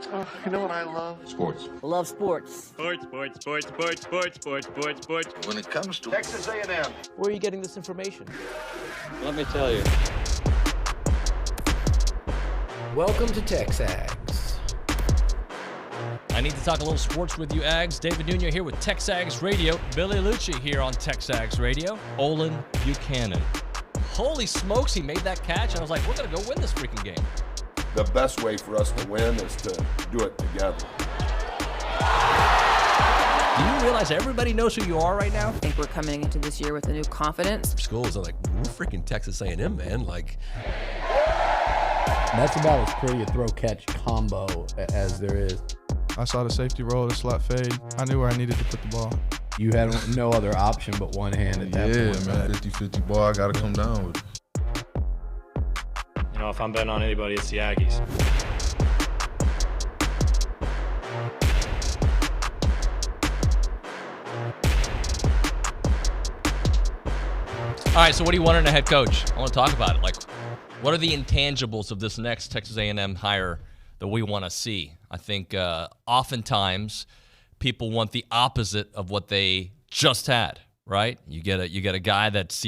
You know what I love? Sports. Love sports. Sports. When it comes to Texas A&M. Where are you getting this information? Let me tell you. Welcome to TexAgs. I need to talk a little sports with you, Ags. David Nuño here with TexAgs Radio. Billy Lucci here on TexAgs Radio. Olin Buchanan. Holy smokes, he made that catch. I was like, we're going to go win this freaking game. The best way for us to win is to do it together. Do you realize everybody knows who you are right now? I think we're coming into this year with a new confidence. Schools are like, we're freaking Texas A&M, man. Like, that's about as pretty a throw-catch combo as there is. I saw the safety roll, the slot fade. I knew where I needed to put the ball. You had no other option but one hand at that point. Yeah, man, 50-50 ball, I got to come down with it. You know, if I'm betting on anybody, it's the Aggies. All right, so what do you want in a head coach? I want to talk about it. Like, what are the intangibles of this next Texas A&M hire that we want to see? I think oftentimes people want the opposite of what they just had, right? You get a guy that's,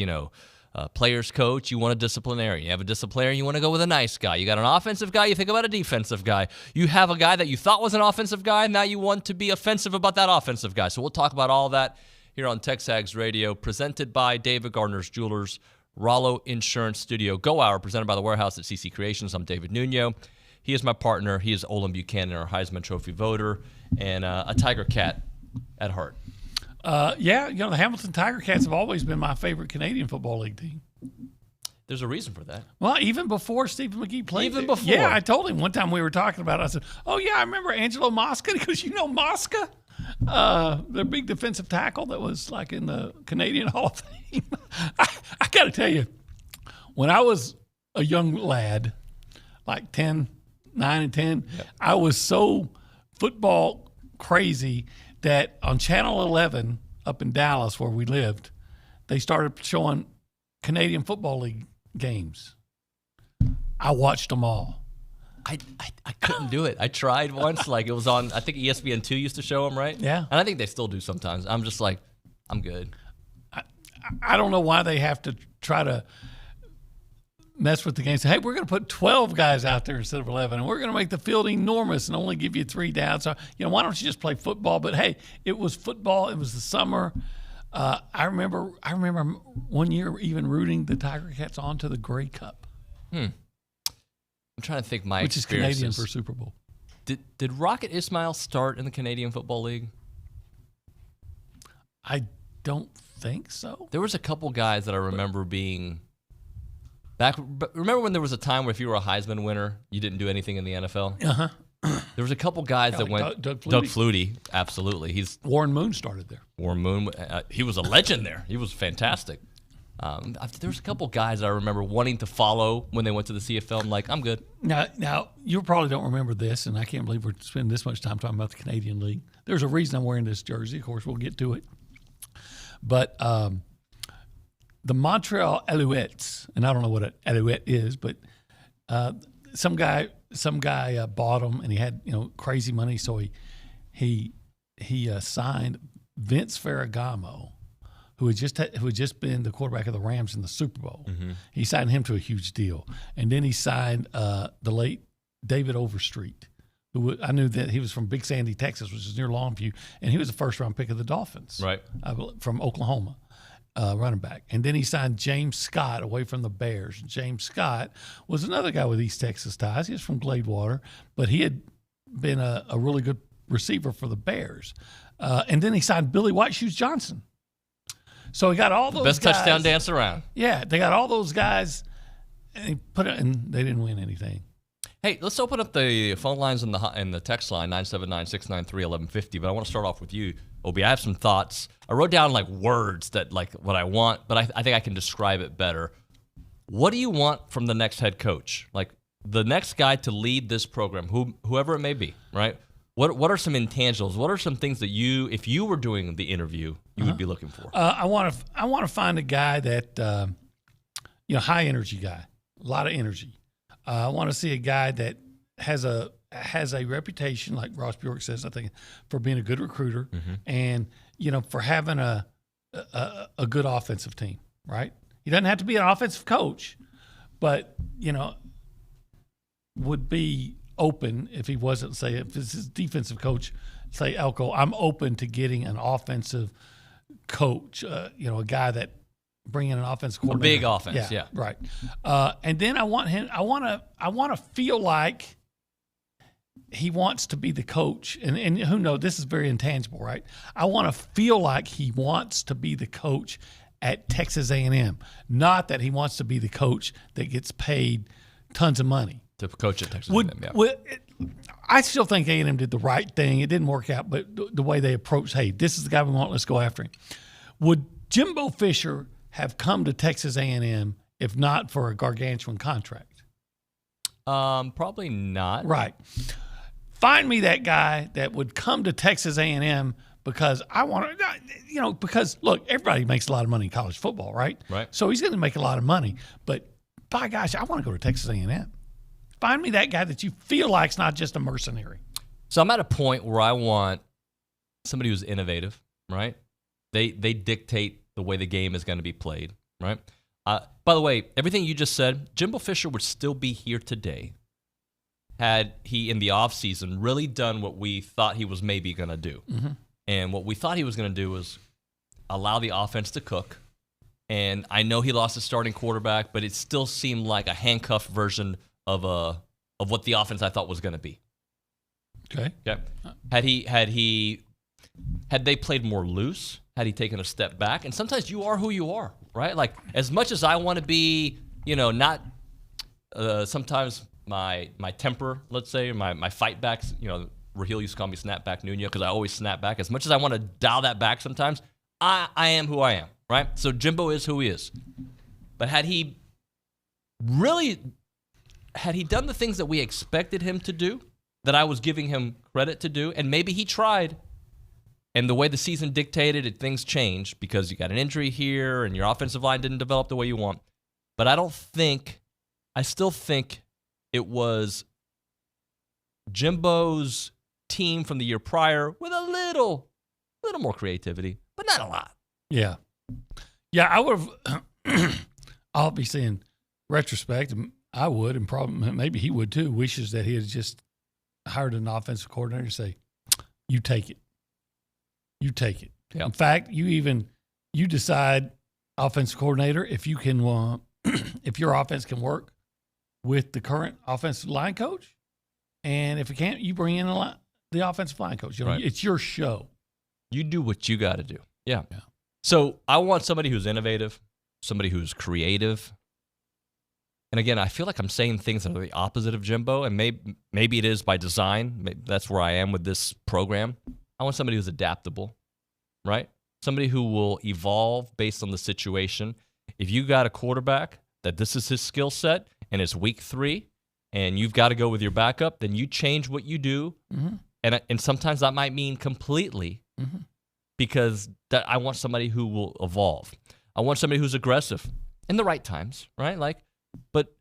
players coach, you want a disciplinarian. You have a disciplinarian, you want to go with a nice guy. You got an offensive guy, you think about a defensive guy. You have a guy that you thought was an offensive guy, now you want to be offensive about that offensive guy. So we'll talk about all that here on TexAgs Radio, presented by David Gardner's Jewelers, Rollo Insurance Studio, Go Hour, presented by The Warehouse at CC Creations. I'm David Nuño. He is my partner. He is Olin Buchanan, our Heisman Trophy voter, and a Tiger Cat at heart. The Hamilton Tiger Cats have always been my favorite Canadian Football League team. There's a reason for that. Well, even before Stephen McGee played. Even before. Yeah, I told him one time we were talking about it. I said, oh, yeah, I remember Angelo Mosca, because you know Mosca, the big defensive tackle that was like in the Canadian Hall of Fame. I got to tell you, when I was a young lad, like 9 and 10, yep. I was so football crazy that on Channel 11 up in Dallas where we lived, they started showing Canadian Football League games. I watched them all. I couldn't do it. I tried once. Like, it was on, I think ESPN2 used to show them, right? Yeah. And I think they still do sometimes. I'm just like, I'm good. I don't know why they have to try to mess with the game. Say, hey, we're going to put 12 guys out there instead of 11, and we're going to make the field enormous and only give you 3 downs. So, why don't you just play football? But hey, it was football. It was the summer. I remember one year even rooting the Tiger Cats onto the Grey Cup. I'm trying to think which is Canadian for Super Bowl. Did Rocket Ismail start in the Canadian Football League? I don't think so. There was a couple guys that I remember being back. Remember when there was a time where if you were a Heisman winner, you didn't do anything in the NFL? Uh-huh. There was a couple guys that went. Doug Flutie, absolutely. Warren Moon started there. Warren Moon, he was a legend there. He was fantastic. There was a couple guys that I remember wanting to follow when they went to the CFL. I'm like, I'm good. Now you probably don't remember this, and I can't believe we're spending this much time talking about the Canadian League. There's a reason I'm wearing this jersey. Of course, we'll get to it. But the Montreal Alouettes, and I don't know what an Alouette is, but some guy bought them, and he had crazy money, so he signed Vince Ferragamo, who had just been the quarterback of the Rams in the Super Bowl. Mm-hmm. He signed him to a huge deal, and then he signed the late David Overstreet, who I knew that he was from Big Sandy, Texas, which is near Longview, and he was a first-round pick of the Dolphins, right, from Oklahoma, running back. And then he signed James Scott away from the Bears. James Scott was another guy with East Texas ties. He was from Gladewater, but he had been a really good receiver for the Bears. And then he signed Billy White Shoes Johnson. So he got all those best guys. Touchdown dance around. Yeah, they got all those guys, and he put it, and they didn't win anything. Hey, let's open up the phone lines and the text line, 979-693-1150. But I want to start off with you, Obi. I have some thoughts. I wrote down words that what I want, but I think I can describe it better. What do you want from the next head coach? The next guy to lead this program, whoever it may be, right? What are some intangibles? What are some things that you, if you were doing the interview, you would be looking for? I want to find a guy that high energy guy, a lot of energy. I want to see a guy that has a has a reputation, like Ross Bjork says, I think, for being a good recruiter and, for having a good offensive team, right? He doesn't have to be an offensive coach, but, would be open if he wasn't, say, if this is defensive coach, say, Elko, I'm open to getting an offensive coach, a guy that bring in an offensive coordinator. A big offense, yeah. Right. And then I want to feel like he wants to be the coach. And who knows, this is very intangible, right? I want to feel like he wants to be the coach at Texas A&M, not that he wants to be the coach that gets paid tons of money. To coach at Texas A&M, I still think A&M did the right thing. It didn't work out, but the way they approached, hey, this is the guy we want, let's go after him. Would Jimbo Fisher have come to Texas A&M if not for a gargantuan contract? Probably not. Right. Find me that guy that would come to Texas A&M because I want to, because, look, everybody makes a lot of money in college football, right? Right. So he's going to make a lot of money. But, by gosh, I want to go to Texas A&M. Find me that guy that you feel like's not just a mercenary. So I'm at a point where I want somebody who's innovative, right? They dictate the way the game is going to be played, right? By the way, everything you just said, Jimbo Fisher would still be here today had he, in the offseason, really done what we thought he was maybe going to do. Mm-hmm. And what we thought he was going to do was allow the offense to cook. And I know he lost his starting quarterback, but it still seemed like a handcuffed version of what the offense I thought was going to be. Okay. Yeah. Had they played more loose, had he taken a step back, and sometimes you are who you are, right? Like, as much as I want to be, not sometimes my temper, let's say, my fight backs, Raheel used to call me snapback Nuño because I always snap back. As much as I want to dial that back sometimes, I am who I am, right? So Jimbo is who he is. But had he done the things that we expected him to do, that I was giving him credit to do, and maybe he tried, and the way the season dictated it, things changed because you got an injury here and your offensive line didn't develop the way you want. But I still think it was Jimbo's team from the year prior with a little more creativity, but not a lot. Yeah. Yeah, I would have, obviously in retrospect, I would, and probably maybe he would too, wishes that he had just hired an offensive coordinator to say, you take it. You take it. Yeah. In fact, you decide, offensive coordinator, if you can, if your offense can work with the current offensive line coach, and if it can't, you bring in the offensive line coach. Right. It's your show. You do what you got to do. Yeah. So I want somebody who's innovative, somebody who's creative. And again, I feel like I'm saying things that are the opposite of Jimbo, and maybe it is by design. Maybe that's where I am with this program. I want somebody who's adaptable, right? Somebody who will evolve based on the situation. If you got a quarterback that this is his skill set and it's week 3 and you've got to go with your backup, then you change what you do. Mm-hmm. And sometimes that might mean completely because I want somebody who will evolve. I want somebody who's aggressive in the right times, right? But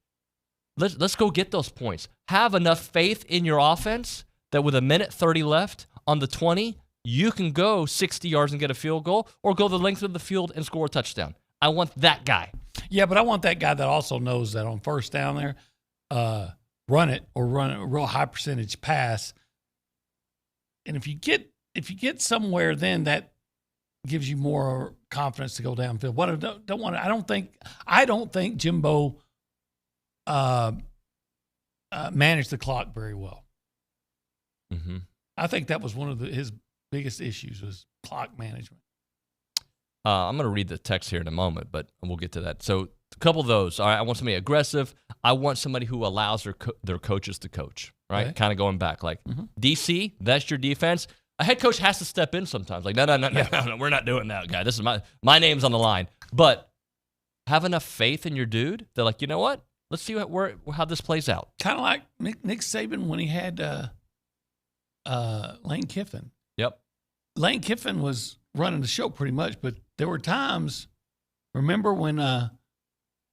let's go get those points. Have enough faith in your offense that with 1:30 left on the 20, you can go 60 yards and get a field goal or go the length of the field and score a touchdown. I want that guy. Yeah, but I want that guy that also knows that on first down there, run it a real high percentage pass. And if you get somewhere, then that gives you more confidence to go downfield. What I don't think Jimbo managed the clock very well. Mm-hmm. I think that was one of his biggest issues was clock management. I'm going to read the text here in a moment, but we'll get to that. So a couple of those. All right, I want somebody aggressive. I want somebody who allows their coaches to coach, right? Okay. Kind of going back. Like, DC, that's your defense. A head coach has to step in sometimes. Like, no, we're not doing that, guy. This is my name's on the line. But have enough faith in your dude. They're like, you know what? Let's see how this plays out. Kind of like Nick Saban when he had Lane Kiffin. Yep. Lane Kiffin was running the show pretty much, but there were times, remember when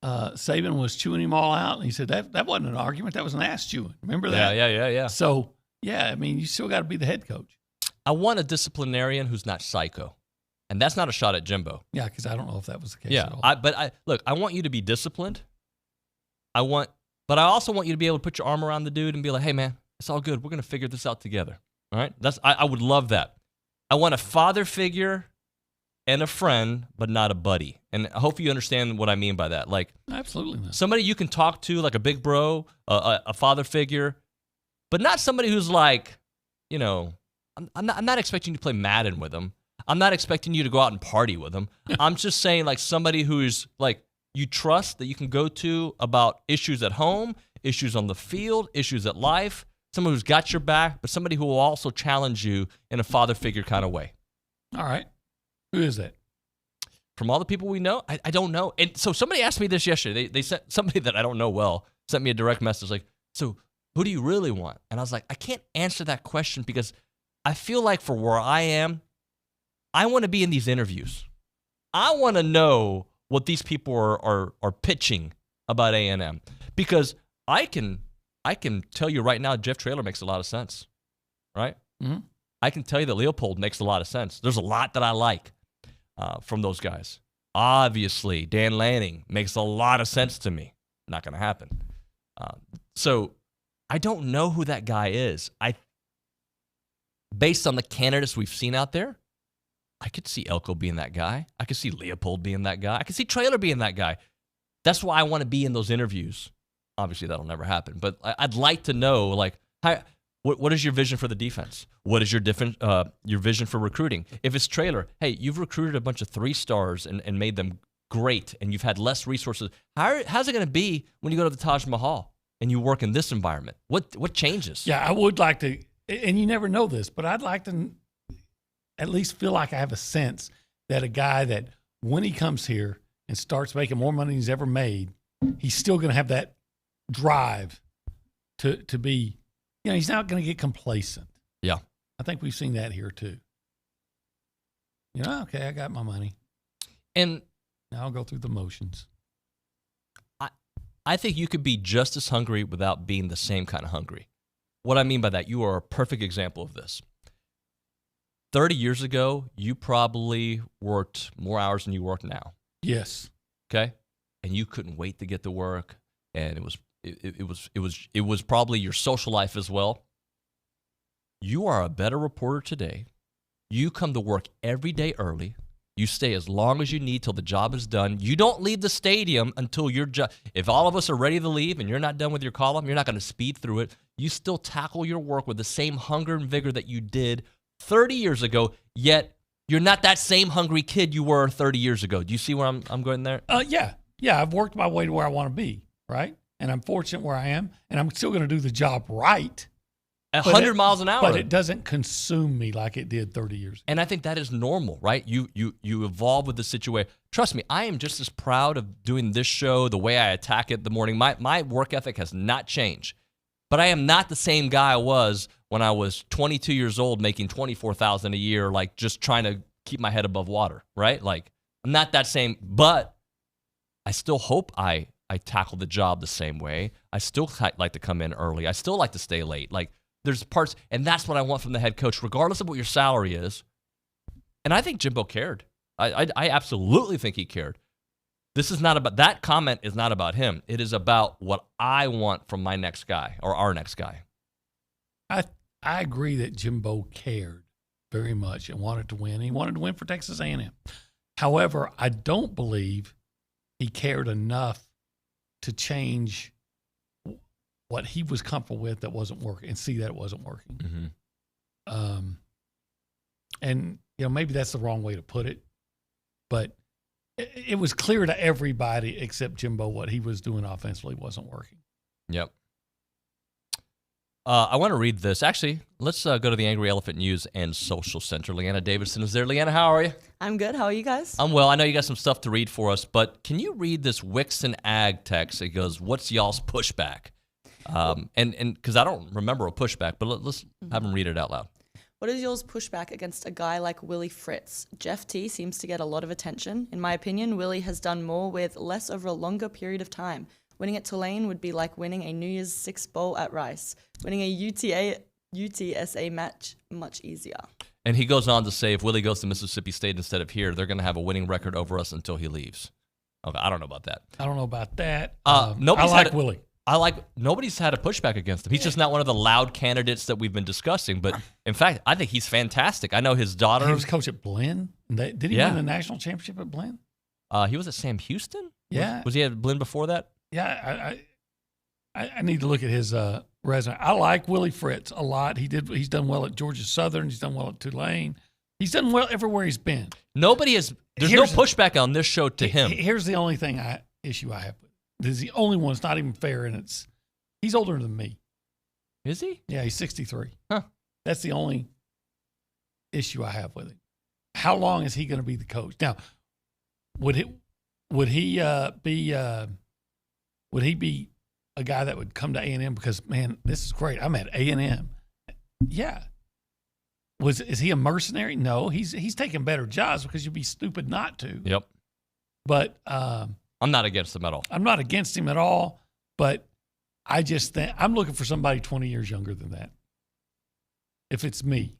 Saban was chewing him all out, and he said that wasn't an argument, that was an ass chewing. Remember that? Yeah. So, yeah, I mean, you still got to be the head coach. I want a disciplinarian who's not psycho. And that's not a shot at Jimbo. Yeah, because I don't know if that was the case Yeah, at all. I want you to be disciplined. But I also want you to be able to put your arm around the dude and be like, hey, man, it's all good. We're going to figure this out together. All right? I would love that. I want a father figure and a friend, but not a buddy. And I hope you understand what I mean by that. Like, absolutely not. Somebody you can talk to, like a big bro, a father figure, but not somebody who's like, I'm not expecting you to play Madden with them. I'm not expecting you to go out and party with them. I'm just saying, like, somebody who's like you trust, that you can go to about issues at home, issues on the field, issues at life. Someone who's got your back, but somebody who will also challenge you in a father figure kind of way. All right. Who is that? From all the people we know, I don't know. And so somebody asked me this yesterday. They sent somebody that I don't know well, sent me a direct message like, so who do you really want? And I was like, I can't answer that question because I feel like for where I am, I want to be in these interviews. I want to know what these people are pitching about A&M, because I can tell you right now, Jeff Traylor makes a lot of sense, right? Mm-hmm. I can tell you that Leopold makes a lot of sense. There's a lot that I like from those guys. Obviously, Dan Lanning makes a lot of sense to me. Not going to happen. So I don't know who that guy is. Based on the candidates we've seen out there, I could see Elko being that guy. I could see Leopold being that guy. I could see Traylor being that guy. That's why I want to be in those interviews. Obviously, that'll never happen. But I'd like to know, like, what is your vision for the defense? What is your vision for recruiting? If it's Traylor, hey, you've recruited a bunch of 3-stars and made them great, and you've had less resources. How's it going to be when you go to the Taj Mahal and you work in this environment? What changes? Yeah, I would like to, and you never know this, but I'd like to at least feel like I have a sense that a guy that when he comes here and starts making more money than he's ever made, he's still going to have that drive to be, he's not going to get complacent. Yeah. I think we've seen that here too. Okay, I got my money. And now I'll go through the motions. I think you could be just as hungry without being the same kind of hungry. What I mean by that, you are a perfect example of this. 30 years ago, you probably worked more hours than you work now. Yes. Okay? And you couldn't wait to get to work, and it was probably your social life as well. You are a better reporter today. You come to work every day early. You stay as long as you need till the job is done. You don't leave the stadium until your job. If all of us are ready to leave and you're not done with your column, you're not going to speed through it. You still tackle your work with the same hunger and vigor that you did 30 years ago, yet you're not that same hungry kid you were 30 years ago. Do you see where I'm going there? Yeah. I've worked my way to where I want to be, right? And I'm fortunate where I am, and I'm still going to do the job right. 100 miles an hour. But it doesn't consume me like it did 30 years ago. And I think that is normal, right? You evolve with the situation. Trust me, I am just as proud of doing this show, the way I attack it in the morning. My work ethic has not changed. But I am not the same guy I was when I was 22 years old making $24,000 a year, like just trying to keep my head above water, right? Like, I'm not that same, but I still hope I tackle the job the same way. I still like to come in early. I still like to stay late. Like, there's parts, and that's what I want from the head coach, regardless of what your salary is. And I think Jimbo cared. I absolutely think he cared. This is not about, that comment is not about him. It is about what I want from my next guy or our next guy. I agree that Jimbo cared very much and wanted to win. He wanted to win for Texas A&M. However, I don't believe he cared enough to change what he was comfortable with that wasn't working and see that it wasn't working. Mm-hmm. And, maybe that's the wrong way to put it, but it was clear to everybody except Jimbo what he was doing offensively wasn't working. Yep. I want to read this. Actually, let's go to the Angry Elephant News and Social Center. Leanna Davidson is there. Leanna, how are you? I'm good. How are you guys? I'm well. I know you got some stuff to read for us, but can you read this Wixon Ag text? It goes, what's y'all's pushback? And because I don't remember a pushback, but let's have him read it out loud. What is yours pushback against a guy like Willie Fritz? Jeff T seems to get a lot of attention. In my opinion, Willie has done more with less over a longer period of time. Winning at Tulane would be like winning a New Year's Six bowl at Rice. Winning a UTSA match, much easier. And he goes on to say, if Willie goes to Mississippi State instead of here, they're going to have a winning record over us until he leaves. Okay, I don't know about that. I don't know about that. Willie. Nobody's had a pushback against him. He's just not one of the loud candidates that we've been discussing. But in fact, I think he's fantastic. I know his daughter. He was coach at Blinn. Did he win the national championship at Blinn? He was at Sam Houston? Yeah. Was he at Blinn before that? Yeah. I need to look at his resume. I like Willie Fritz a lot. He's done well at Georgia Southern. He's done well at Tulane. He's done well everywhere he's been. There's no pushback on this show to him. Here's the only issue I have with it. This is the only one. It's not even fair, and he's older than me. Is he? Yeah, he's 63. Huh. That's the only issue I have with him. How long is he going to be the coach? Now, would he be a guy that would come to A&M because, man, this is great. I'm at A&M. Yeah. Is he a mercenary? No, he's taking better jobs because you'd be stupid not to. Yep. But I'm not against him at all. I'm not against him at all, but I just think I'm looking for somebody 20 years younger than that. If it's me.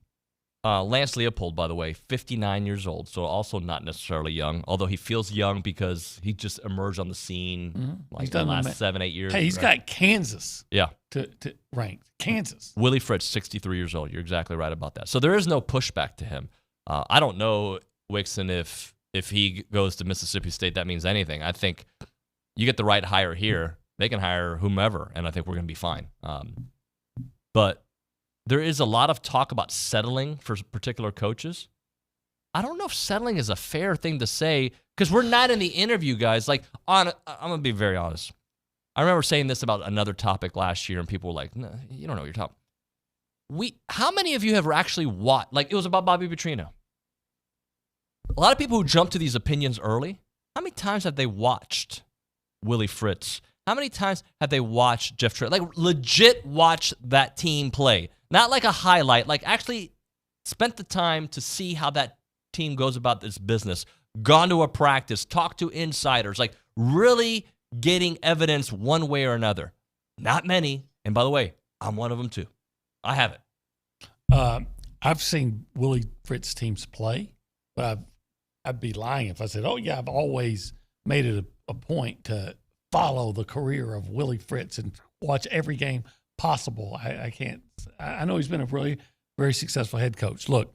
Lance Leopold, by the way, 59 years old, so also not necessarily young, although he feels young because he just emerged on the scene in the last 7-8 years. Hey, he's got Kansas to rank. Kansas. Willie Fritz, 63 years old. You're exactly right about that. So there is no pushback to him. I don't know, Wixon, if he goes to Mississippi State, that means anything. I think you get the right hire here, they can hire whomever, and I think we're going to be fine. But there is a lot of talk about settling for particular coaches. I don't know if settling is a fair thing to say because we're not in the interview, guys. I'm going to be very honest. I remember saying this about another topic last year, and people were like, no, you don't know what you're talking about. How many of you have actually watched? It was about Bobby Petrino. A lot of people who jump to these opinions early, how many times have they watched Willie Fritz? How many times have they watched Jeff Traylor? Legit watch that team play. Not like a highlight, actually spent the time to see how that team goes about this business, gone to a practice, talked to insiders, really getting evidence one way or another. Not many. And by the way, I'm one of them too. I haven't. I've seen Willie Fritz teams play, but I'd be lying if I said, oh, yeah, I've always made it a point to follow the career of Willie Fritz and watch every game possible. I can't. I know he's been a really very successful head coach. Look,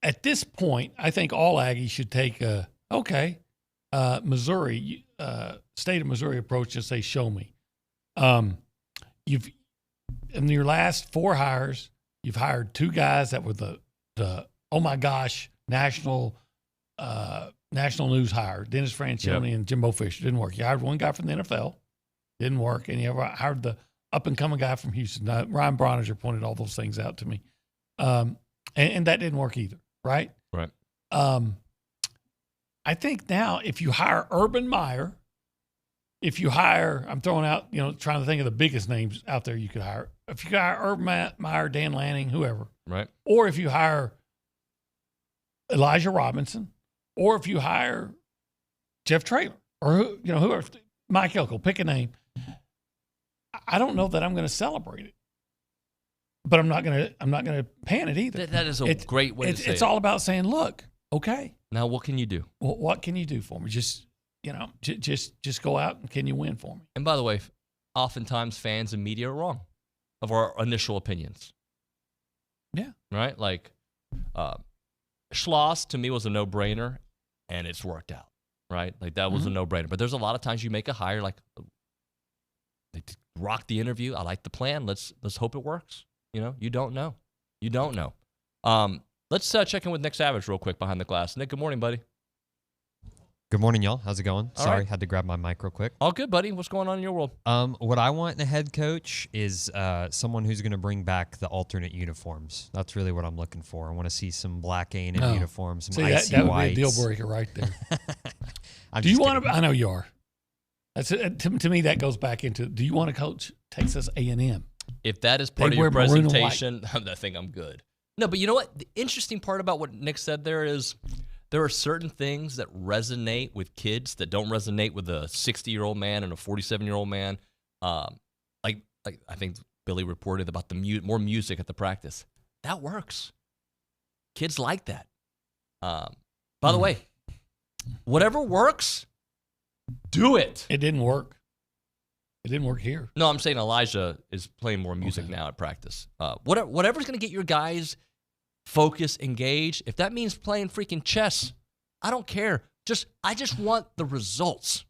at this point, I think all Aggies should take Missouri, state of Missouri approach and say, show me. You've in your last 4 hires, you've hired 2 guys that were the oh my gosh national news hire, Dennis Franchione and Jimbo Fisher. Didn't work. You hired 1 guy from the NFL, didn't work, and you hired the up-and-coming guy from Houston. Ryan Broniger pointed all those things out to me. And that didn't work either, right? Right. I think now if you hire Urban Meyer, I'm throwing out, trying to think of the biggest names out there you could hire. If you hire Urban Meyer, Dan Lanning, whoever. Right. Or if you hire Elijah Robinson, or if you hire Jeff Traylor, or whoever, Mike Elko, pick a name. I don't know that I'm going to celebrate it, but I'm not going to pan it either. That is a great way to say it. It's all about saying, look, okay. Now what can you do? Well, what can you do for me? Just go out and can you win for me? And by the way, oftentimes fans and media are wrong of our initial opinions. Yeah. Right? Schloss to me was a no-brainer, and it's worked out. Right? That was a no-brainer. But there's a lot of times you make a hire they rock the interview. I like the plan. Let's hope it works. You don't know. You don't know. Let's check in with Nick Savage real quick behind the glass. Nick, good morning, buddy. Good morning, y'all. How's it going? All Sorry, right. had to grab my mic real quick. All good, buddy. What's going on in your world? What I want in a head coach is someone who's going to bring back the alternate uniforms. That's really what I'm looking for. I want to see some black A&M uniforms, some icy that would whites. be a deal breaker right there. Do you want to? I know you are. That's to me. That goes back into. Do you want to coach Texas A&M? If that is part of your presentation, I think I'm good. No, but you know what? The interesting part about what Nick said there is there are certain things that resonate with kids that don't resonate with a 60-year-old man and a 47-year-old man. Like I think Billy reported about the more music at the practice. That works. Kids like that. By the way, whatever works, do it. It didn't work. It didn't work here. No, I'm saying Elijah is playing more music now at practice. Whatever's going to get your guys focused, engaged. If that means playing freaking chess, I don't care. I just want the results.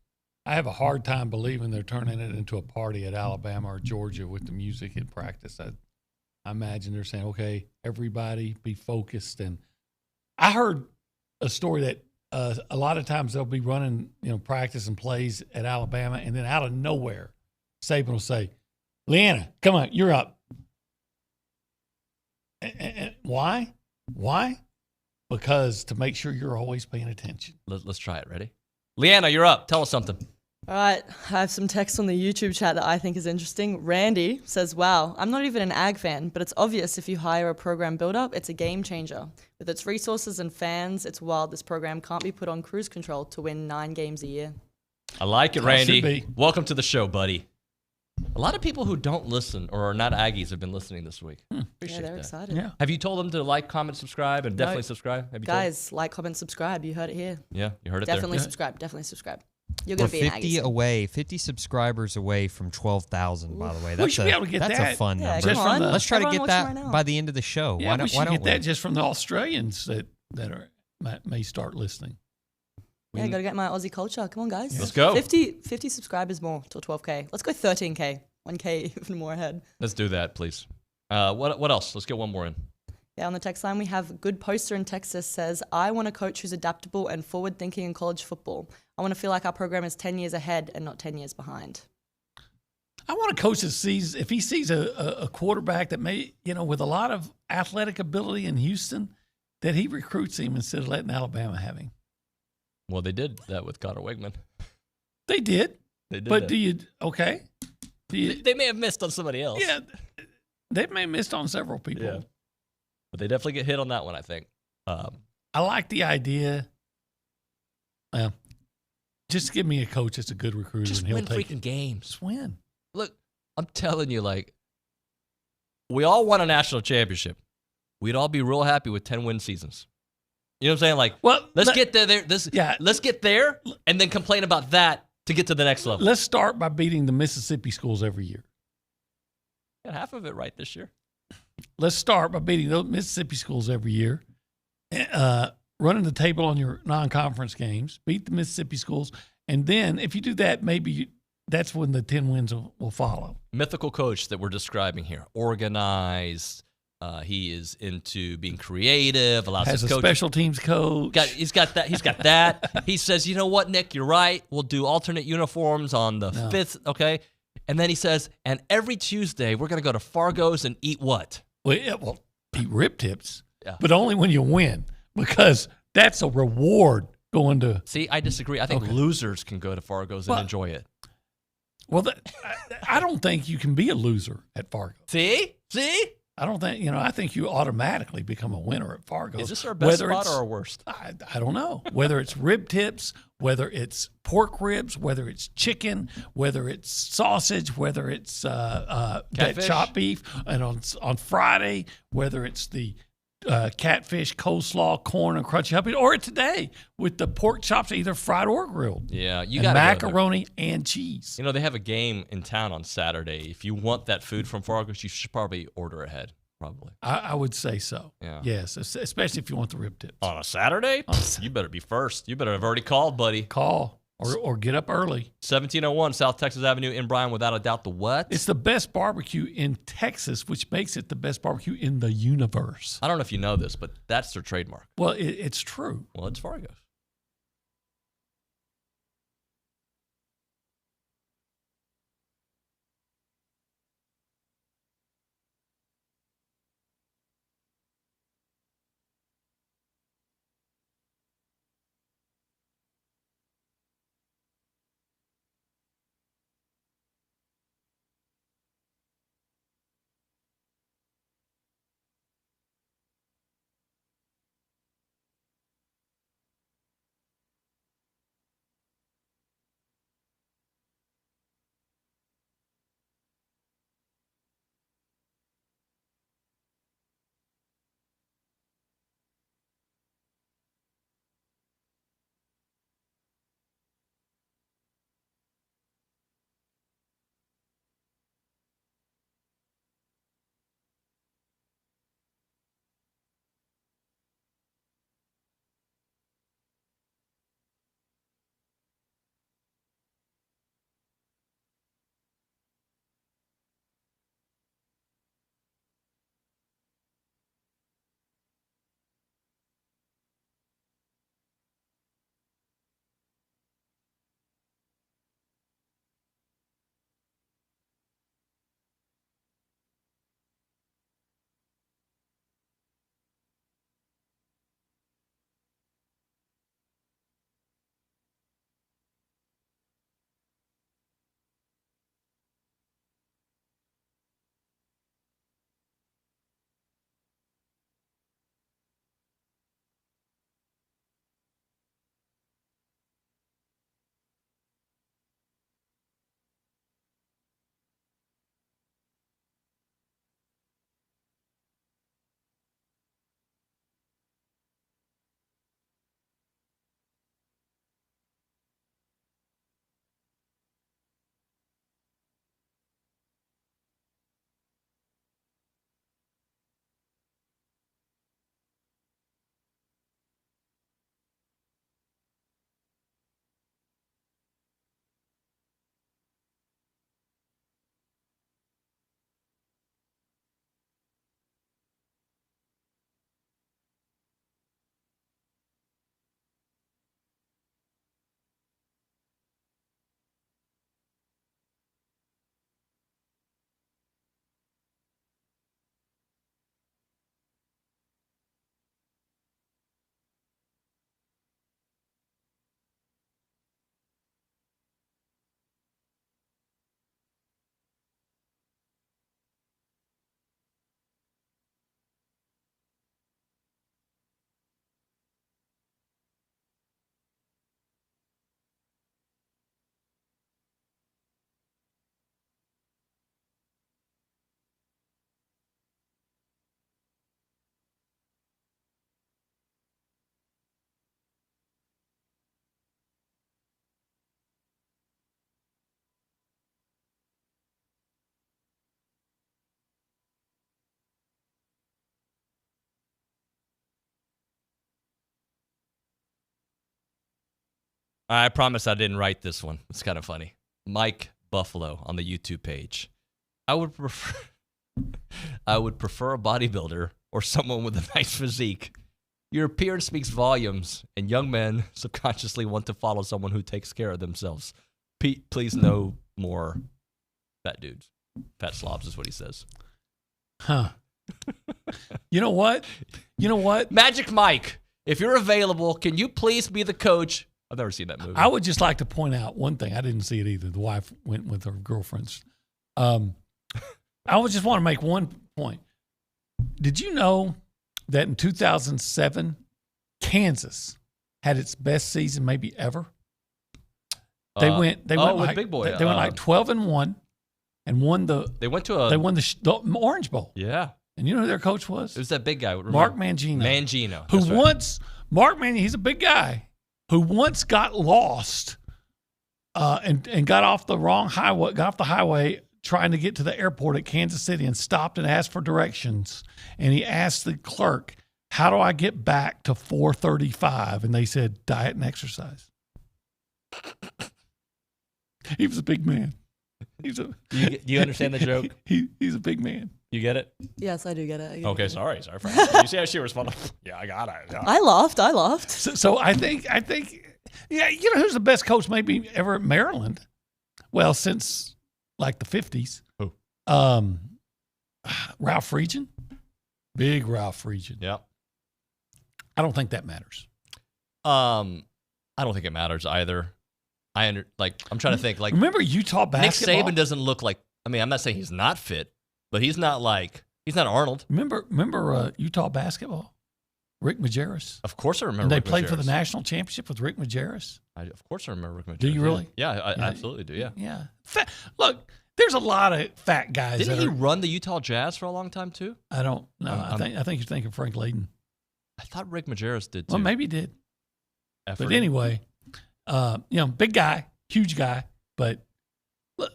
I have a hard time believing they're turning it into a party at Alabama or Georgia with the music in practice. I imagine they're saying, okay, everybody be focused. And I heard a story that a lot of times they'll be running, practice and plays at Alabama, and then out of nowhere, Saban will say, Leanna, come on, you're up. And why? Why? Because to make sure you're always paying attention. Let's try it. Ready? Leanna, you're up. Tell us something. All right, I have some text on the YouTube chat that I think is interesting. Randy says, wow, I'm not even an ag fan, but it's obvious if you hire a program build-up, it's a game changer. With its resources and fans, it's wild this program can't be put on cruise control to win 9 games a year. I like it, Randy. Welcome to the show, buddy. A lot of people who don't listen or are not Aggies have been listening this week. Appreciate they're that. excited. Yeah. Have you told them to like, comment, subscribe, and definitely subscribe? Have you Guys, like, comment, subscribe. You heard it here. Yeah, you heard it Definitely there. subscribe. Definitely subscribe. You're going to be an 50 Aggie. away, 50 subscribers away from 12,000, by the way. That's should be able to get that's that. a fun Yeah, number. come on. Let's try to Everyone get watching that right now. by the end of the show. Yeah, why we don't, should why don't get we? that just from the Australians that may start listening. Yeah, got to get my Aussie culture. Come on, guys. Let's go. 50 subscribers more till 12K. Let's go 13K. 1K even more ahead. Let's do that, please. What else? Let's get one more in. Yeah, on the text line, we have a good poster in Texas says, I want a coach who's adaptable and forward-thinking in college football. I want to feel like our program is 10 years ahead and not 10 years behind. I want a coach that sees, if he sees a quarterback that may, with a lot of athletic ability in Houston, that he recruits him instead of letting Alabama have him. Well, they did that with Connor Wigman. They did. They did But that. They They may have missed on somebody else. Yeah, they may have missed on several people. Yeah. But they definitely get hit on that one, I think. I like the idea. Just give me a coach that's a good recruiter, Just and he'll win take freaking it. games. Just win. Look, I'm telling you, we all won a national championship. We'd all be real happy with 10-win seasons. You know what I'm saying? Let's get there. Let's get there and then complain about that to get to the next level. Let's start by beating the Mississippi schools every year. Got half of it right this year. Let's start by beating those Mississippi schools every year. Running the table on your non-conference games, beat the Mississippi schools, and then if you do that, maybe that's when the 10 wins will follow. Mythical coach that we're describing here, organized. He is into being creative. Allows Has his a coach. special teams coach. He's got that. He says, you know what, Nick, you're right. We'll do alternate uniforms on the 5th, okay? And then he says, and every Tuesday we're going to go to Fargo's and eat what? Well, eat rib tips, Yeah. but only when you win, because that's a reward going to. See, I disagree. I think losers can go to Fargo's and enjoy it. Well, I don't think you can be a loser at Fargo. See? I don't think, I think you automatically become a winner at Fargo. Is this our best spot or our worst? I don't know. Whether it's rib tips, whether it's pork ribs, whether it's chicken, whether it's sausage, whether it's that chopped beef, and on Friday, whether it's the catfish, coleslaw, corn, and crunchy hump, or today with the pork chops, either fried or grilled. Yeah, you got got macaroni and cheese. They have a game in town on Saturday. If you want that food from Fargo's, you should probably order ahead. Probably. I would say so. Yeah. Yes, especially if you want the rib tips. On a Saturday? You better be first. You better have already called, buddy. Call or get up early. 1701 South Texas Avenue in Bryan, without a doubt. The what? It's the best barbecue in Texas, which makes it the best barbecue in the universe. I don't know if you know this, but that's their trademark. Well, it's true. Well, it's Fargo's. I promise I didn't write this one. It's kind of funny. Mike Buffalo on the YouTube page. I would prefer a bodybuilder or someone with a nice physique. Your appearance speaks volumes, and young men subconsciously want to follow someone who takes care of themselves. Pete, please no more fat dudes. Fat slobs is what he says. Huh. You know what? Magic Mike, if you're available, can you please be the coach? I've never seen that movie. I would just like to point out one thing. I didn't see it either. The wife went with her girlfriends. I would just want to make one point. Did you know that in 2007, Kansas had its best season maybe ever? They went with like Big Boy. They went like 12-1 and won the. They went to the Orange Bowl. Yeah. And you know who their coach was? It was that big guy. Mark Mangino. Mark Mangino, he's a big guy who once got lost and got off the highway trying to get to the airport at Kansas City and stopped and asked for directions. And he asked the clerk, how do I get back to 435? And they said, diet and exercise. He was a big man. Do you understand the joke? He's a big man. You get it? Yes, I do get it. Okay, sorry. You see how she responded? Yeah, I got it. Yeah. I laughed. So I think, yeah, you know who's the best coach maybe ever at Maryland? Well, since like the 50s. Who? Ralph Friedgen. Big Ralph Friedgen. Yep. I don't think that matters. I don't think it matters either. I'm trying to think. Like, remember Utah basketball? Nick Saban doesn't look like. I mean, I'm not saying he's not fit, but he's not Arnold. Remember Utah basketball? Rick Majerus. Of course I remember. And they Rick played Majerus. for the national championship with Rick Majerus. Of course I remember Rick Majerus. Do you really? Yeah, I absolutely do. Yeah. Yeah. Look, there's a lot of fat guys. Didn't he run the Utah Jazz for a long time too? I don't know. I think you're thinking Frank Layden. I thought Rick Majerus did too. Well, maybe he did. Effort. But anyway, big guy, huge guy. But look,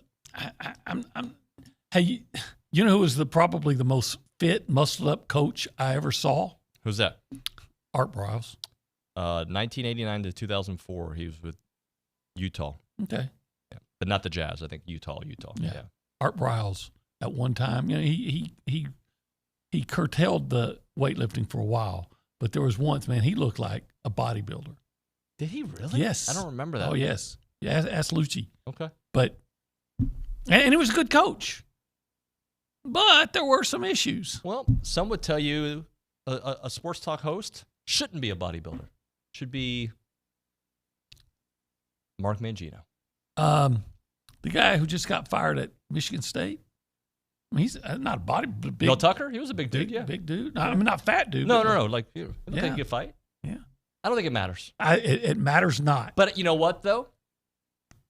hey, you know who was probably the most fit, muscled up coach I ever saw? Who's that? Art Briles. 1989 to 2004, he was with Utah. Okay. Yeah. But not the Jazz. I think Utah. Yeah. Art Briles at one time, he curtailed the weightlifting for a while, but there was once, man, he looked like a bodybuilder. Did he really? Yes. I don't remember that. Oh, yes. Yeah, ask Lucci. Okay. But, and he was a good coach. But there were some issues. Well, some would tell you a sports talk host shouldn't be a bodybuilder. Should be Mark Mangino. The guy who just got fired at Michigan State. I mean, he's not a bodybuilder. Bill Tucker? He was a big dude, yeah. Big dude. I mean, not fat dude. No. Like, I don't think he'd fight. Yeah. I don't think it matters. It matters not. But you know what, though?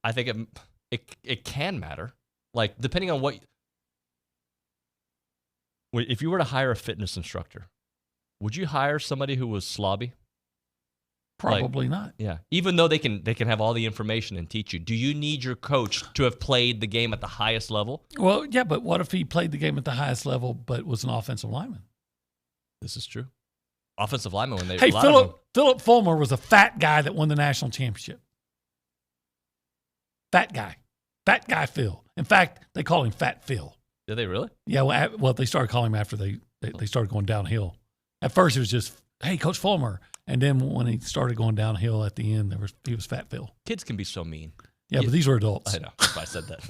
I think it can matter. Like, depending on what... If you were to hire a fitness instructor, would you hire somebody who was slobby? Probably not. Yeah. Even though they can have all the information and teach you. Do you need your coach to have played the game at the highest level? Well, yeah, but what if he played the game at the highest level but was an offensive lineman? This is true. Offensive lineman when they... Hey, Philip Fulmer was a fat guy that won the national championship. Fat guy. Fat guy Phil. In fact, they call him Fat Phil. Did they really? Yeah, well, they started calling him after they started going downhill. At first, it was just, hey, Coach Fulmer. And then when he started going downhill at the end, he was Fat Phil. Kids can be so mean. Yeah, but these were adults. I know. That's why I said that.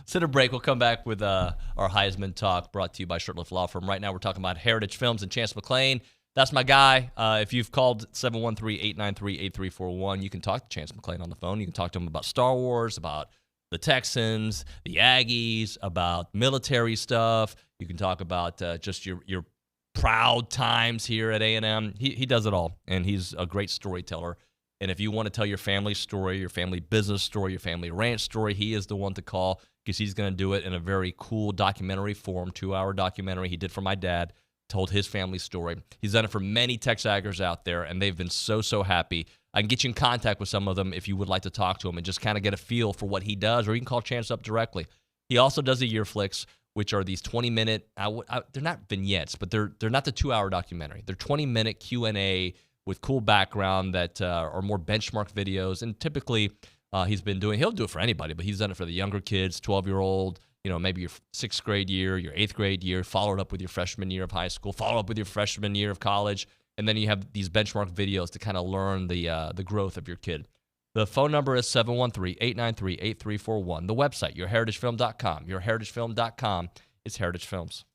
Sit a break. We'll come back with our Heisman talk brought to you by Shirtlift Law Firm. Right now, we're talking about Heritage Films and Chance McClain. That's my guy. If you've called 713-893-8341, you can talk to Chance McClain on the phone. You can talk to him about Star Wars, about the Texans, the Aggies, about military stuff. You can talk about just your proud times here at A&M. He does it all, and he's a great storyteller. And if you want to tell your family story, your family business story, your family ranch story, he is the one to call because he's going to do it in a very cool documentary form, 2-hour documentary he did for my dad, told his family story. He's done it for many TexAgers out there, and they've been so happy. I can get you in contact with some of them if you would like to talk to him and just kind of get a feel for what he does, or you can call Chance up directly. He also does the Year Flicks, which are these 20-minute, they're not vignettes, but they're not the 2-hour documentary. They're 20-minute Q&A with cool background that are more benchmark videos. And typically he'll do it for anybody, but he's done it for the younger kids, 12-year-old, maybe your 6th grade year, your 8th grade year, followed up with your freshman year of high school, followed up with your freshman year of college. And then you have these benchmark videos to kind of learn the growth of your kid. The phone number is 713-893-8341. The website, yourheritagefilm.com. Yourheritagefilm.com is Heritage Films.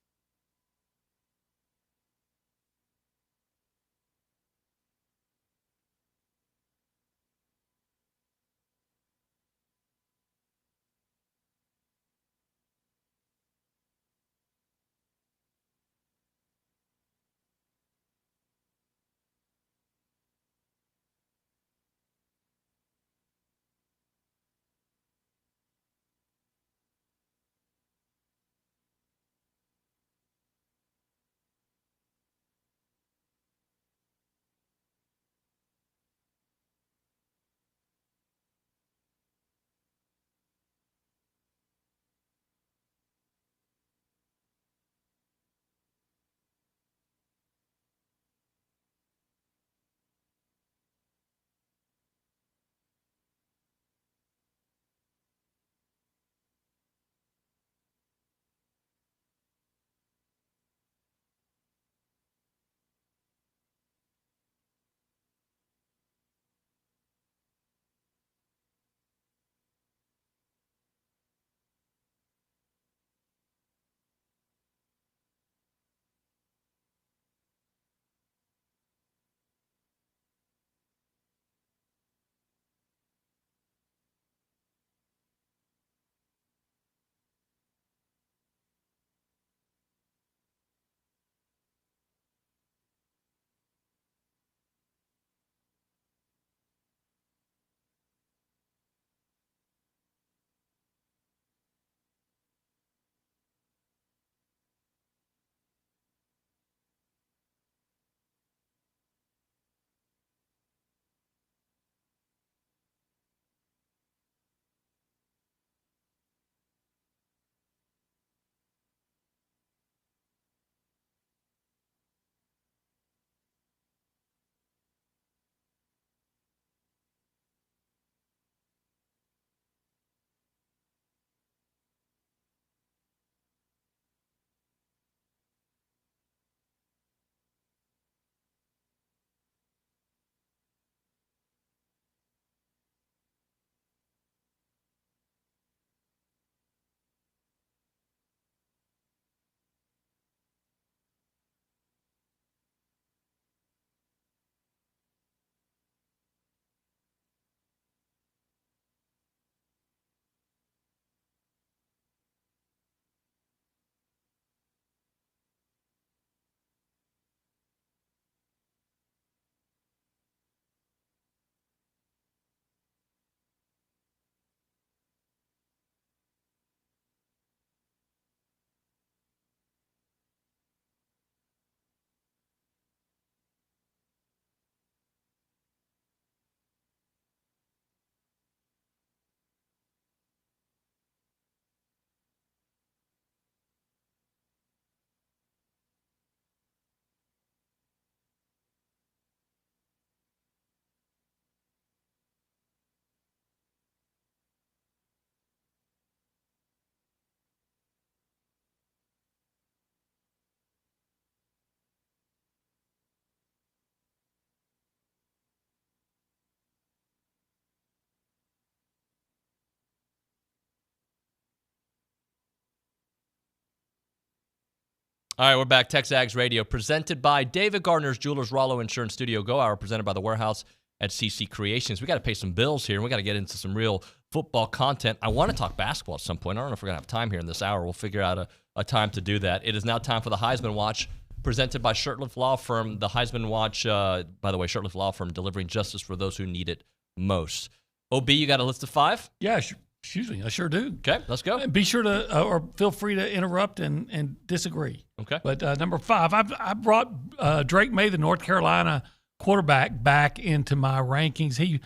All right, we're back. TexAgs Radio, presented by David Gardner's Jewelers, Rollo Insurance Studio Go Hour, presented by The Warehouse at CC Creations. We got to pay some bills here, and we got to get into some real football content. I want to talk basketball at some point. I don't know if we're going to have time here in this hour. We'll figure out a time to do that. It is now time for the Heisman Watch, presented by Shirtlift Law Firm. The Heisman Watch, by the way, Shirtlift Law Firm, delivering justice for those who need it most. OB, you got a list of 5? Yeah, excuse me, I sure do. Okay, let's go. Be sure to, or feel free to interrupt and disagree. Okay. But number 5, I brought Drake May, the North Carolina quarterback back into my rankings. He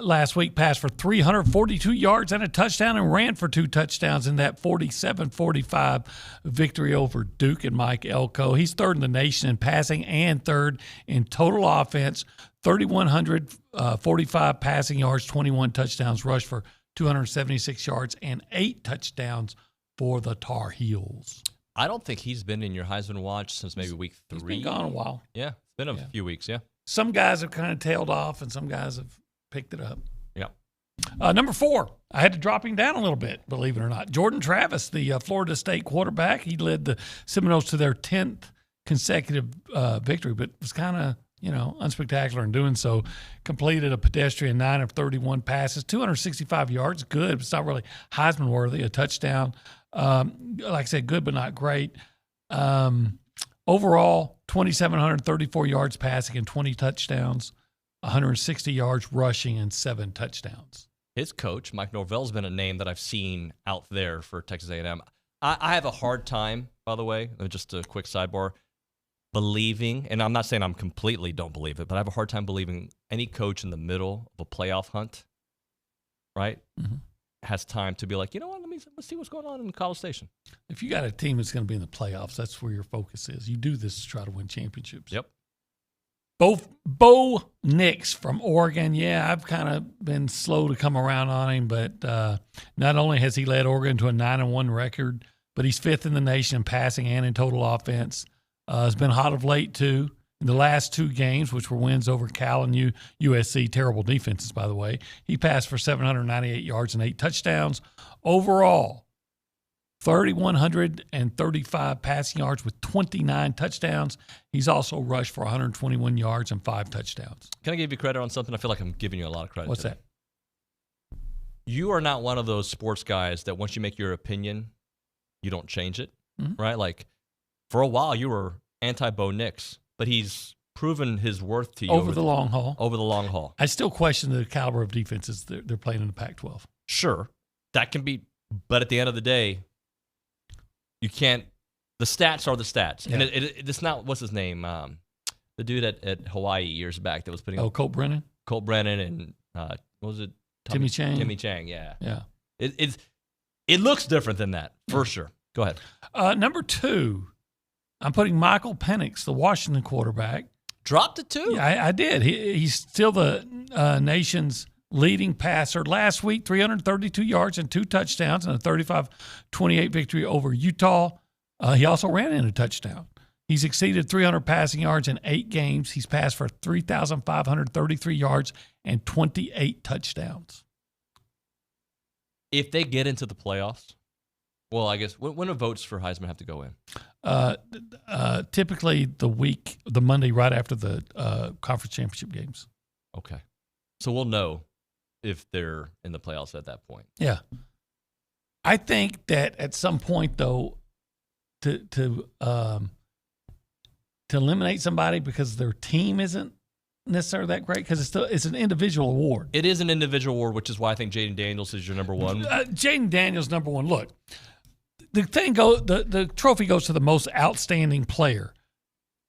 last week passed for 342 yards and a touchdown and ran for 2 touchdowns in that 47-45 victory over Duke and Mike Elko. He's third in the nation in passing and third in total offense. 3,145 passing yards, 21 touchdowns, rushed for 276 yards, and 8 touchdowns for the Tar Heels. I don't think he's been in your Heisman watch since maybe week 3. He's been gone a while. Yeah, it's been a few weeks, yeah. Some guys have kind of tailed off, and some guys have picked it up. Yeah. Number 4, I had to drop him down a little bit, believe it or not. Jordan Travis, the Florida State quarterback. He led the Seminoles to their 10th consecutive victory, but was kind of, unspectacular in doing so. Completed a pedestrian 9 of 31 passes, 265 yards, good, but it's not really Heisman worthy. A touchdown, like I said, good but not great. Overall, 2,734 yards passing and 20 touchdowns, 160 yards rushing and 7 touchdowns. His coach, Mike Norvell's been a name that I've seen out there for Texas A&M. I have a hard time, by the way, just a quick sidebar, believing, and I'm not saying I'm completely don't believe it, but I have a hard time believing any coach in the middle of a playoff hunt, right, has time to be like, you know what, let's see what's going on in College Station. If you got a team that's going to be in the playoffs, that's where your focus is. You do this to try to win championships. Yep. Bo Nix from Oregon, I've kind of been slow to come around on him, but not only has he led Oregon to a 9-1 record, but he's 5th in the nation in passing and in total offense. Has been hot of late, too. In the last 2 games, which were wins over Cal and USC, terrible defenses, by the way, he passed for 798 yards and 8 touchdowns. Overall, 3,135 passing yards with 29 touchdowns. He's also rushed for 121 yards and 5 touchdowns. Can I give you credit on something? I feel like I'm giving you a lot of credit. What's today. that? You are not one of those sports guys that once you make your opinion, you don't change it, right? Like, for a while, you were anti-Bo Nix, but he's proven his worth to you over the long haul. Over the long haul. I still question the caliber of defenses they're playing in the Pac-12. Sure, that can be, but at the end of the day, you can't. The stats are the stats, and it's not. What's his name? The dude at Hawaii years back that was putting. Oh, Colt Brennan. Colt Brennan and what was it? Timmy Chang. Timmy Chang. Yeah. Yeah. It looks different than that for sure. Go ahead. Number 2. I'm putting Michael Penix, the Washington quarterback. Dropped it too. Yeah, I did. He's still the nation's leading passer. Last week, 332 yards and 2 touchdowns in a 35-28 victory over Utah. He also ran in a touchdown. He's exceeded 300 passing yards in 8 games. He's passed for 3,533 yards and 28 touchdowns. If they get into the playoffs, well, I guess when do votes for Heisman have to go in? Typically the Monday right after the conference championship games. Okay. So we'll know if they're in the playoffs at that point. Yeah. I think that at some point, though, to eliminate somebody because their team isn't necessarily that great, because it's an individual award. It is an individual award, which is why I think Jaden Daniels is your number 1. Jaden Daniels, number 1. Look, the trophy goes to the most outstanding player.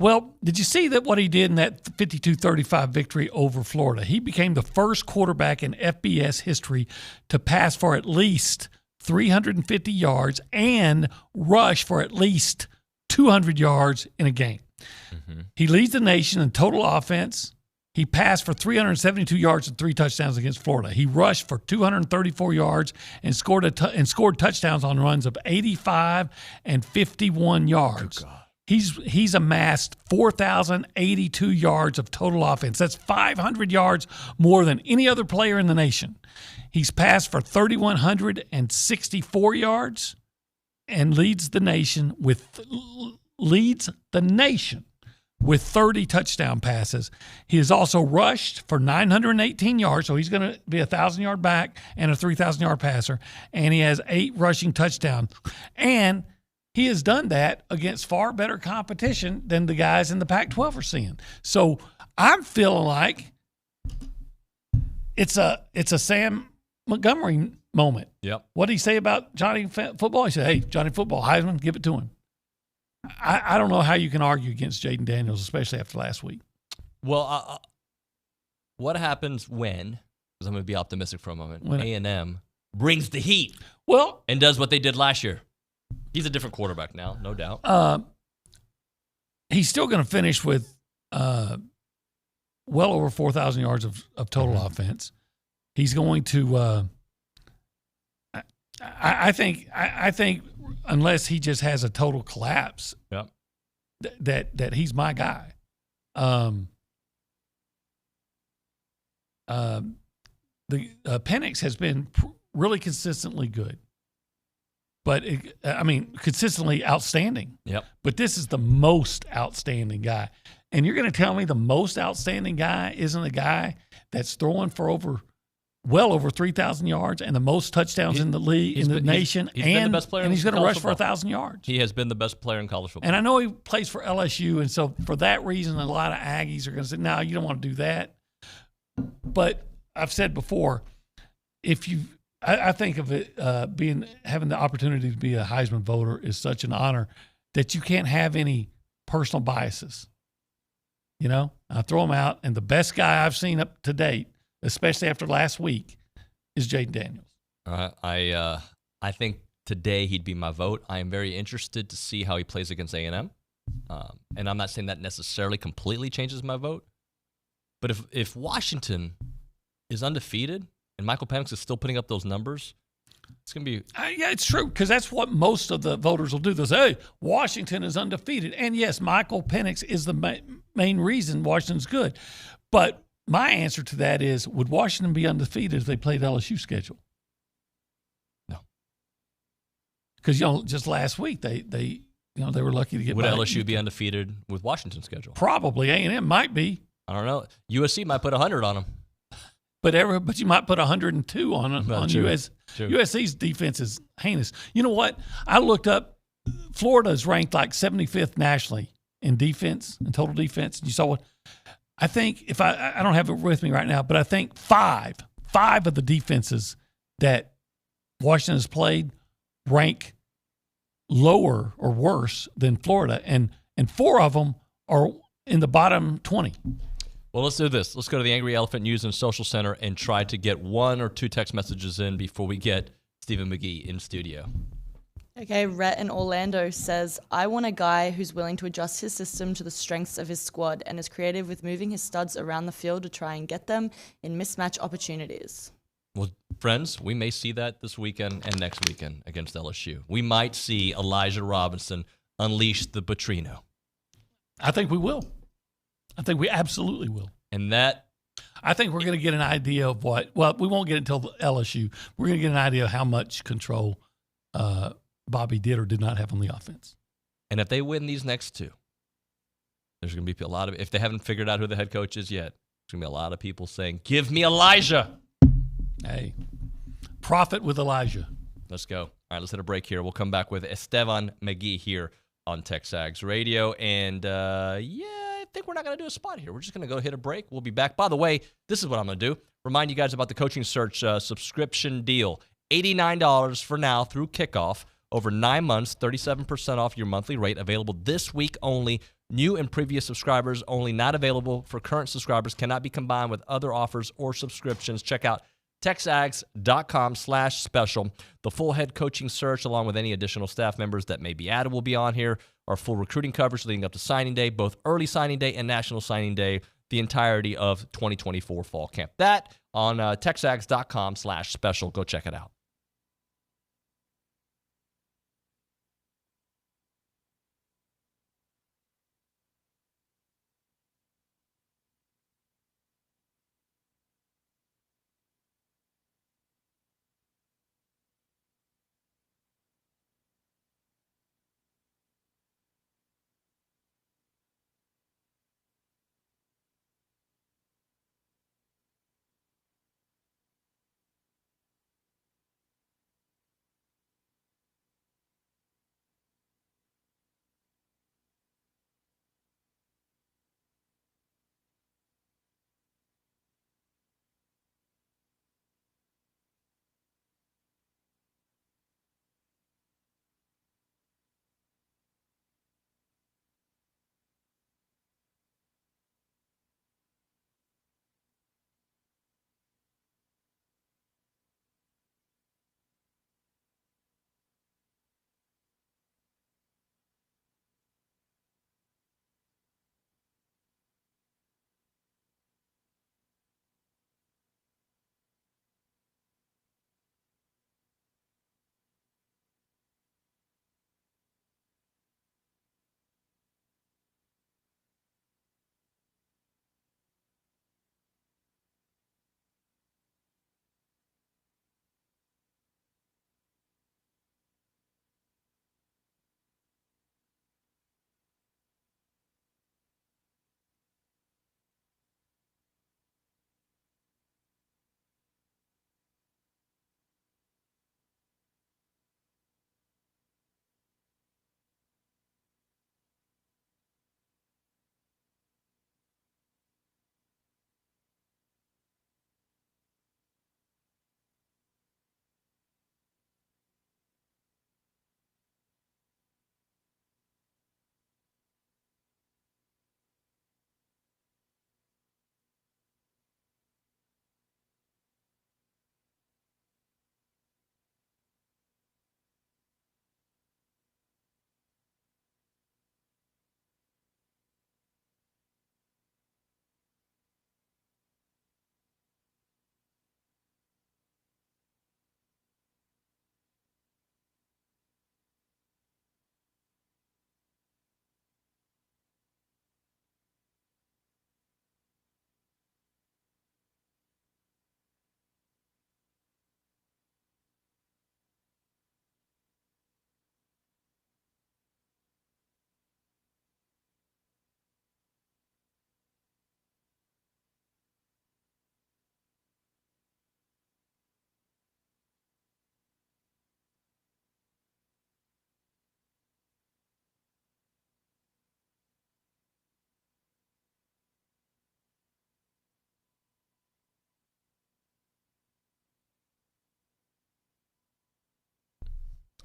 Well, did you see that what he did in that 52-35 victory over Florida? He became the first quarterback in FBS history to pass for at least 350 yards and rush for at least 200 yards in a game. Mm-hmm. He leads the nation in total offense. He passed for 372 yards and 3 touchdowns against Florida. He rushed for 234 yards and scored touchdowns on runs of 85 and 51 yards. He's amassed 4,082 yards of total offense. That's 500 yards more than any other player in the nation. He's passed for 3,164 yards and leads the nation with 30 touchdown passes. He has also rushed for 918 yards, so he's going to be a 1,000-yard back and a 3,000-yard passer, and he has 8 rushing touchdowns. And he has done that against far better competition than the guys in the Pac-12 are seeing. So I'm feeling like it's a Sam Montgomery moment. Yep. What did he say about Johnny Football? He said, hey, Johnny Football, Heisman, give it to him. I don't know how you can argue against Jaden Daniels, especially after last week. Well, what happens when, because I'm going to be optimistic for a moment, When- A&M brings the heat Well, and does what they did last year? He's a different quarterback now, no doubt. he's still going to finish with well over 4,000 yards of total offense. He's going to. I think unless he just has a total collapse, Yep. that he's my guy. The Penix has been really consistently good, but consistently outstanding. Yep. But this is the most outstanding guy, and you're going to tell me the most outstanding guy isn't a guy that's throwing for well over 3,000 yards and the most touchdowns in the league, in the nation, he's been the best player and in he's going to college rush for football. 1,000 yards. He has been the best player in college football. And I know he plays for LSU, and so for that reason, a lot of Aggies are going to say, "No, you don't want to do that." But I've said before, I think of it having the opportunity to be a Heisman voter is such an honor that you can't have any personal biases. You know, I throw them out, and the best guy I've seen up to date, especially after last week, is Jaden Daniels. I think today he'd be my vote. I am very interested to see how he plays against A&M. And I'm not saying that necessarily completely changes my vote. But if Washington is undefeated and Michael Penix is still putting up those numbers, it's going to be... Yeah, it's true, because that's what most of the voters will do. They'll say, hey, Washington is undefeated. And yes, Michael Penix is the main reason Washington's good. But my answer to that is, would Washington be undefeated if they played LSU schedule? No. Because, just last week, they were lucky to get Would by. LSU be undefeated with Washington's schedule? Probably. A&M might be. I don't know. USC might put 100 on them. But you might put 102 on True. US. True. USC's defense is heinous. You know what? I looked up. Florida is ranked like 75th nationally in defense, in total defense. You saw what? I think if I don't have it with me right now, but I think five of the defenses that Washington has played rank lower or worse than Florida, and 4 of them are in the bottom 20. Well, let's do this. Let's go to the Angry Elephant News and Social Center and try to get 1 or 2 text messages in before we get Stephen McGee in studio. Okay, Rhett in Orlando says, I want a guy who's willing to adjust his system to the strengths of his squad and is creative with moving his studs around the field to try and get them in mismatch opportunities. Well, friends, we may see that this weekend and next weekend against LSU. We might see Elijah Robinson unleash the Petrino. I think we will. I think we absolutely will. And that... I think we're going to get an idea of what... Well, we won't get it until LSU. We're going to get an idea of how much control Bobby did or did not have on the offense. And if they win these next 2, there's going to be a lot of... If they haven't figured out who the head coach is yet, there's going to be a lot of people saying, give me Elijah. Hey, profit with Elijah. Let's go. All right, let's hit a break here. We'll come back with Estevan McGee here on TexAgs Radio. And, I think we're not going to do a spot here. We're just going to go hit a break. We'll be back. By the way, this is what I'm going to do. Remind you guys about the Coaching Search subscription deal. $89 for now through kickoff. Over 9 months, 37% off your monthly rate. Available this week only. New and previous subscribers only. Not available for current subscribers. Cannot be combined with other offers or subscriptions. Check out TexAgs.com/special. The full head coaching search, along with any additional staff members that may be added, will be on here. Our full recruiting coverage leading up to signing day, both early signing day and national signing day, the entirety of 2024 fall camp. That on TexAgs.com/special. Go check it out.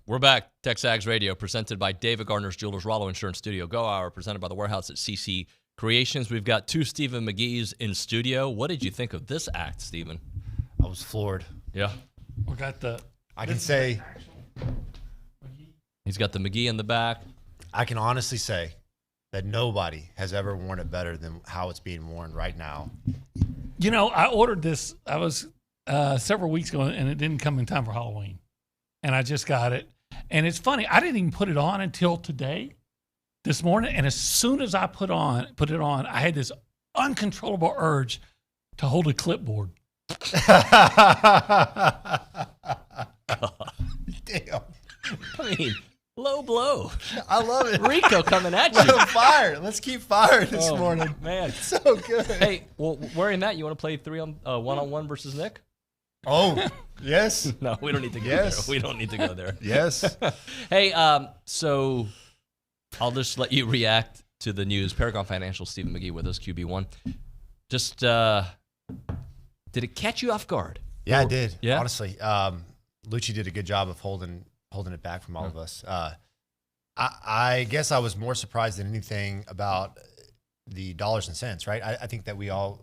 We're back. TexAgs Radio, presented by David Gardner's Jewelers, Rollo Insurance Studio, Go Hour, presented by the Warehouse at CC Creations. We've got two Stephen McGee's in studio. What did you think of this act, Stephen? I was floored. Yeah. We got the. I can say. He's got the McGee in the back. I can honestly say that nobody has ever worn it better than how it's being worn right now. You know, I ordered this. I was several weeks ago, and it didn't come in time for Halloween, and I just got it. And it's funny, I didn't even put it on until this morning. And as soon as I put it on, I had this uncontrollable urge to hold a clipboard. Damn. I mean, low blow. I love it. Rico coming at you. Let him fire. Let's keep firing this morning. Man, so good. Hey, well, wearing that, you want to play one-on-one versus Nick? Oh, yes. No, we don't need to go there. We don't need to go there. Yes. Hey, so I'll just let you react to the news. Paragon Financial, Stephen McGee with us, QB1. Just, did it catch you off guard? Yeah, it did. Yeah? Honestly. Lucci did a good job of holding it back from all of us. I guess I was more surprised than anything about the dollars and cents, right? I think that we all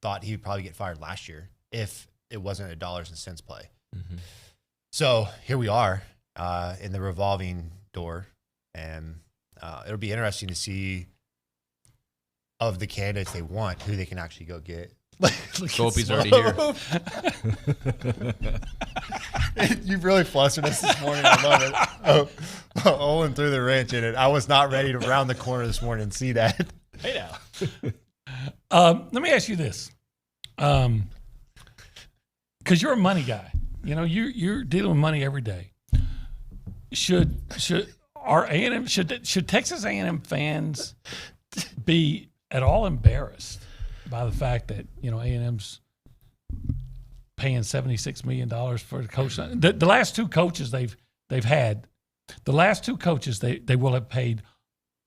thought he would probably get fired last year if it wasn't a dollars and cents play. Mm-hmm. So here we are in the revolving door, and it'll be interesting to see of the candidates they want, who they can actually go get. Swope's already here. You've really flustered us this morning. I love it. Olin threw the wrench in it. I was not ready to round the corner this morning and see that. Hey now. Let me ask you this. Because you're a money guy. You know, you're dealing with money every day. Should Texas A&M fans be at all embarrassed by the fact that, you know, A&M's paying $76 million for the coach? The last two coaches they've had, the last two coaches they will have paid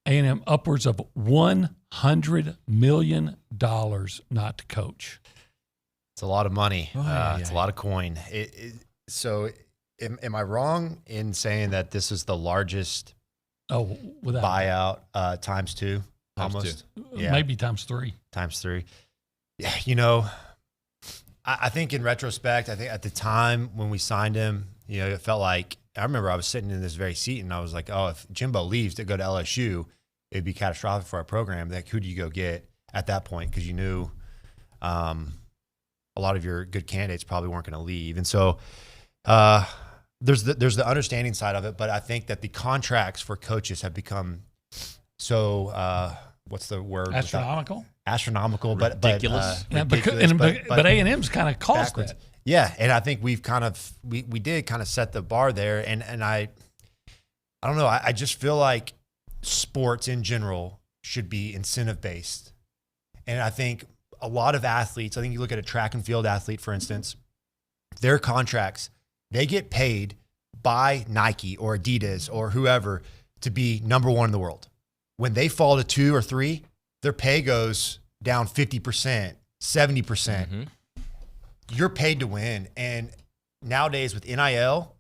A&M upwards of $100 million not to coach. It's a lot of money. It's a lot of coin. So am I wrong in saying that this is the largest buyout times two? Almost. Yeah. Maybe times three. Times three. Yeah, you know, I think in retrospect, I think at the time when we signed him, you know, it felt like, I remember I was sitting in this very seat and I was like, oh, if Jimbo leaves to go to LSU, it'd be catastrophic for our program. Like, who do you go get at that point? Because you knew a lot of your good candidates probably weren't going to leave. And so there's the understanding side of it, but I think that the contracts for coaches have become so what's the word? Astronomical. Astronomical, ridiculous. But A&M's kind of caused that. Yeah, and I think we've kind of we did kind of set the bar there, and I don't know. I just feel like sports in general should be incentive based, and I think a lot of athletes. I think you look at a track and field athlete, for instance, their contracts, they get paid by Nike or Adidas or whoever to be number one in the world. When they fall to 2 or 3, their pay goes down 50%, 70%. Mm-hmm. You're paid to win. And nowadays with NIL,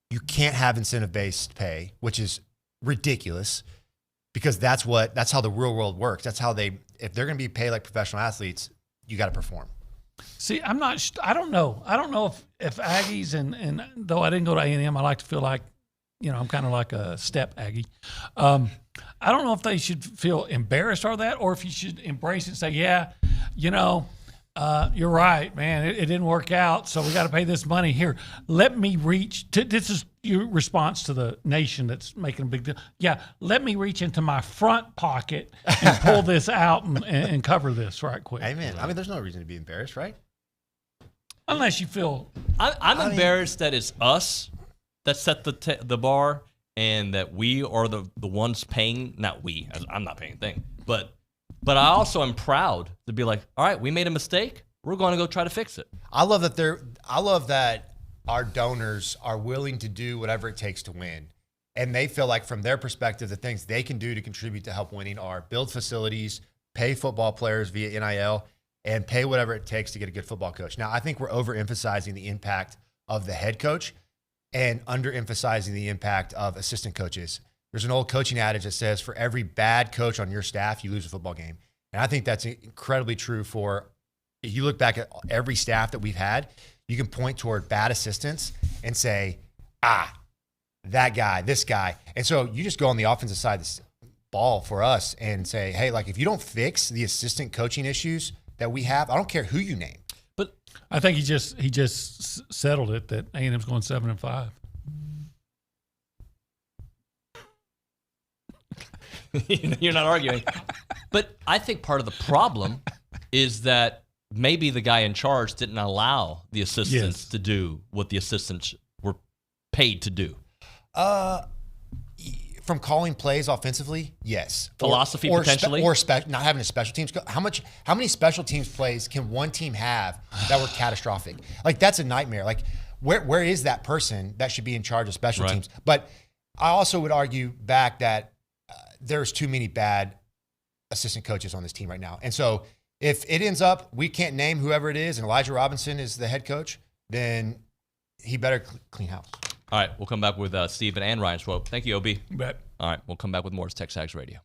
you can't have incentive-based pay, which is ridiculous because that's how the real world works. That's how if they're going to be paid like professional athletes, you got to perform. See, I don't know. I don't know if Aggies and though I didn't go to A&M, I like to feel like, you know, I'm kind of like a step Aggie. I don't know if they should feel embarrassed or that, or if you should embrace it and say, yeah, you know, you're right, man. It didn't work out, so we got to pay this money. Here, let me reach. This is your response to the nation that's making a big deal. Yeah, let me reach into my front pocket and pull this out and cover this right quick. Amen. I mean, there's no reason to be embarrassed, right? Unless you feel. I'm embarrassed that it's us that set the bar and that we are the ones paying. Not we, as I'm not paying a thing, but I also am proud to be like, all right, we made a mistake. We're going to go try to fix it. I love that our donors are willing to do whatever it takes to win. And they feel like from their perspective, the things they can do to contribute to help winning are build facilities, pay football players via NIL, and pay whatever it takes to get a good football coach. Now, I think we're overemphasizing the impact of the head coach. and underemphasizing the impact of assistant coaches. There's an old coaching adage that says, for every bad coach on your staff, you lose a football game. And I think that's incredibly true for, if you look back at every staff that we've had, you can point toward bad assistants and say, that guy, this guy. And so you just go on the offensive side of the ball for us and say, hey, like, if you don't fix the assistant coaching issues that we have, I don't care who you name. But I think he just settled it that A&M's going 7-5. You're not arguing. But I think part of the problem is that maybe the guy in charge didn't allow the assistants to do what the assistants were paid to do. From calling plays offensively, yes. Philosophy, potentially? Not having a special teams. How many special teams plays can one team have that were catastrophic? Like, that's a nightmare. Like, where is that person that should be in charge of special teams? But I also would argue back that there's too many bad assistant coaches on this team right now. And so if it ends up, we can't name whoever it is, and Elijah Robinson is the head coach, then he better clean house. All right, we'll come back with Steven and Ryan Swope. Thank you, OB. Bet. All right, we'll come back with more as TexAgs Radio.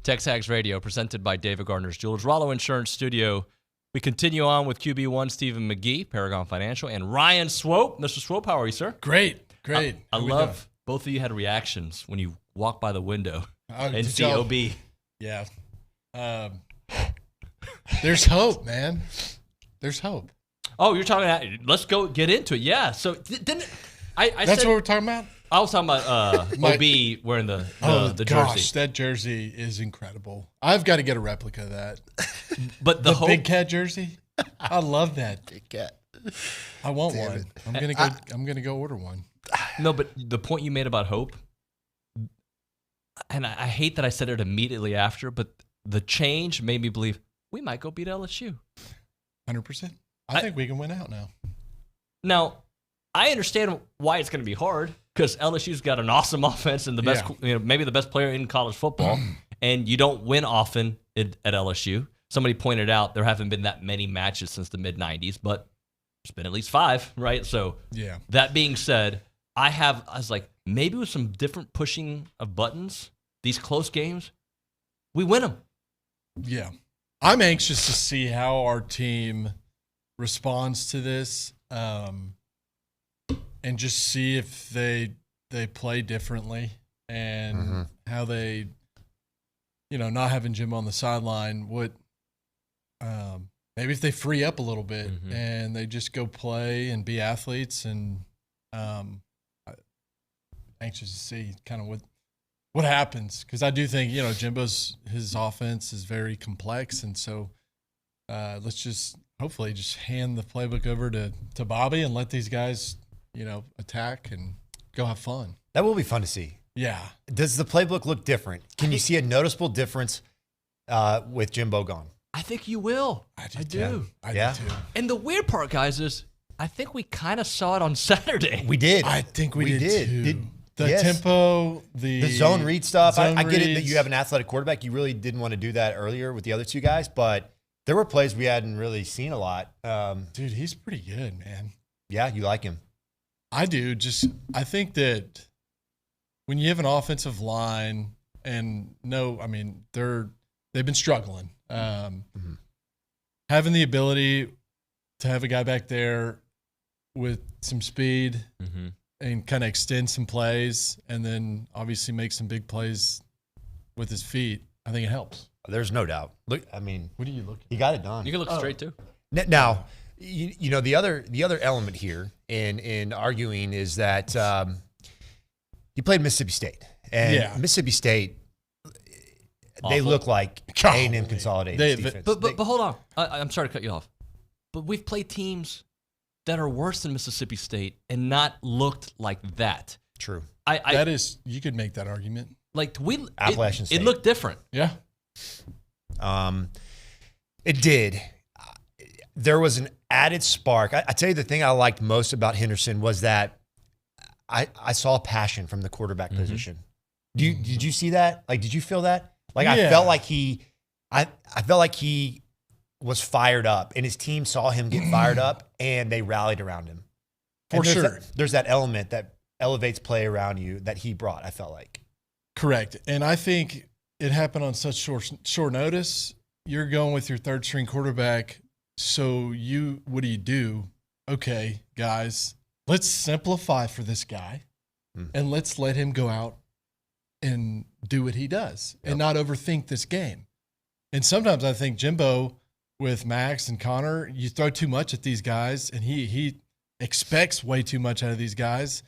TexAgs Radio, presented by David Gardner's Jewelers, Rollo Insurance Studio. We continue on with QB1 Stephen McGee, Paragon Financial, and Ryan Swope. Mr. Swope, how are you, sir? Great. I love both of you had reactions when you walk by the window and see OB. Yeah. There's hope, man. There's hope. Oh, you're talking about, let's go get into it. Yeah. So didn't I That's said, what we're talking about? I was talking about OB wearing the jersey. Gosh, that jersey is incredible. I've got to get a replica of that. But the Big Cat jersey? I love that. Big Cat. I want one. I'm gonna go order one. No, but the point you made about hope, and I hate that I said it immediately after, but the change made me believe we might go beat LSU. 100%. I think we can win out now. Now, I understand why it's going to be hard because LSU's got an awesome offense and the best, maybe the best player in college football, and you don't win often at LSU. Somebody pointed out there haven't been that many matches since the mid-'90s, but there's been at least 5, right? So that being said, I was like, maybe with some different pushing of buttons, these close games, we win them. Yeah. I'm anxious to see how our team responds to this. And just see if they play differently and how they, not having Jim on the sideline, maybe if they free up a little bit and they just go play and be athletes, and anxious to see kind of what happens, because I do think his offense is very complex, and so let's just hopefully just hand the playbook over to Bobby and let these guys attack and go have fun. That will be fun to see. Yeah. Does the playbook look different? Can you see a noticeable difference with Jimbo gone? I think you will. I do. I do too. And the weird part, guys, is I think we kind of saw it on Saturday. We did. I think we did too. The tempo, the zone read stuff. I get it that reads. you have an athletic quarterback. You really didn't want to do that earlier with the other two guys, but there were plays we hadn't really seen a lot. Dude, he's pretty good, man. Yeah, you like him. I do. I think that when you have an offensive line, and they've been struggling. Having the ability to have a guy back there with some speed and kind of extend some plays, and then obviously make some big plays with his feet, I think it helps. There's no doubt. Look, what are you looking? He got it done. You can look straight too. Now, the other element here in arguing is that you played Mississippi State, and Mississippi State, they look like A&M consolidated defense. But hold on, I'm sorry to cut you off, but we've played teams that are worse than Mississippi State and not looked like that. True. You could make that argument. Like Appalachian State. It looked different. Yeah. It did. There was an added spark. I tell you, the thing I liked most about Henderson was that I saw passion from the quarterback position. Did you see that? Like, did you feel that? Like, I felt like I felt like he was fired up, and his team saw him get fired up, and they rallied around him. For sure. There's that element that elevates play around you that he brought, I felt like. Correct. And I think it happened on such short notice. You're going with your third string quarterback. So what do? Okay, guys, let's simplify for this guy and let's let him go out and do what he does and not overthink this game. And sometimes I think Jimbo with Max and Connor, you throw too much at these guys, and he expects way too much out of these guys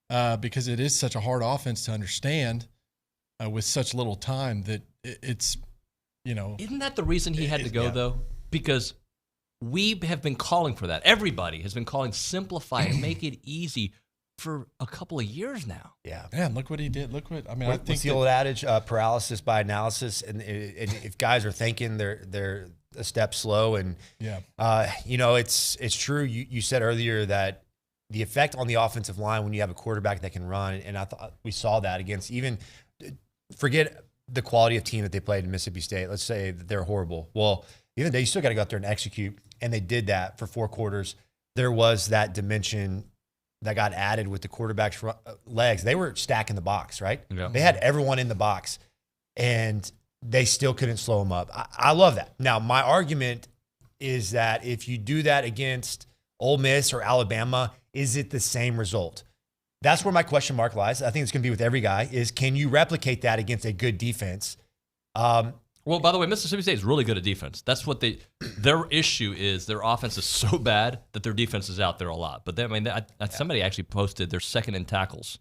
because it is such a hard offense to understand with such little time that it's, Isn't that the reason he had to go, though? Because we have been calling for that. Everybody has been calling simplify and make it easy for a couple of years now. Yeah. Man, look what he did. I think the old adage, paralysis by analysis, and if guys are thinking they're a step slow, and it's true. You said earlier that the effect on the offensive line when you have a quarterback that can run, and I thought we saw that against forget the quality of team that they played in Mississippi State. Let's say that they're horrible. Well, even though you still got to go out there and execute, and they did that for 4 quarters. There was that dimension that got added with the quarterback's legs. They were stacking the box, right? Yeah. They had everyone in the box, and they still couldn't slow him up. I love that. Now, my argument is that if you do that against Ole Miss or Alabama, is it the same result? That's where my question mark lies. I think it's going to be with every guy is, can you replicate that against a good defense? Well, by the way, Mississippi State is really good at defense. That's what their issue is. Their offense is so bad that their defense is out there a lot. But somebody actually posted they're second in tackles.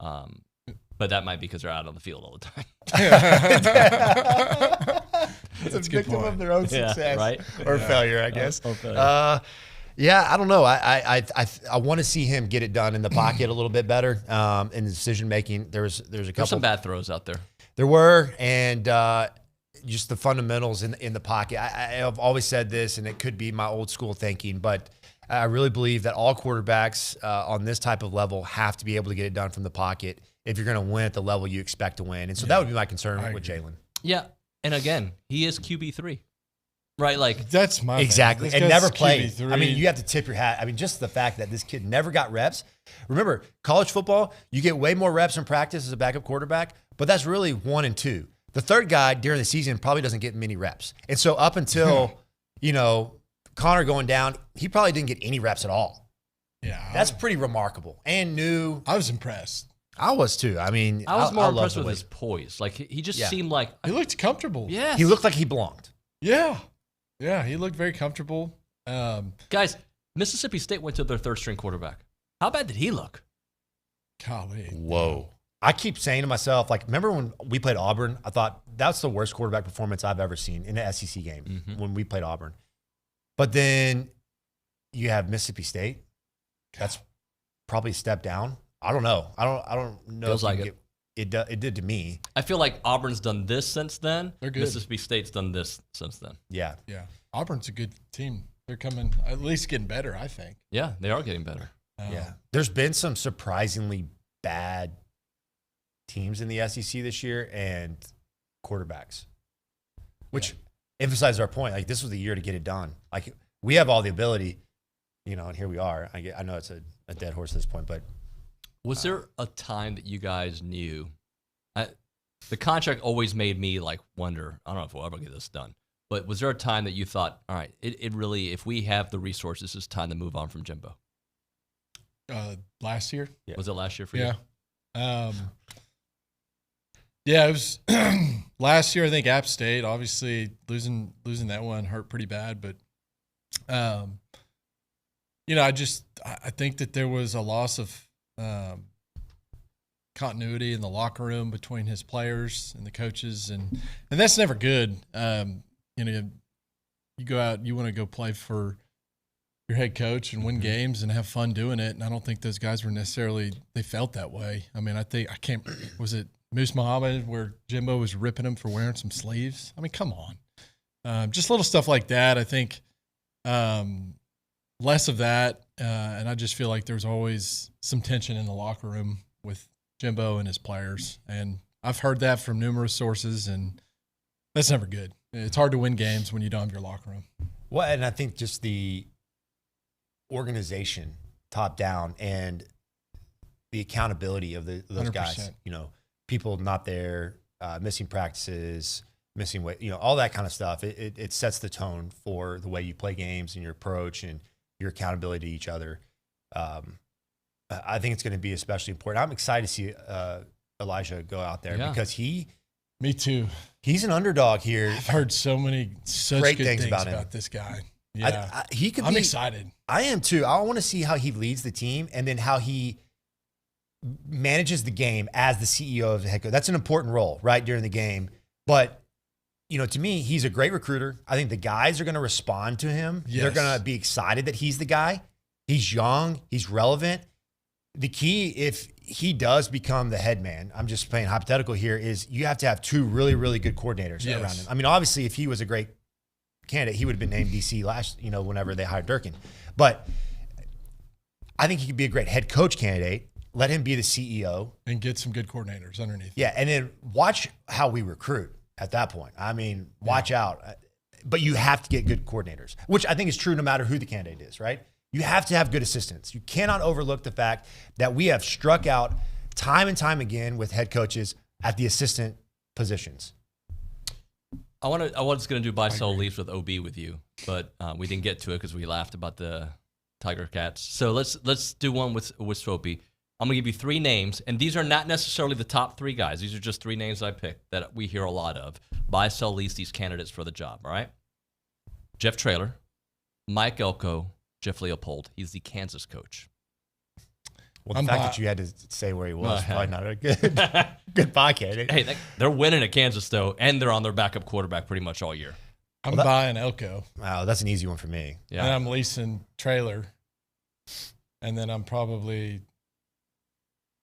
But that might be because they're out on the field all the time. It's a victim of their own success, right? Or failure, I guess. Or failure. Yeah, I don't know. I want to see him get it done in the pocket a little bit better in the decision making. There's a couple. There's some bad throws out there. There were, and just the fundamentals in the pocket. I've always said this, and it could be my old school thinking, but I really believe that all quarterbacks on this type of level have to be able to get it done from the pocket if you're going to win at the level you expect to win. And so that would be my concern with Jalen. Yeah, and again, he is QB3. Right, like that's my exactly, thing. and never played. QB3. I mean, you have to tip your hat. I mean, just the fact that this kid never got reps. Remember, college football, you get way more reps in practice as a backup quarterback, but that's really 1 and 2. The third guy during the season probably doesn't get many reps, and so up until Connor going down, he probably didn't get any reps at all. Yeah, that's pretty remarkable. And I was impressed. I was too. I mean, I was more impressed with his poise. Like he just seemed like he looked comfortable. Yeah, he looked like he belonged. Yeah, he looked very comfortable. Guys, Mississippi State went to their third string quarterback. How bad did he look? Golly. Whoa. I keep saying to myself, like, remember when we played Auburn? I thought that's the worst quarterback performance I've ever seen in an SEC game when we played Auburn. But then you have Mississippi State. That's probably a step down. I don't know. I don't know. Feels like it did to me. I feel like Auburn's done this since then. They're good. Mississippi State's done this since then. Yeah. Auburn's a good team. They're coming, at least getting better, I think. Yeah, they are getting better. Yeah. There's been some surprisingly bad teams in the SEC this year and quarterbacks, which emphasizes our point. Like, this was the year to get it done. Like, we have all the ability, and here we are. I know it's a dead horse at this point, but. Was there a time that you guys knew? The contract always made me wonder. I don't know if we'll ever get this done. But was there a time that you thought, all right, it really, if we have the resources, it's time to move on from Jimbo? Last year. Yeah. Was it last year for you? Yeah, it was last year. I think App State, obviously losing that one hurt pretty bad, but I think that there was a loss of continuity in the locker room between his players and the coaches, and that's never good. You go out, you want to go play for your head coach and win games and have fun doing it, and I don't think those guys were necessarily, they felt that way. I mean, was it Moose Muhammad where Jimbo was ripping him for wearing some sleeves? I mean, come on. Just little stuff like that. I think less of that, and I just feel like there's always some tension in the locker room with Jimbo and his players, and I've heard that from numerous sources, and that's never good. It's hard to win games when you don't have your locker room. Well, and I think just the organization top down and the accountability of those 100%. guys, people not there, missing practices, missing weight, all that kind of stuff. It sets the tone for the way you play games and your approach and your accountability to each other. I think it's going to be especially important. I'm excited to see Elijah go out there because me too. He's an underdog here. I've heard such great good things about this guy. Yeah, I'm excited. I am too. I want to see how he leads the team and then how he manages the game as the CEO of the head coach. That's an important role, right, during the game. But, to me, he's a great recruiter. I think the guys are going to respond to him. Yes. They're going to be excited that he's the guy. He's young. He's relevant. The key, if he does become the head man, I'm just playing hypothetical here, is you have to have two really, really good coordinators around him. I mean, obviously, if he was a great candidate, he would have been named DC whenever they hired Durkin. But I think he could be a great head coach candidate. Let him be the CEO. And get some good coordinators underneath. Yeah, and then watch how we recruit at that point. I mean, watch out. But you have to get good coordinators, which I think is true no matter who the candidate is, right? You have to have good assistants. You cannot overlook the fact that we have struck out time and time again with head coaches at the assistant positions. I was going to do buy, sell, lease with OB with you, but we didn't get to it because we laughed about the Tiger Cats. So let's do one with Swope. I'm going to give you 3 names, and these are not necessarily the top 3 guys. These are just 3 names I picked that we hear a lot of. Buy, sell, lease these candidates for the job, all right? Jeff Traylor, Mike Elko, Jeff Leopold. He's the Kansas coach. Well, the fact that you had to say where he was probably not a good buy candidate. Hey, they're winning at Kansas, though, and they're on their backup quarterback pretty much all year. I'm buying Elko. Wow, that's an easy one for me. Yeah. And I'm leasing Trailer. And then I'm probably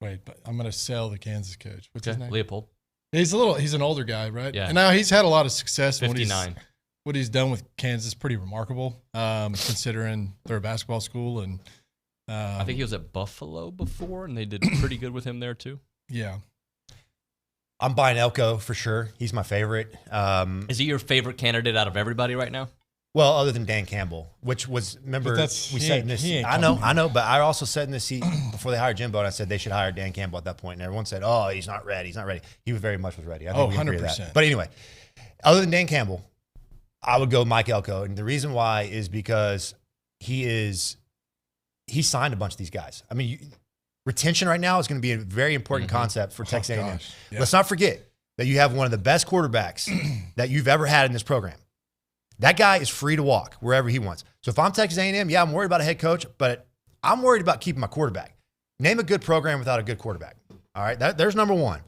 but I'm going to sell the Kansas coach. What's his name? Leopold. He's an older guy, right? Yeah. And now he's had a lot of success. 59. What he's done with Kansas is pretty remarkable, considering they're a basketball school. And I think he was at Buffalo before, and they did pretty good with him there too. Yeah. I'm buying Elko for sure. He's my favorite. Is he your favorite candidate out of everybody right now? Well, other than Dan Campbell, which was, remember, we said in this seat. I know, but I also said in this seat before they hired Jimbo, and I said they should hire Dan Campbell at that point, and everyone said, oh, he's not ready. He very much was ready. I think we agree with that. But anyway, other than Dan Campbell, I would go Mike Elko, and the reason why is because he signed a bunch of these guys. I mean, retention right now is going to be a very important concept for Texas A&M. Yeah. Let's not forget that you have one of the best quarterbacks that you've ever had in this program. That guy is free to walk wherever he wants. So if I'm Texas A&M, yeah, I'm worried about a head coach, but I'm worried about keeping my quarterback. Name a good program without a good quarterback. All right, there's number one.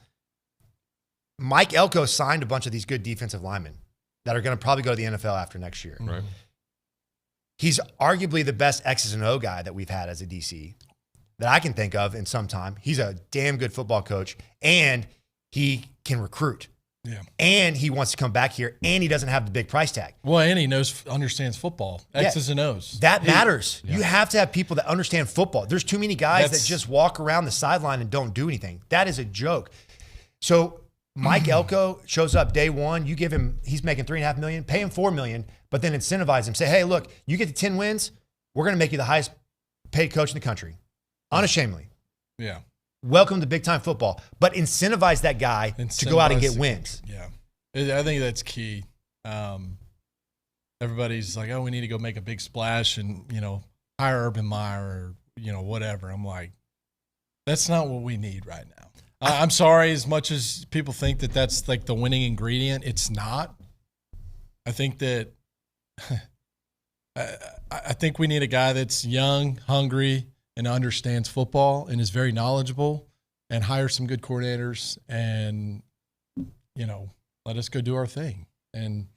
Mike Elko signed a bunch of these good defensive linemen that are going to probably go to the NFL after next year. Right. He's arguably the best X's and O guy that we've had as a DC that I can think of in some time. He's a damn good football coach, and he can recruit. Yeah. And he wants to come back here, and he doesn't have the big price tag. Well, and he understands football. X's and O's. That matters. Yeah. You have to have people that understand football. There's too many guys that just walk around the sideline and don't do anything. That is a joke. So Mike Elko shows up day one. You give him, he's making $3.5 million, pay him $4 million, but then incentivize him. Say, hey, look, you get to 10 wins, we're going to make you the highest paid coach in the country. Unashamedly. Yeah. Welcome to big time football, but incentivize that guy to go out and get wins. Yeah, I think that's key. Everybody's like, oh, we need to go make a big splash and, hire Urban Meyer or, whatever. I'm like, that's not what we need right now. I'm sorry, as much as people think that that's like the winning ingredient, it's not. I think that I think we need a guy that's young, hungry, and understands football and is very knowledgeable, and hire some good coordinators and, let us go do our thing. And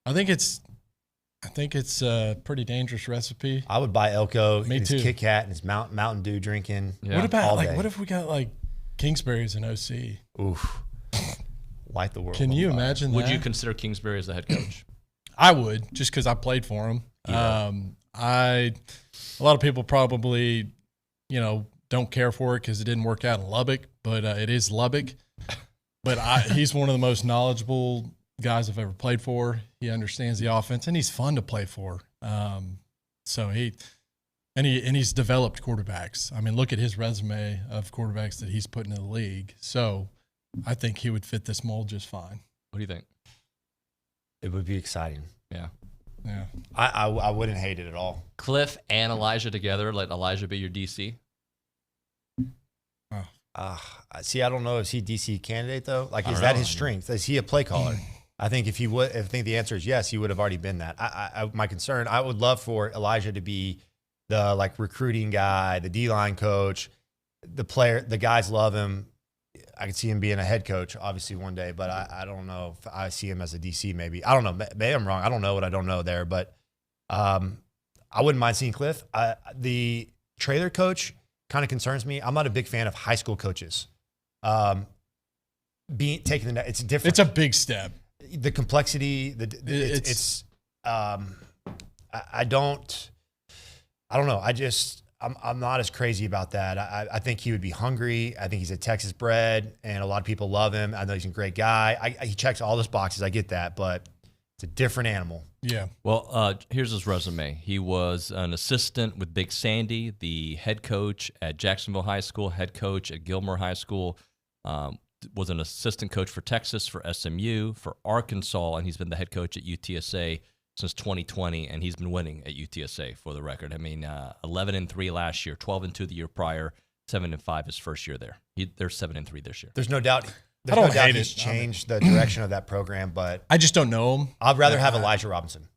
I think it's a pretty dangerous recipe. I would buy Elko, Me his too. Kit Kat, and his Mountain Dew drinking. Yeah. What about, all day. what if we got like Kingsbury as an OC? Oof. Light the world. Can you imagine that? Would you consider Kingsbury as the head coach? I would, just because I played for him. Yeah. A lot of people probably, don't care for it because it didn't work out in Lubbock, but it is Lubbock. But he's one of the most knowledgeable guys I've ever played for. He understands the offense, and he's fun to play for. So he's developed quarterbacks. I mean, look at his resume of quarterbacks that he's put into the league. So I think he would fit this mold just fine. What do you think? It would be exciting. Yeah. Yeah. I wouldn't hate it at all. Cliff and Elijah together, let Elijah be your DC. See, I don't know. Is he a DC candidate though? Like, is that his strength? Is he a play caller? I think if the answer is yes, he would have already been that. My concern, I would love for Elijah to be the recruiting guy, the D-line coach, the player. The guys love him. I could see him being a head coach, obviously, one day, but I don't know if I see him as a DC maybe. I don't know. Maybe I'm wrong. I don't know what I don't know there, but I wouldn't mind seeing Cliff. The trailer coach kind of concerns me. I'm not a big fan of high school coaches. It's different. It's a big step. The complexity, I don't know. I'm not as crazy about that. I think he would be hungry. I think he's a Texas bred, and a lot of people love him. I know he's a great guy. He checks all those boxes. I get that, but it's a different animal. Yeah. Well, here's his resume. He was an assistant with Big Sandy, the head coach at Jacksonville High School, head coach at Gilmore High School, was an assistant coach for Texas, for SMU, for Arkansas, and he's been the head coach at UTSA since 2020, and he's been winning at UTSA, for the record. I mean, 11-3 last year, 12-2 the year prior, 7-5 his first year there. They're 7-3 this year. There's no doubt. There's no doubt he's changed the direction of that program, but I just don't know him. I'd rather have Elijah Robinson.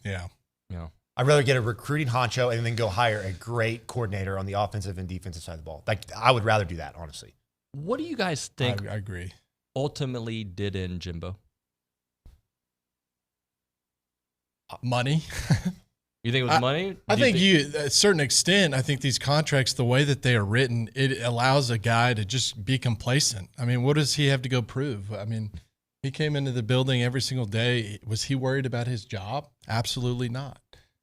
Yeah. Yeah. I'd rather get a recruiting honcho and then go hire a great coordinator on the offensive and defensive side of the ball. Like, I would rather do that, honestly. What do you guys think I agree. ultimately did in Jimbo? Money. You think it was money? I think to a certain extent, I think these contracts, the way that they are written, it allows a guy to just be complacent. I mean, what does he have to go prove? I mean, he came into the building every single day. Was he worried about his job? Absolutely not.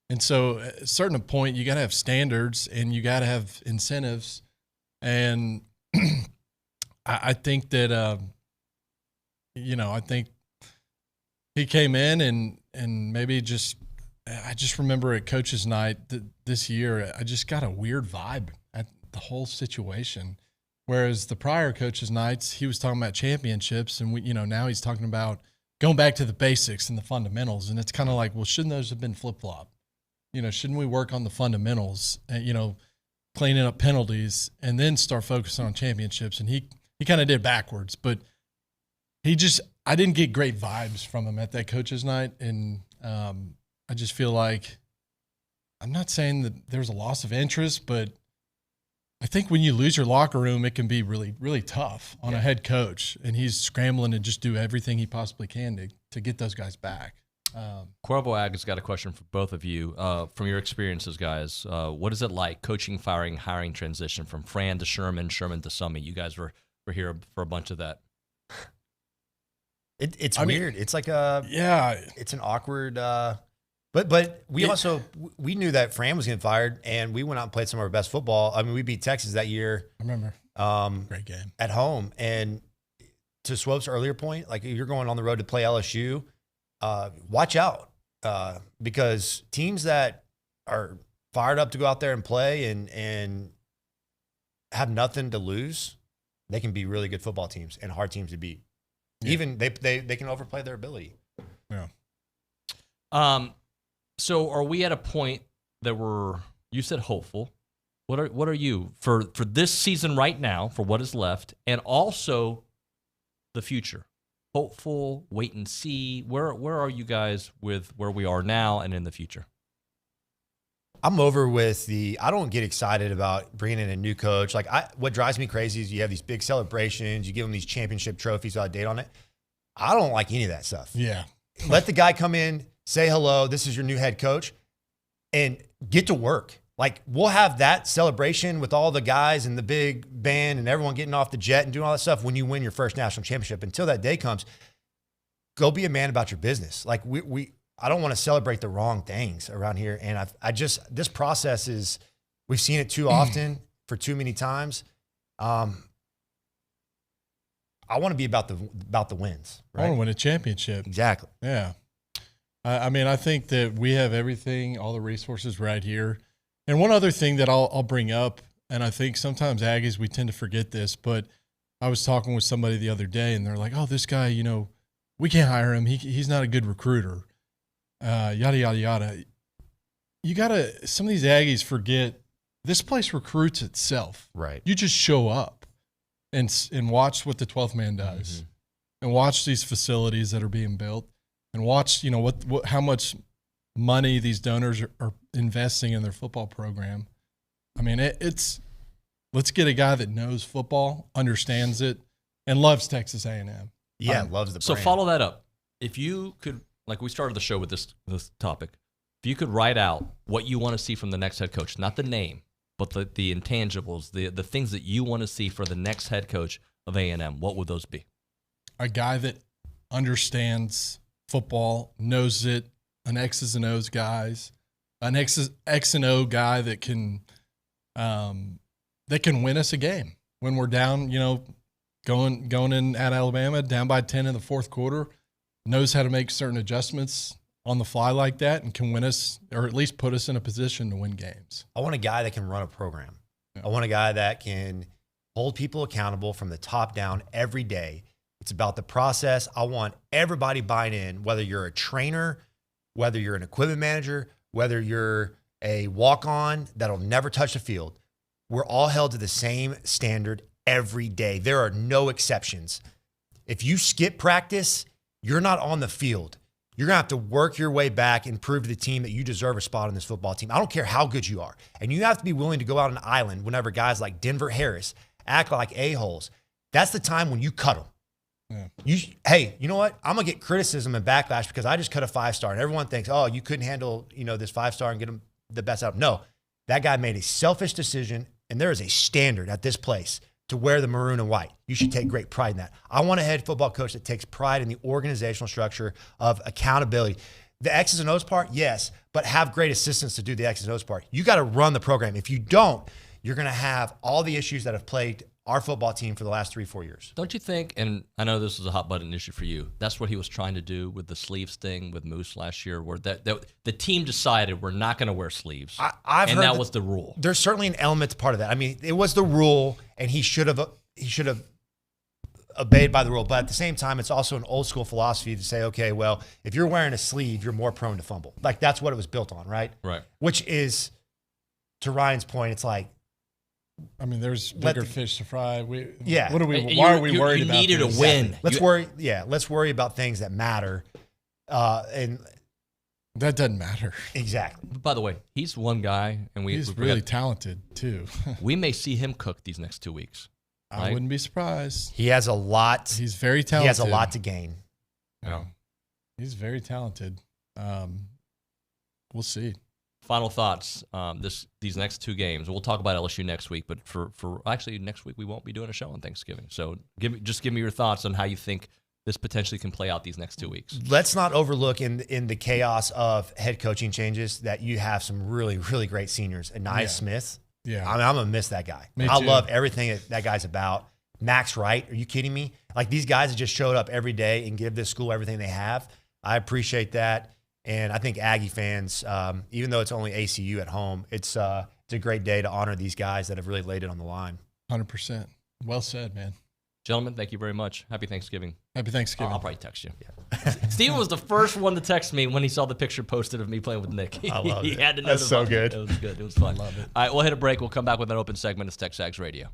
And so at a certain point, you got to have standards and you got to have incentives. And I think that, I think he came in and maybe I just remember at coach's night this year, I just got a weird vibe at the whole situation. Whereas the prior coach's nights, he was talking about championships, and now he's talking about going back to the basics and the fundamentals. And it's kind of like, well, shouldn't those have been flip-flop? Shouldn't we work on the fundamentals and, cleaning up penalties and then start focusing on championships? And he kind of did backwards, but I didn't get great vibes from him at that coach's night. And I just feel like, I'm not saying that there's a loss of interest, but I think when you lose your locker room, it can be really, really tough on a head coach. And he's scrambling to just do everything he possibly can to get those guys back. Cuervo Ag has got a question for both of you. From your experiences, guys, what is it like coaching, firing, hiring transition from Fran to Sherman to Summey? You guys were here for a bunch of that. It's weird. It's like it's an awkward. But we knew that Fran was getting fired, and we went out and played some of our best football. I mean, we beat Texas that year. I remember. Great game at home. And to Swope's earlier point, like, if you're going on the road to play LSU, watch out because teams that are fired up to go out there and play and have nothing to lose, they can be really good football teams and hard teams to beat. Yeah. Even they can overplay their ability. Yeah. So are we at a point that you said hopeful? What are you for this season right now, for what is left, and also the future? Hopeful, wait and see. Where are you guys with where we are now and in the future? I'm over with I don't get excited about bringing in a new coach. Like, what drives me crazy is you have these big celebrations, you give them these championship trophies without a date on it. I don't like any of that stuff. Yeah. Let the guy come in, say hello, this is your new head coach, and get to work. Like, we'll have that celebration with all the guys and the big band and everyone getting off the jet and doing all that stuff when you win your first national championship. Until that day comes, go be a man about your business. Like, I don't want to celebrate the wrong things around here. And this process we've seen it too often for too many times. I want to be about the wins. Right? I want to win a championship. Exactly. Yeah. I mean, I think that we have everything, all the resources right here. And one other thing that I'll bring up, and I think sometimes Aggies, we tend to forget this, but I was talking with somebody the other day, and they're like, oh, this guy, we can't hire him. He's not a good recruiter. Yada, yada, yada. Some of these Aggies forget this place recruits itself. Right. You just show up and watch what the 12th man does and watch these facilities that are being built and watch, how much money these donors are investing in their football program. I mean, let's get a guy that knows football, understands it, and loves Texas A&M. Yeah, loves the brand. So follow that up. If you could, like we started the show with this topic, if you could write out what you want to see from the next head coach, not the name, but the intangibles, the things that you want to see for the next head coach of A&M, what would those be? A guy that understands football, knows it, an X's and O's guys, an X and O guy that can win us a game when we're down, going in at Alabama, down by 10 in the fourth quarter, knows how to make certain adjustments on the fly like that and can win us, or at least put us in a position to win games. I want a guy that can run a program. Yeah. I want a guy that can hold people accountable from the top down every day. It's about the process. I want everybody buying in, whether you're a trainer, whether you're an equipment manager, whether you're a walk-on that'll never touch the field. We're all held to the same standard every day. There are no exceptions. If you skip practice, you're not on the field. You're going to have to work your way back and prove to the team that you deserve a spot on this football team. I don't care how good you are. And you have to be willing to go out on an island whenever guys like Denver Harris act like a-holes. That's the time when you cut them. Yeah. Hey, you know what? I'm going to get criticism and backlash because I just cut a 5-star. And everyone thinks, oh, you couldn't handle, this 5-star and get them the best out. No, that guy made a selfish decision, and there is a standard at this place to wear the maroon and white. You should take great pride in that. I want a head football coach that takes pride in the organizational structure of accountability. The X's and O's part, yes, but have great assistants to do the X's and O's part. You got to run the program. If you don't, you're going to have all the issues that have plagued our football team for the last 3-4 years. Don't you think, and I know this is a hot button issue for you, that's what he was trying to do with the sleeves thing with Moose last year, where that the team decided we're not going to wear sleeves, and that was the rule. There's certainly an element to part of that. I mean, it was the rule, and he should have obeyed by the rule. But at the same time, it's also an old school philosophy to say, okay, well, if you're wearing a sleeve, you're more prone to fumble. Like, that's what it was built on, right? Right. Which is, to Ryan's point, it's like, I mean, there's bigger fish to fry. Yeah. What are we? Why are we worried about? You needed a win. Let's worry. Yeah. Let's worry about things that matter. And that doesn't matter. Exactly. By the way, he's one guy, and he's really talented too. We may see him cook these next 2 weeks. I wouldn't be surprised. He has a lot. He's very talented. He has a lot to gain. Yeah. He's very talented. We'll see. Final thoughts. These next 2 games. We'll talk about LSU next week, but for actually next week we won't be doing a show on Thanksgiving. So give me your thoughts on how you think this potentially can play out these next 2 weeks. Let's not overlook in the chaos of head coaching changes that you have some really, really great seniors. Anais Smith. Yeah. I mean, I'm gonna miss that guy. Me I too. love everything that guy's about. Max Wright. Are you kidding me? Like, these guys that just showed up every day and give this school everything they have. I appreciate that. And I think Aggie fans, even though it's only ACU at home, it's a great day to honor these guys that have really laid it on the line. 100%. Well said, man. Gentlemen, thank you very much. Happy Thanksgiving. Happy Thanksgiving. I'll probably text you. Yeah. Steven was the first one to text me when he saw the picture posted of me playing with Nick. I love it. He had to know. That's so good. It was good. It was fun. I love it. All right, we'll hit a break. We'll come back with an open segment. It's TexAgs Radio.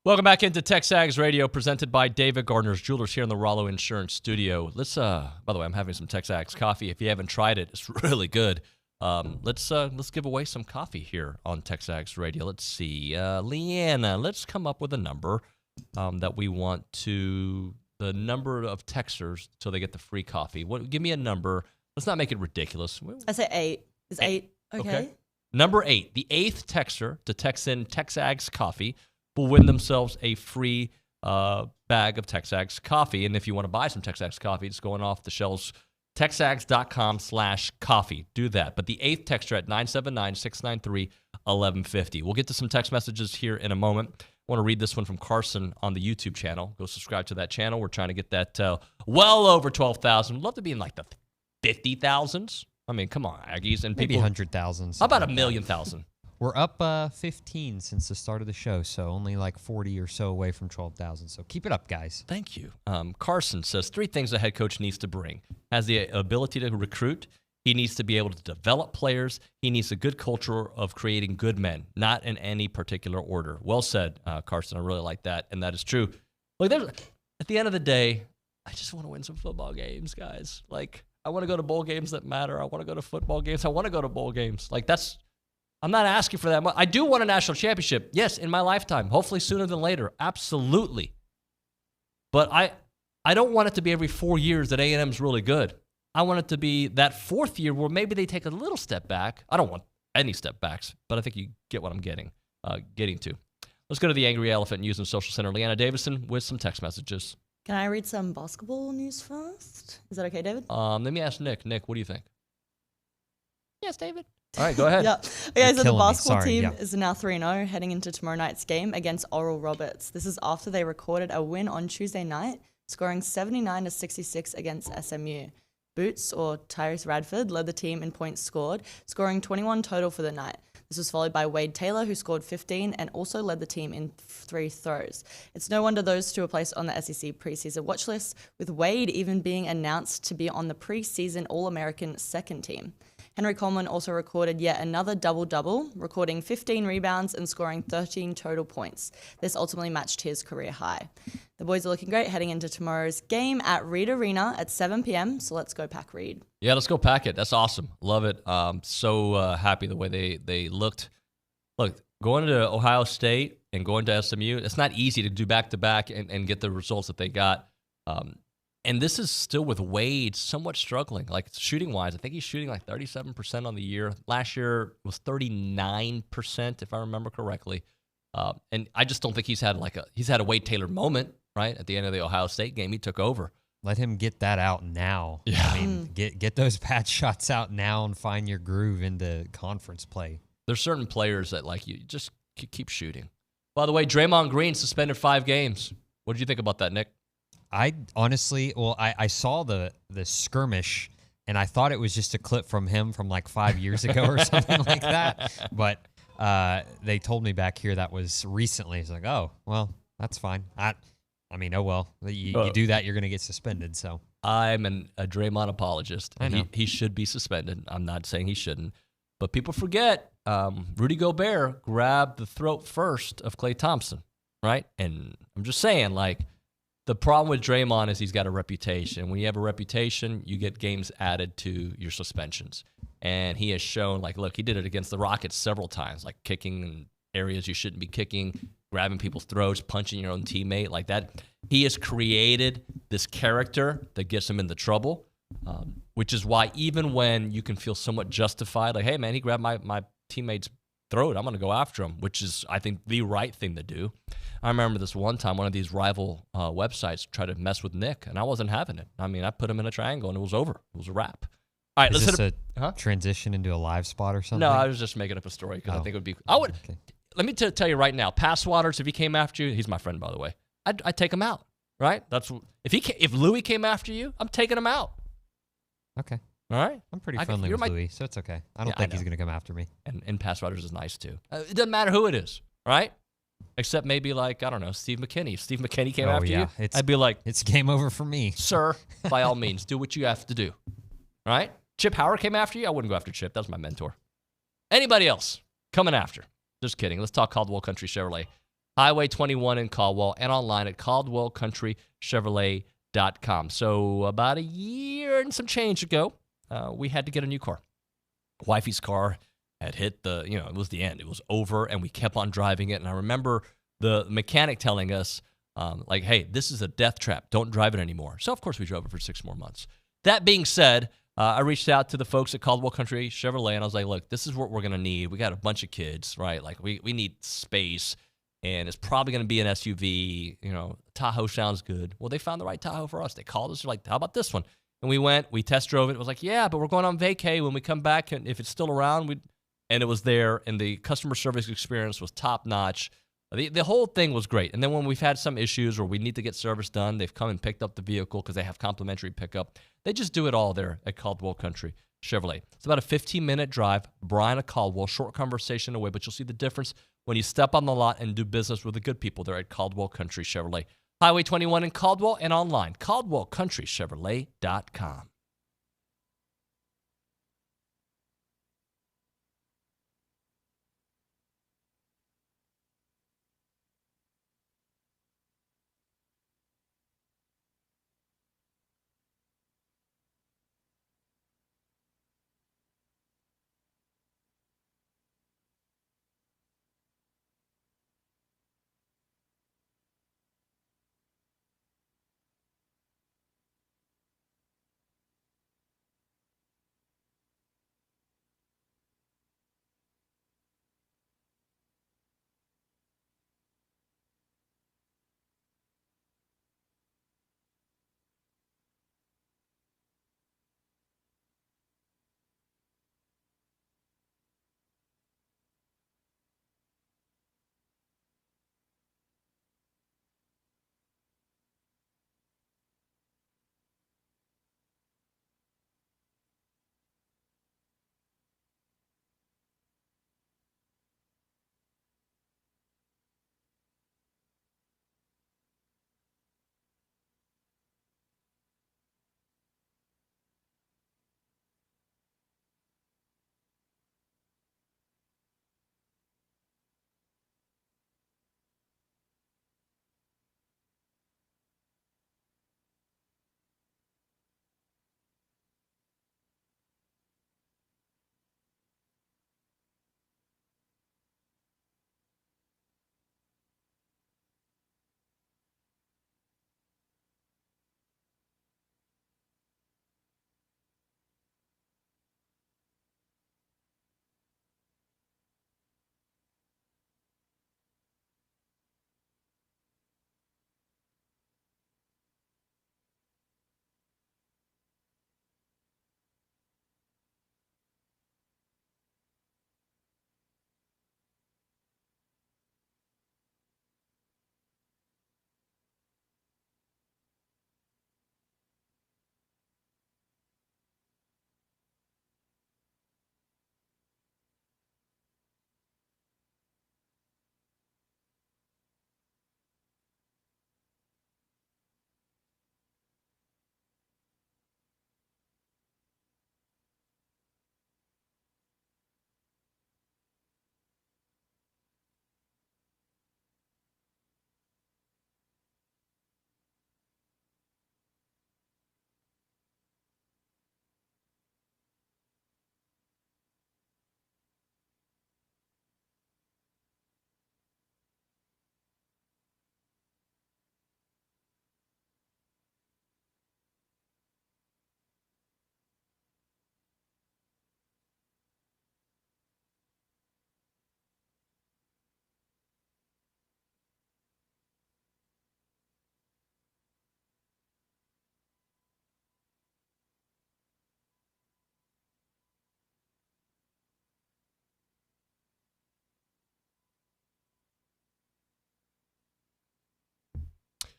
Welcome back into TexAgs Radio, presented by David Gardner's Jewelers here in the Rollo Insurance Studio. Let's, by the way, I'm having some TexAgs coffee. If you haven't tried it, it's really good. Let's give away some coffee here on TexAgs Radio. Let's see, Leanna, let's come up with a number that we want to, the number of texters so they get the free coffee. Give me a number. Let's not make it ridiculous. I say 8. Is 8 okay? Number 8, the 8th texter to text in TexAgs coffee will win themselves a free bag of TexAgs coffee. And if you want to buy some TexAgs coffee, it's going off the shelves, texags.com/coffee. Do that. But the 8th texter at 979-693-1150. We'll get to some text messages here in a moment. I want to read this one from Carson on the YouTube channel. Go subscribe to that channel. We're trying to get that well over 12,000. We'd love to be in like the 50,000s. I mean, come on, Aggies. And maybe people, 100,000. How about a million thousand? We're up 15 since the start of the show, so only like 40 or so away from 12,000. So keep it up, guys. Thank you. Carson says 3 things a head coach needs to bring. Has the ability to recruit. He needs to be able to develop players. He needs a good culture of creating good men, not in any particular order. Well said, Carson. I really like that, and that is true. Like, at the end of the day, I just want to win some football games, guys. Like, I want to go to bowl games that matter. I want to go to football games. I want to go to bowl games. Like, I'm not asking for that much. I do want a national championship. Yes, in my lifetime. Hopefully sooner than later. Absolutely. But I don't want it to be every 4 years that A&M's really good. I want it to be that 4th year where maybe they take a little step back. I don't want any step backs, but I think you get what I'm getting to. Let's go to the Angry Elephant News and Social Center. Leanna Davison with some text messages. Can I read some basketball news first? Is that okay, David? Let me ask Nick. Nick, what do you think? Yes, David. All right, go ahead. Yeah. Okay, so the basketball team is now 3-0 heading into tomorrow night's game against Oral Roberts. This is after they recorded a win on Tuesday night, scoring 79-66 against SMU. Boots, or Tyrese Radford, led the team in points scored, scoring 21 total for the night. This was followed by Wade Taylor, who scored 15 and also led the team in 3 throws. It's no wonder those two are placed on the SEC preseason watch list, with Wade even being announced to be on the preseason All-American second team. Henry Coleman also recorded yet another double-double, recording 15 rebounds and scoring 13 total points. This ultimately matched his career high. The boys are looking great heading into tomorrow's game at Reed Arena at 7 p.m., so let's go Pack Reed. Yeah, let's go Pack it. That's awesome. Love it. So happy the way they looked. Look, going to Ohio State and going to SMU, it's not easy to do back-to-back and get the results that they got. And this is still with Wade somewhat struggling. Like, shooting-wise, I think he's shooting like 37% on the year. Last year was 39%, if I remember correctly. And I just don't think he's had a Wade Taylor moment, right? At the end of the Ohio State game, he took over. Let him get that out now. Yeah. I mean, get those bad shots out now and find your groove into conference play. There's certain players that, like, you just keep shooting. By the way, Draymond Green suspended 5 games. What did you think about that, Nick? I honestly, I saw the skirmish, and I thought it was just a clip from him from like 5 years ago or something like that. But they told me back here that was recently. It's like, oh, well, that's fine. I mean, oh well, you do that, you're going to get suspended. So I'm a Draymond apologist. I know. He should be suspended. I'm not saying he shouldn't. But people forget Rudy Gobert grabbed the throat first of Klay Thompson, right? And I'm just saying, like, the problem with Draymond is he's got a reputation. When you have a reputation, you get games added to your suspensions. And he has shown, like, look, he did it against the Rockets several times, like kicking in areas you shouldn't be kicking, grabbing people's throats, punching your own teammate like that. He has created this character that gets him into trouble, which is why even when you can feel somewhat justified, like, hey, man, he grabbed my teammate's throat, I'm going to go after him, which is, I think, the right thing to do. I remember this one time, one of these rival websites tried to mess with Nick, and I wasn't having it. I mean, I put him in a triangle, and it was over. It was a wrap. All right, let's hit a transition into a live spot or something? No, I was just making up a story because I think it would be. Okay. Let me tell you right now, Passwaters, if he came after you, he's my friend, by the way. I'd take him out. Right? That's if Louis came after you, I'm taking him out. Okay. All right. I'm pretty friendly with Louis, so it's okay. I don't think he's going to come after me. And Passwaters is nice too. It doesn't matter who it is, right? Except maybe, like, I don't know, Steve McKinney. If Steve McKinney came after you, I'd be like, it's game over for me. Sir, by all means, do what you have to do. Right? Chip Howard came after you, I wouldn't go after Chip. That was my mentor. Anybody else coming after? Just kidding. Let's talk Caldwell Country Chevrolet. Highway 21 in Caldwell, and online at caldwellcountrychevrolet.com. So about a year and some change ago, we had to get a new car. Wifey's car had hit it was the end. It was over, and we kept on driving it. And I remember the mechanic telling us, hey, this is a death trap. Don't drive it anymore. So, of course, we drove it for 6 more months. That being said, I reached out to the folks at Caldwell Country Chevrolet, and I was like, look, this is what we're going to need. We got a bunch of kids, right? Like, we need space, and it's probably going to be an SUV. Tahoe sounds good. Well, they found the right Tahoe for us. They called us. They're like, how about this one? And we went. We test drove it. It was like, yeah, but we're going on vacay. When we come back, and if it's still around, and it was there, and the customer service experience was top-notch. The whole thing was great. And then when we've had some issues or we need to get service done, they've come and picked up the vehicle because they have complimentary pickup. They just do it all there at Caldwell Country Chevrolet. It's about a 15-minute drive. Brian of Caldwell, short conversation away, but you'll see the difference when you step on the lot and do business with the good people there at Caldwell Country Chevrolet. Highway 21 in Caldwell and online, caldwellcountrychevrolet.com.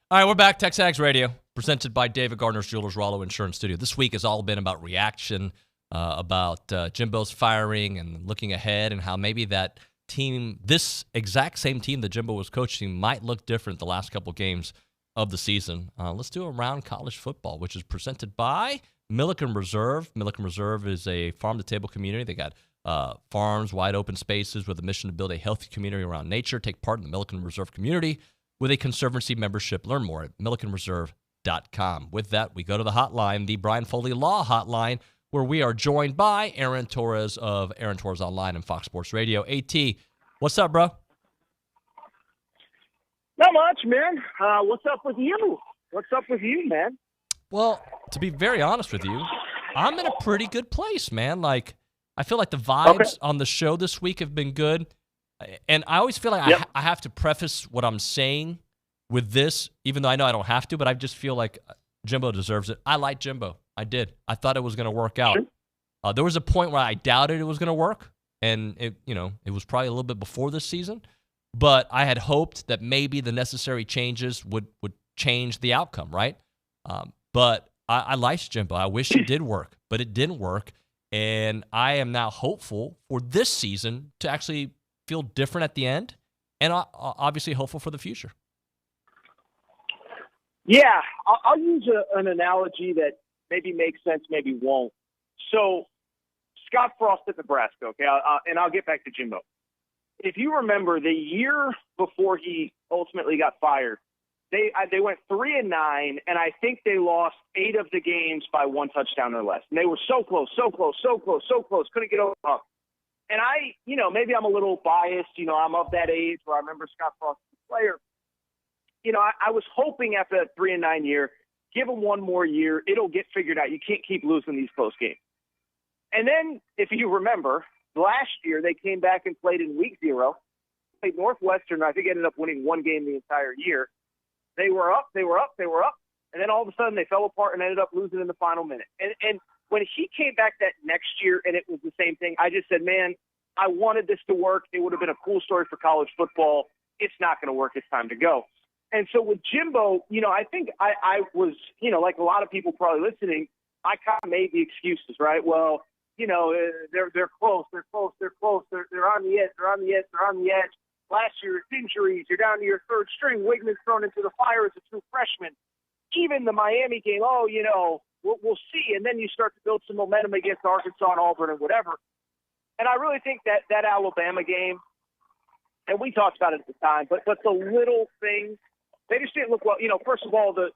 All right, we're back. TexAgs Radio, presented by David Gardner's Jewelers, Rollo Insurance Studio. This week has all been about reaction, about Jimbo's firing and looking ahead and how maybe that team, this exact same team that Jimbo was coaching, might look different the last couple games of the season. Let's do Around College Football, which is presented by Milliken Reserve. Milliken Reserve is a farm-to-table community. They got farms, wide open spaces with a mission to build a healthy community around nature. Take part in the Milliken Reserve community with a Conservancy membership. Learn more at millikenreserve.com. With that, we go to the hotline, the Brian Foley Law Hotline, where we are joined by Aaron Torres of Aaron Torres Online and Fox Sports Radio. AT, what's up, bro? Not much, man. What's up with you? What's up with you, man? Well, to be very honest with you, I'm in a pretty good place, man. Like, I feel like the vibes on the show this week have been good. And I always feel like I have to preface what I'm saying with this, even though I know I don't have to, but I just feel like Jimbo deserves it. I like Jimbo. I did. I thought it was going to work out. Sure. There was a point where I doubted it was going to work, and it was probably a little bit before this season. But I had hoped that maybe the necessary changes would change the outcome, right? But I liked Jimbo. I wish it did work, but it didn't work. And I am now hopeful for this season to actually feel different at the end, and obviously hopeful for the future. Yeah, I'll use an analogy that maybe makes sense, maybe won't. So Scott Frost at Nebraska, okay, and I'll get back to Jimbo. If you remember, the year before he ultimately got fired, they went 3-9, and I think they lost 8 of the games by 1 touchdown or less. And they were so close, couldn't get over. And maybe I'm a little biased. I'm of that age where I remember Scott Frost as a player. I was hoping after that 3-9 year, give him one more year, it'll get figured out. You can't keep losing these close games. And then, if you remember, last year they came back and played in week 0, played Northwestern. I think ended up winning 1 game the entire year. They were up, and then all of a sudden they fell apart and ended up losing in the final minute. And when he came back that next year and it was the same thing, I just said, man, I wanted this to work. It would have been a cool story for college football. It's not going to work. It's time to go. And so with Jimbo, I think I was, like a lot of people probably listening, I kind of made the excuses, right? Well, they're close. They're on the edge. Last year, it's injuries. You're down to your third string. Wigman's thrown into the fire as a true freshman. Even the Miami game, we'll see. And then you start to build some momentum against Arkansas and Auburn and whatever. And I really think that Alabama game, and we talked about it at the time, but the little things, they just didn't look well. First of all, the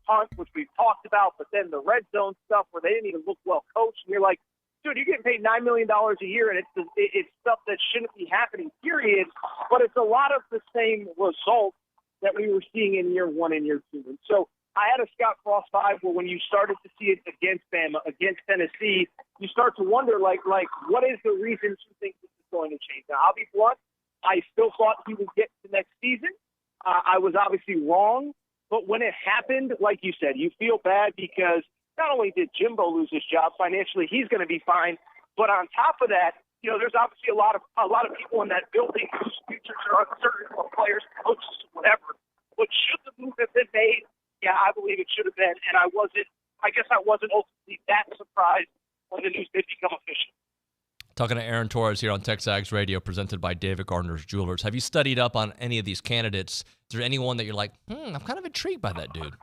punt, which we've talked about, but then the red zone stuff where they didn't even look well coached. And you're like, dude, you're getting paid $9 million a year, and it's stuff that shouldn't be happening, period. But it's a lot of the same results that we were seeing in year 1 and year 2. And so I had a Scott Frost vibe where when you started to see it against Bama, against Tennessee, you start to wonder, like what is the reason you think this is going to change? Now, I'll be blunt. I still thought he would get to next season. I was obviously wrong. But when it happened, like you said, you feel bad because not only did Jimbo lose his job financially, he's going to be fine. But on top of that, there's obviously a lot of people in that building whose futures are uncertain, or players, coaches, whatever. But should the move have been made? Yeah, I believe it should have been. And I guess I wasn't ultimately that surprised when the news did become official. Talking to Aaron Torres here on TexAgs Radio, presented by David Gardner's Jewelers. Have you studied up on any of these candidates? Is there anyone that you're like, I'm kind of intrigued by that dude?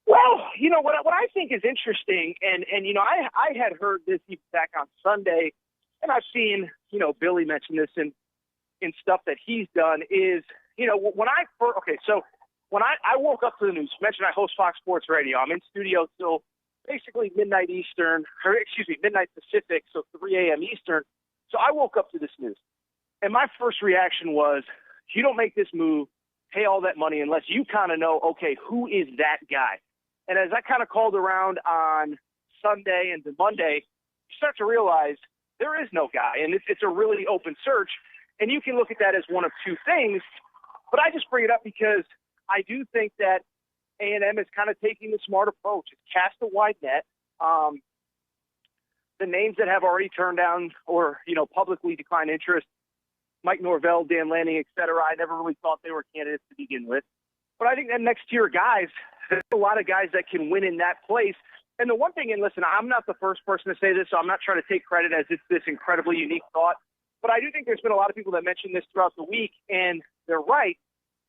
Well, what I think is interesting, and I had heard this even back on Sunday, and I've seen, Billy mention this in stuff that he's done, is, when I woke up to the news, mentioned I host Fox Sports Radio. I'm in studio till basically midnight Pacific, so 3 a.m. Eastern. So I woke up to this news, and my first reaction was, you don't make this move, pay all that money unless you kind of know, okay, who is that guy? And as I kind of called around on Sunday and Monday, you start to realize there is no guy, and it's a really open search. And you can look at that as one of two things, but I just bring it up because I do think that A&M is kind of taking the smart approach. It's cast a wide net. The names that have already turned down or, publicly declined interest, Mike Norvell, Dan Lanning, et cetera, I never really thought they were candidates to begin with. But I think that next tier of guys, there's a lot of guys that can win in that place. And the one thing, and listen, I'm not the first person to say this, so I'm not trying to take credit as it's this incredibly unique thought. But I do think there's been a lot of people that mentioned this throughout the week, and they're right.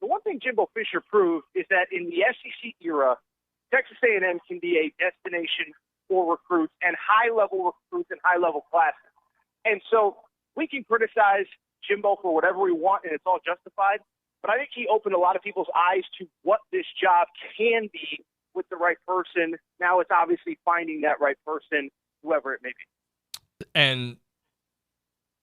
The one thing Jimbo Fisher proved is that in the SEC era, Texas A&M can be a destination for recruits and high-level recruits and high-level classes. And so we can criticize Jimbo for whatever we want, and it's all justified. But I think he opened a lot of people's eyes to what this job can be with the right person. Now it's obviously finding that right person, whoever it may be. And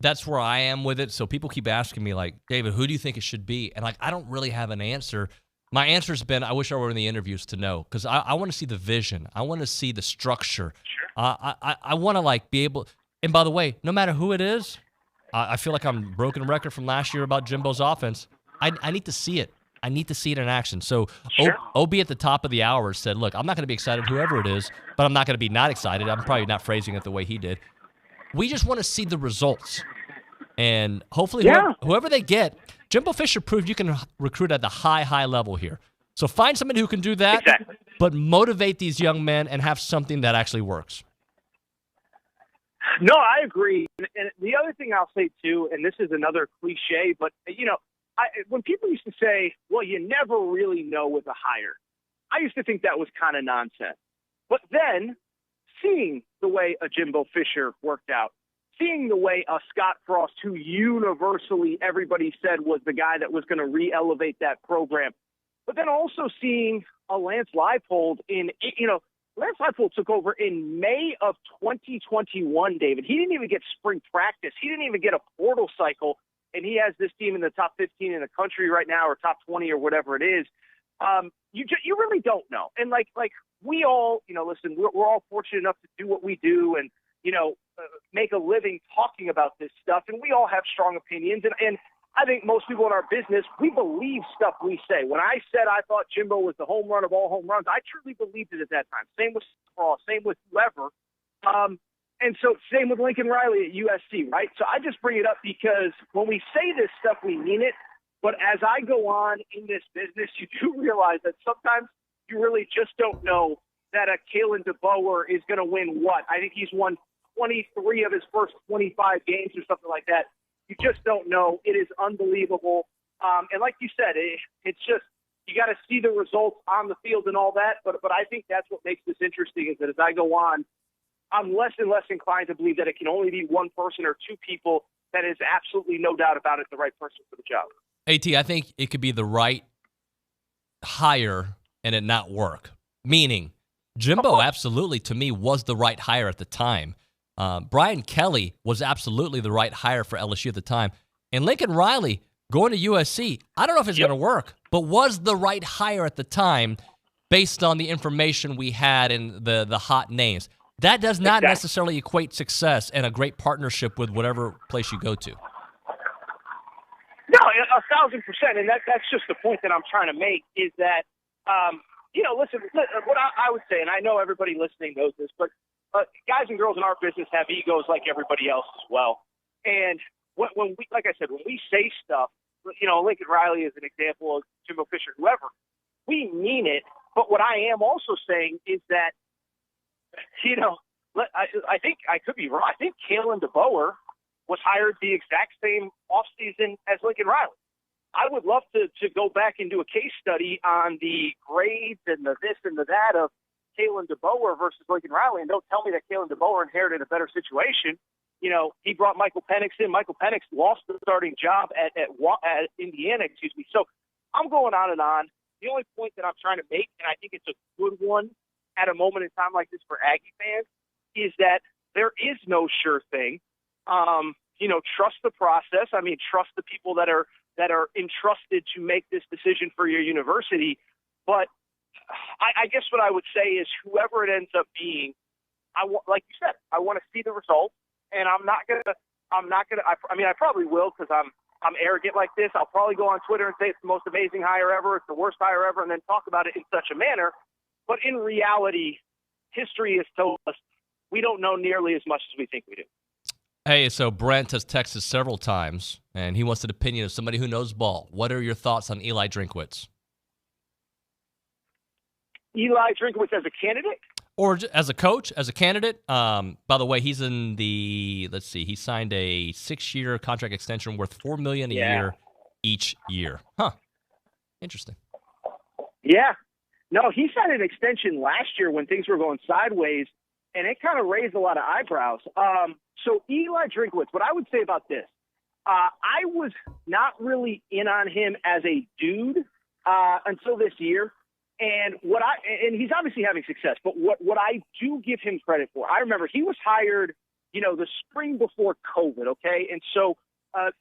that's where I am with it. So people keep asking me, like, David, who do you think it should be? And, like, I don't really have an answer. My answer's been, I wish I were in the interviews to know, because I want to see the vision. I want to see the structure. Sure. I want to, like, be able – and by the way, no matter who it is, I feel like I'm broken record from last year about Jimbo's offense. I need to see it. I need to see it in action. So sure. OB at the top of the hour said, look, I'm not going to be excited whoever it is, but I'm not going to be not excited. I'm probably not phrasing it the way he did. We just want to see the results. And hopefully whoever they get, Jimbo Fisher proved you can recruit at the high level here. So find somebody who can do that, but motivate these young men and have something that actually works. No, I agree. And the other thing I'll say, too, and this is another cliche, but, you know, when people used to say, well, you never really know with a hire, I used to think that was kind of nonsense. But then seeing the way a Jimbo Fisher worked out, seeing the way a Scott Frost, who universally everybody said was the guy that was going to re-elevate that program, but then also seeing a Lance Leipold Lance Leipold took over in May of 2021, David. He didn't even get spring practice. He didn't even get a portal cycle, and he has this team in the top 15 in the country right now, or top 20 or whatever it is. You really don't know. And like we all, listen, we're all fortunate enough to do what we do and, make a living talking about this stuff. And we all have strong opinions. And I think most people in our business, we believe stuff we say. When I said I thought Jimbo was the home run of all home runs, I truly believed it at that time. Same with Frost, same with whoever. And so same with Lincoln Riley at USC, right? So I just bring it up because when we say this stuff, we mean it. But as I go on in this business, you do realize that sometimes you really just don't know that a Kalen DeBoer is going to win what? I think he's won 23 of his first 25 games or something like that. You just don't know. It is unbelievable. And like you said, it's just you got to see the results on the field and all that. But I think that's what makes this interesting is that as I go on, I'm less and less inclined to believe that it can only be one person or two people that is absolutely no doubt about it, the right person for the job. AT, I think it could be the right hire and it not work. Meaning, Jimbo absolutely, to me, was the right hire at the time. Brian Kelly was absolutely the right hire for LSU at the time. And Lincoln Riley going to USC, I don't know if it's going to work, but was the right hire at the time based on the information we had and the hot names. That does not necessarily equate success and a great partnership with whatever place you go to. No, 1,000%. And that's just the point that I'm trying to make is that, listen, what I would say, and I know everybody listening knows this, but guys and girls in our business have egos like everybody else as well. And when we, like I said, when we say stuff, Lincoln Riley is an example of Jimbo Fisher, whoever, we mean it. But what I am also saying is that, I think I could be wrong. I think Kalen DeBoer was hired the exact same offseason as Lincoln Riley. I would love to go back and do a case study on the grades and the this and the that of Kalen DeBoer versus Lincoln Riley, and don't tell me that Kalen DeBoer inherited a better situation. He brought Michael Penix in. Michael Penix lost the starting job at Indiana, So I'm going on and on. The only point that I'm trying to make, and I think it's a good one at a moment in time like this for Aggie fans, is that there is no sure thing. Trust the process. I mean, trust the people that are entrusted to make this decision for your university. But I guess what I would say is whoever it ends up being, like you said, I want to see the results, and I probably will because I'm arrogant like this. I'll probably go on Twitter and say it's the most amazing hire ever, it's the worst hire ever, and then talk about it in such a manner. But in reality, history has told us we don't know nearly as much as we think we do. Hey, so Brent has texted several times, and he wants an opinion of somebody who knows ball. What are your thoughts on Eli Drinkwitz? Eli Drinkwitz as a candidate? Or as a coach, as a candidate. By the way, he's in he signed a 6-year contract extension worth $4 million a year each year. Huh. Interesting. Yeah. No, he signed an extension last year when things were going sideways, and it kind of raised a lot of eyebrows. So Eli Drinkwitz, what I would say about this, I was not really in on him as a dude until this year. And he's obviously having success, but what I do give him credit for, I remember he was hired, the spring before COVID. Okay. And so,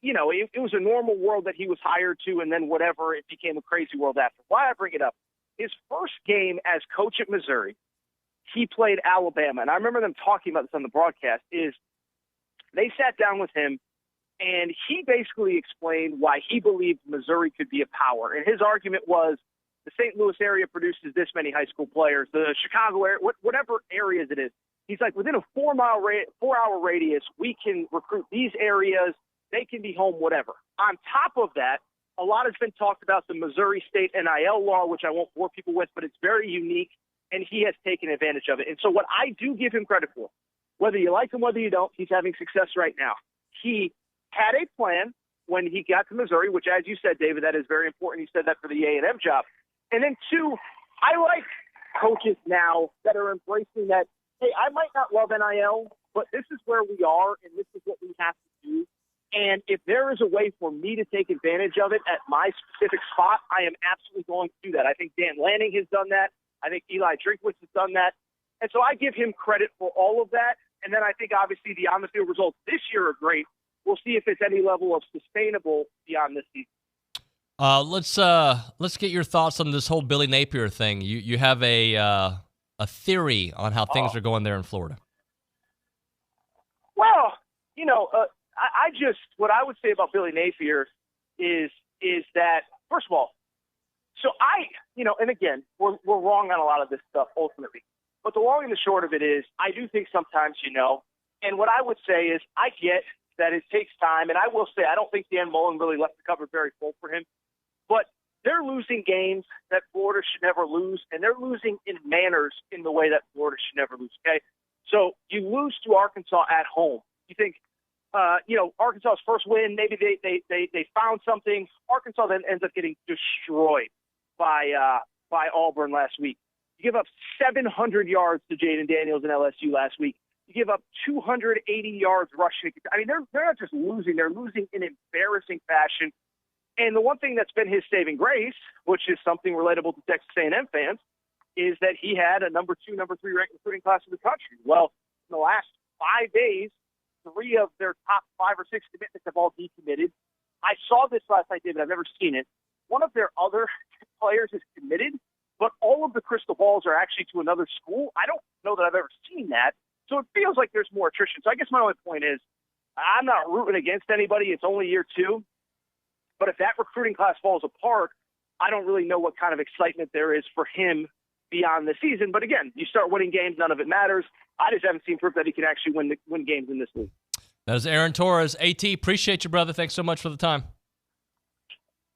it was a normal world that he was hired to, and then whatever, it became a crazy world after. Why I bring it up, his first game as coach at Missouri, he played Alabama. And I remember them talking about this on the broadcast, is they sat down with him and he basically explained why he believed Missouri could be a power. And his argument was the St. Louis area produces this many high school players, the Chicago area, whatever areas it is. He's like, within a 4-hour radius, we can recruit these areas. They can be home, whatever. On top of that, a lot has been talked about the Missouri State NIL law, which I won't bore people with, but it's very unique, and he has taken advantage of it. And so what I do give him credit for, whether you like him, whether you don't, he's having success right now. He had a plan when he got to Missouri, which, as you said, David, that is very important. He said that for the A&M job. And then, two, I like coaches now that are embracing that, hey, I might not love NIL, but this is where we are, and this is what we have to do. And if there is a way for me to take advantage of it at my specific spot, I am absolutely going to do that. I think Dan Lanning has done that. I think Eli Drinkwitz has done that. And so I give him credit for all of that. And then I think, obviously, the on-the-field results this year are great. We'll see if it's any level of sustainable beyond this season. Let's get your thoughts on this whole Billy Napier thing. You have a theory on how things are going there in Florida. Well, I just, what I would say about Billy Napier is that, first of all, so and again, we're wrong on a lot of this stuff ultimately, but the long and the short of it is, I do think sometimes, and what I would say is, I get that it takes time, and I will say, I don't think Dan Mullen really left the cupboard very full for him, but they're losing games that Florida should never lose, and they're losing in manners in the way that Florida should never lose, okay? So you lose to Arkansas at home. You think, Arkansas's first win, maybe they found something. Arkansas then ends up getting destroyed by Auburn last week. You give up 700 yards to Jaden Daniels and LSU last week. You give up 280 yards rushing. I mean, they're not just losing; they're losing in embarrassing fashion. And the one thing that's been his saving grace, which is something relatable to Texas A&M fans, is that he had a number 2, number 3 ranked recruiting class in the country. Well, in the last 5 days, 3 of their top 5 or 6 commitments have all decommitted. I saw this last night, David. I've never seen it. One of their other players is committed, but all of the crystal balls are actually to another school. I don't know that I've ever seen that. So it feels like there's more attrition. So I guess my only point is, I'm not rooting against anybody. It's only year 2. But if that recruiting class falls apart, I don't really know what kind of excitement there is for him beyond the season. But again, you start winning games, none of it matters. I just haven't seen proof that he can actually win games in this league. That is Aaron Torres. AT, appreciate you, brother. Thanks so much for the time.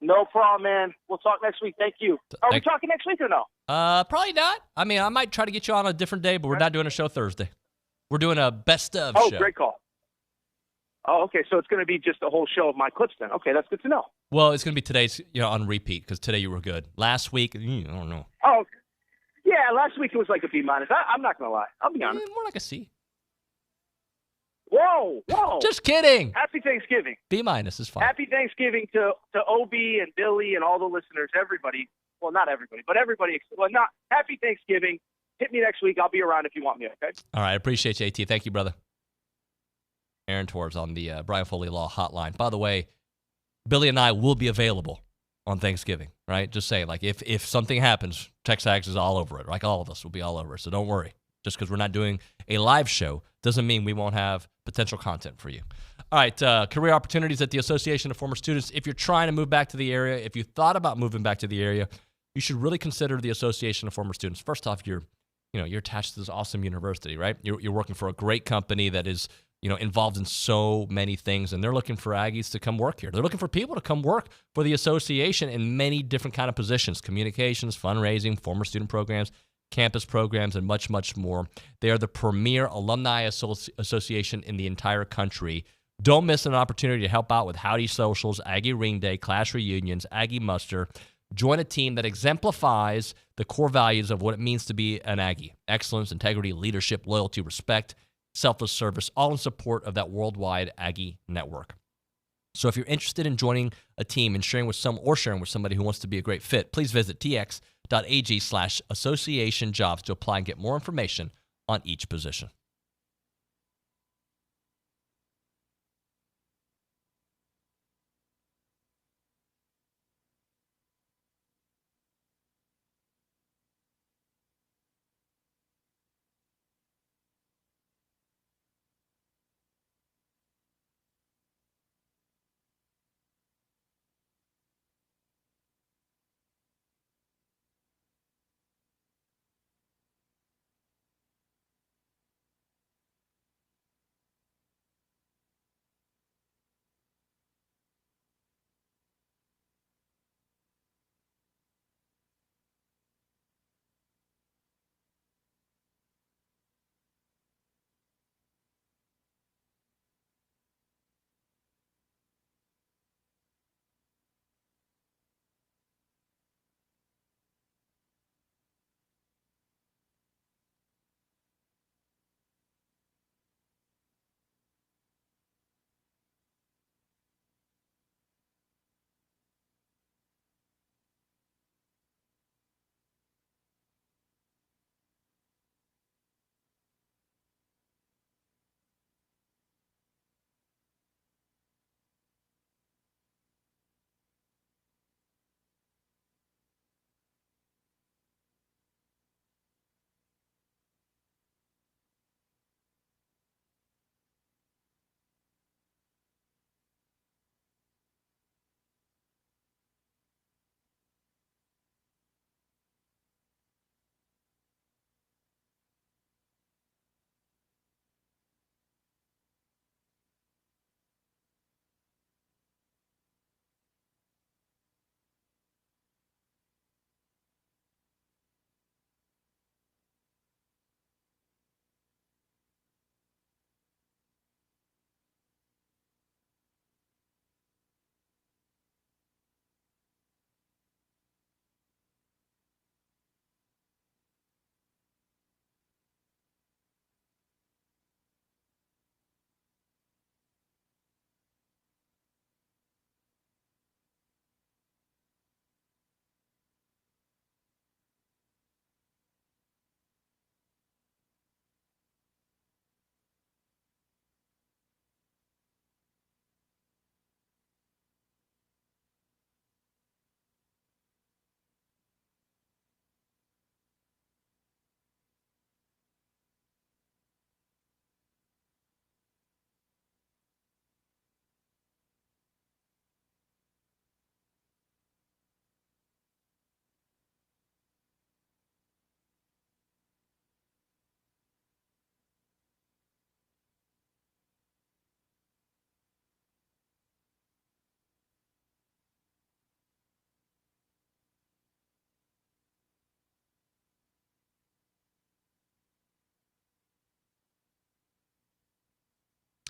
No problem, man. We'll talk next week. Thank you. Are we talking next week or no? Probably not. I mean, I might try to get you on a different day, but we're not doing a show Thursday. We're doing a best of show. Oh, great call. Oh, okay. So it's going to be just a whole show of my clips then. Okay, that's good to know. Well, it's going to be today's, on repeat because today you were good. Last week, I don't know. Oh, okay. Yeah, last week it was like a B-. I'm not going to lie. I'll be honest. More like a C. Whoa. Just kidding. Happy Thanksgiving. B- is fine. Happy Thanksgiving to OB and Billy and all the listeners, everybody. Well, not everybody, but everybody. Well, not happy Thanksgiving. Hit me next week. I'll be around if you want me, okay? All right. I appreciate you, AT. Thank you, brother. Aaron Torres on the Brian Foley Law Hotline. By the way, Billy and I will be available on Thanksgiving, right? Just say, like, if something happens, TexAgs is all over it. Like, all of us will be all over it. So don't worry. Just because we're not doing a live show doesn't mean we won't have potential content for you. All right, career opportunities at the Association of Former Students. If you're trying to move back to the area, if you thought about moving back to the area, you should really consider the Association of Former Students. First off, you're attached to this awesome university, right? You're working for a great company that is, involved in so many things, and they're looking for Aggies to come work here. They're looking for people to come work for the association in many different kind of positions: communications, fundraising, former student programs, campus programs, and much, much more. They are the premier alumni association in the entire country. Don't miss an opportunity to help out with Howdy Socials, Aggie Ring Day, class reunions, Aggie Muster. Join a team that exemplifies the core values of what it means to be an Aggie. Excellence, integrity, leadership, loyalty, respect, selfless service, all in support of that worldwide Aggie network. So if you're interested in joining a team and sharing with somebody who wants to be a great fit, please visit tx.ag/association jobs to apply and get more information on each position.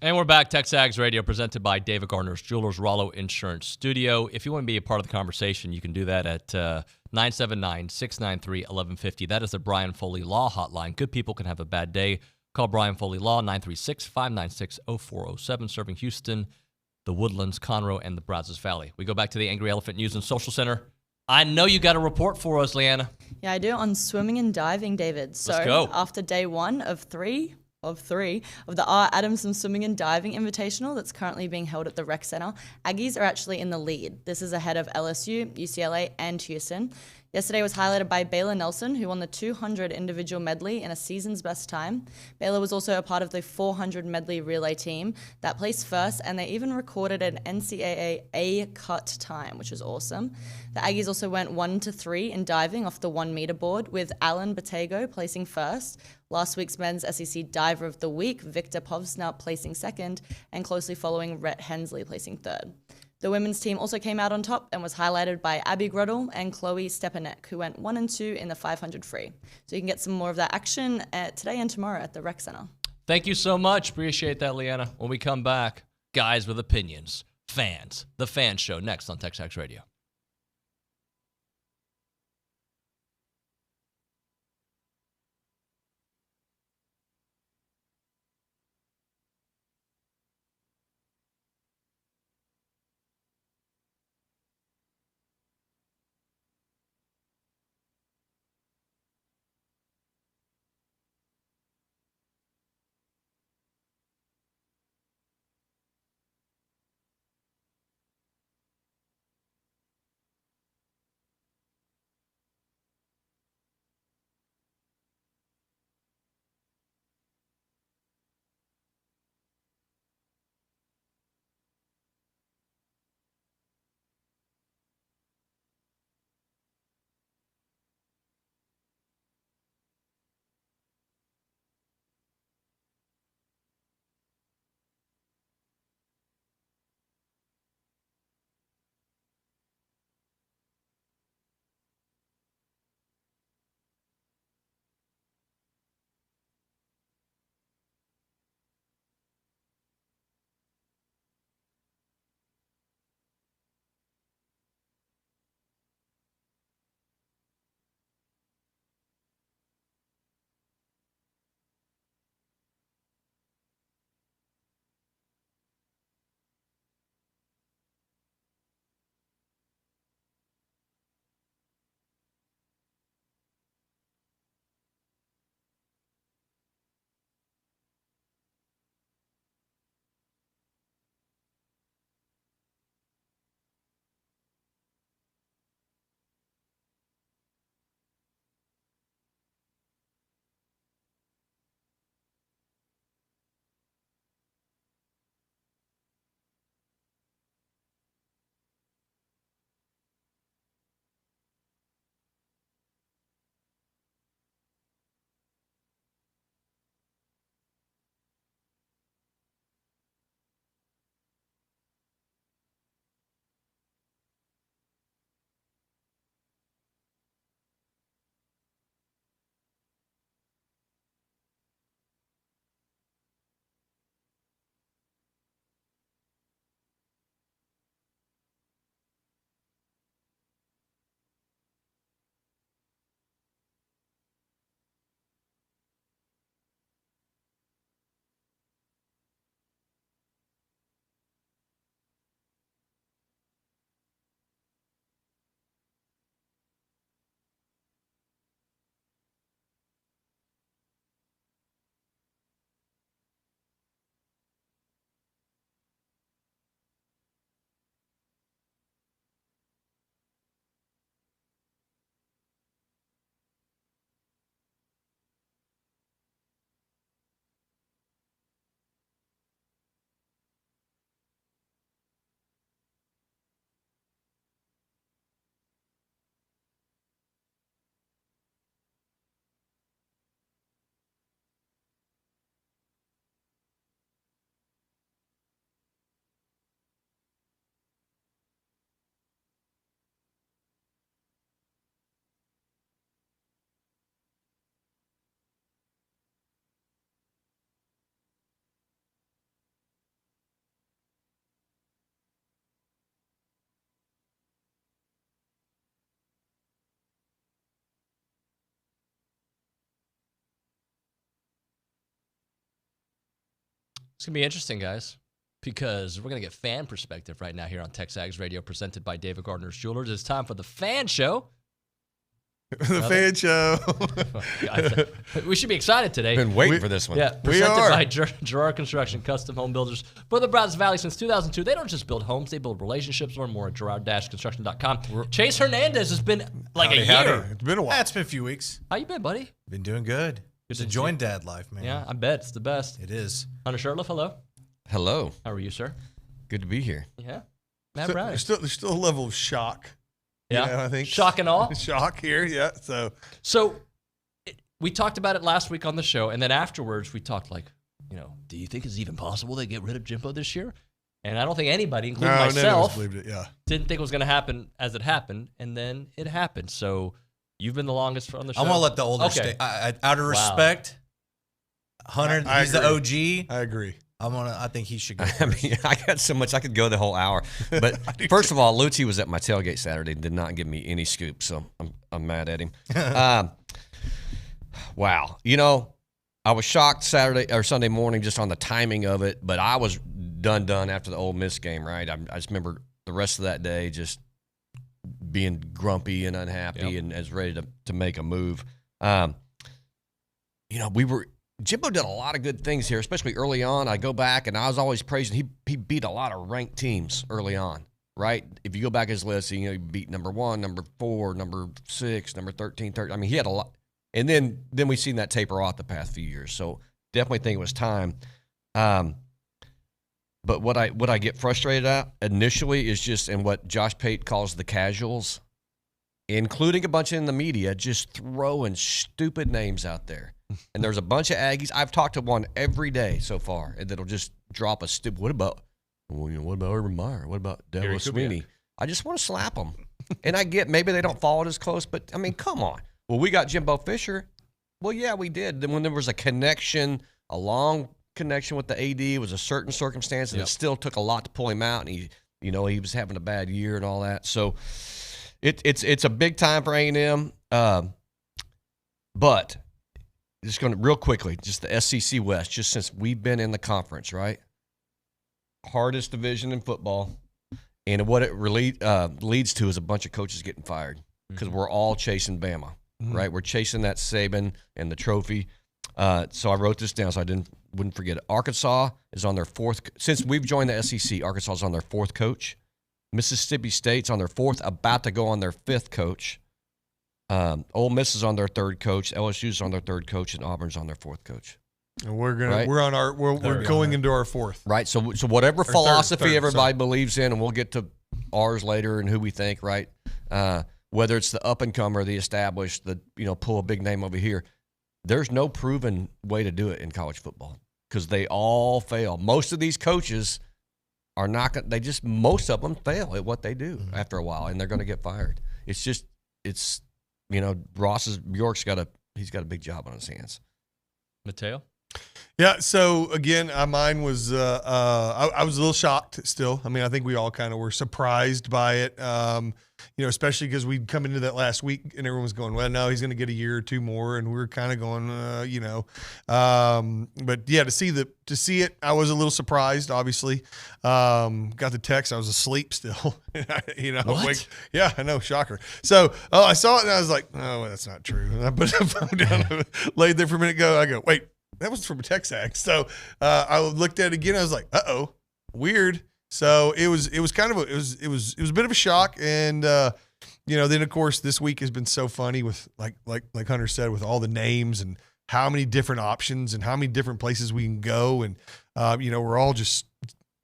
And we're back. TexAgs Radio, presented by David Gardner's Jewelers, Rollo Insurance Studio. If you want to be a part of the conversation, you can do that at 979-693-1150. That is the Brian Foley Law Hotline. Good people can have a bad day. Call Brian Foley Law, 936-596-0407, serving Houston, the Woodlands, Conroe, and the Brazos Valley. We go back to the Angry Elephant News and Social Center. I know you got a report for us, Leanna. Yeah, I do, on swimming and diving, David. So let's go. After day one of three of the R. Adamson Swimming and Diving Invitational that's currently being held at the Rec Center, Aggies are actually in the lead. This is ahead of LSU, UCLA, and Houston. Yesterday was highlighted by Baylor Nelson, who won the 200 individual medley in a season's best time. Baylor was also a part of the 400 medley relay team that placed first, and they even recorded an NCAA A-cut time, which is awesome. The Aggies also went 1-3 in diving off the 1 meter board, with Alan Batego placing first. Last week's men's SEC Diver of the Week, Victor Povsna, placing second, and closely following Rhett Hensley placing third. The women's team also came out on top and was highlighted by Abby Grudel and Chloe Stepanek, who went 1 and 2 in the 500 free. So you can get some more of that action today and tomorrow at the Rec Center. Thank you so much. Appreciate that, Leanna. When we come back, guys with opinions, fans, the Fan Show, next on TexAgs Radio. It's going to be interesting, guys, because we're going to get fan perspective right now here on TexAgs Radio, presented by David Gardner's Jewelers. It's time for the fan show. The fan show. We should be excited today. Been waiting for this one. Yeah, presented by Gerard Construction, custom home builders for the Brazos Valley since 2002. They don't just build homes; they build relationships. Learn more at Gerard-Construction.com. Chase Hernandez has been like a year. It's been a while. It's been a few weeks. How you been, buddy? Been doing good. Just enjoying dad life, man. Yeah, I bet it's the best. It is. Hunter Shurtleff, hello. Hello. How are you, sir? Good to be here. Yeah. Matt Brown. There's still a level of shock. Yeah, you know, I think shock and awe. Shock here, yeah. So we talked about it last week on the show, and then afterwards we talked like, do you think it's even possible they get rid of Jimbo this year? And I don't think anybody, including myself, believed it, yeah. didn't think it was going to happen as it happened, and then it happened. So you've been the longest on the show. I'm gonna let the older stay. Out of respect, Hunter, he's the OG. I agree. I think he should go I mean, I got so much I could go the whole hour. But first of all, Lucci was at my tailgate Saturday and did not give me any scoop, so I'm mad at him. Wow. I was shocked Saturday or Sunday morning just on the timing of it, but I was done after the Ole Miss game, right? I just remember the rest of that day just being grumpy and unhappy and as ready to make a move. Jimbo did a lot of good things here, especially early on. I go back, and I was always praising he beat a lot of ranked teams early on, right? If you go back his list, he beat number 1, number 4, number 6, number 13, 13. I mean, he had a lot. And then we've seen that taper off the past few years. So definitely think it was time. But what I get frustrated at initially is just in what Josh Pate calls the casuals, including a bunch in the media, just throwing stupid names out there. And there's a bunch of Aggies. I've talked to one every day so far, and that'll just drop a stupid. What about Urban Meyer? What about Dabo Sweeney? I just want to slap them. And I get maybe they don't follow it as close, but I mean, come on. Well, we got Jimbo Fisher. Well, yeah, we did. Then when there was a connection, a long connection with the AD, it was a certain circumstance, and it still took a lot to pull him out. And he was having a bad year and all that. So it's a big time for A&M. But just going to real quickly, just the SEC West, just since we've been in the conference, right? Hardest division in football. And what it really leads to is a bunch of coaches getting fired because we're all chasing Bama, right? We're chasing that Saban and the trophy. So I wrote this down so I wouldn't forget it. Arkansas is on their 4th. Since we've joined the SEC, Arkansas is on their 4th coach. Mississippi State's on their 4th, about to go on their 5th coach. Ole Miss is on their 3rd coach. LSU's on their 3rd coach, and Auburn's on their 4th coach. And we're right? we're going into our 4th. Right. So whatever philosophy third, everybody believes in, and we'll get to ours later and who we think, right? Whether it's the up and comer, the established, pull a big name over here. There's no proven way to do it in college football because they all fail. Most of these coaches are not going. Most of them fail at what they do after a while, and they're going to get fired. It's Bjork's got a big job on his hands. Mateo? Yeah, so again, mine was I was a little shocked still. I mean, I think we all kind of were surprised by it, especially because we'd come into that last week and everyone was going, well, no, he's going to get a year or two more, and we were kind of going, but yeah, to see it, I was a little surprised. Obviously, got the text. I was asleep still. What? Yeah, I know, shocker. So I saw it and I was like, oh, that's not true. And I put the phone down, laid there for a minute. I go, wait. That was from a TexAgs. So I looked at it again. I was like, "Uh-oh, weird." So it was kind of it was a bit of a shock. And then of course this week has been so funny with like Hunter said, with all the names and how many different options and how many different places we can go. And we're all just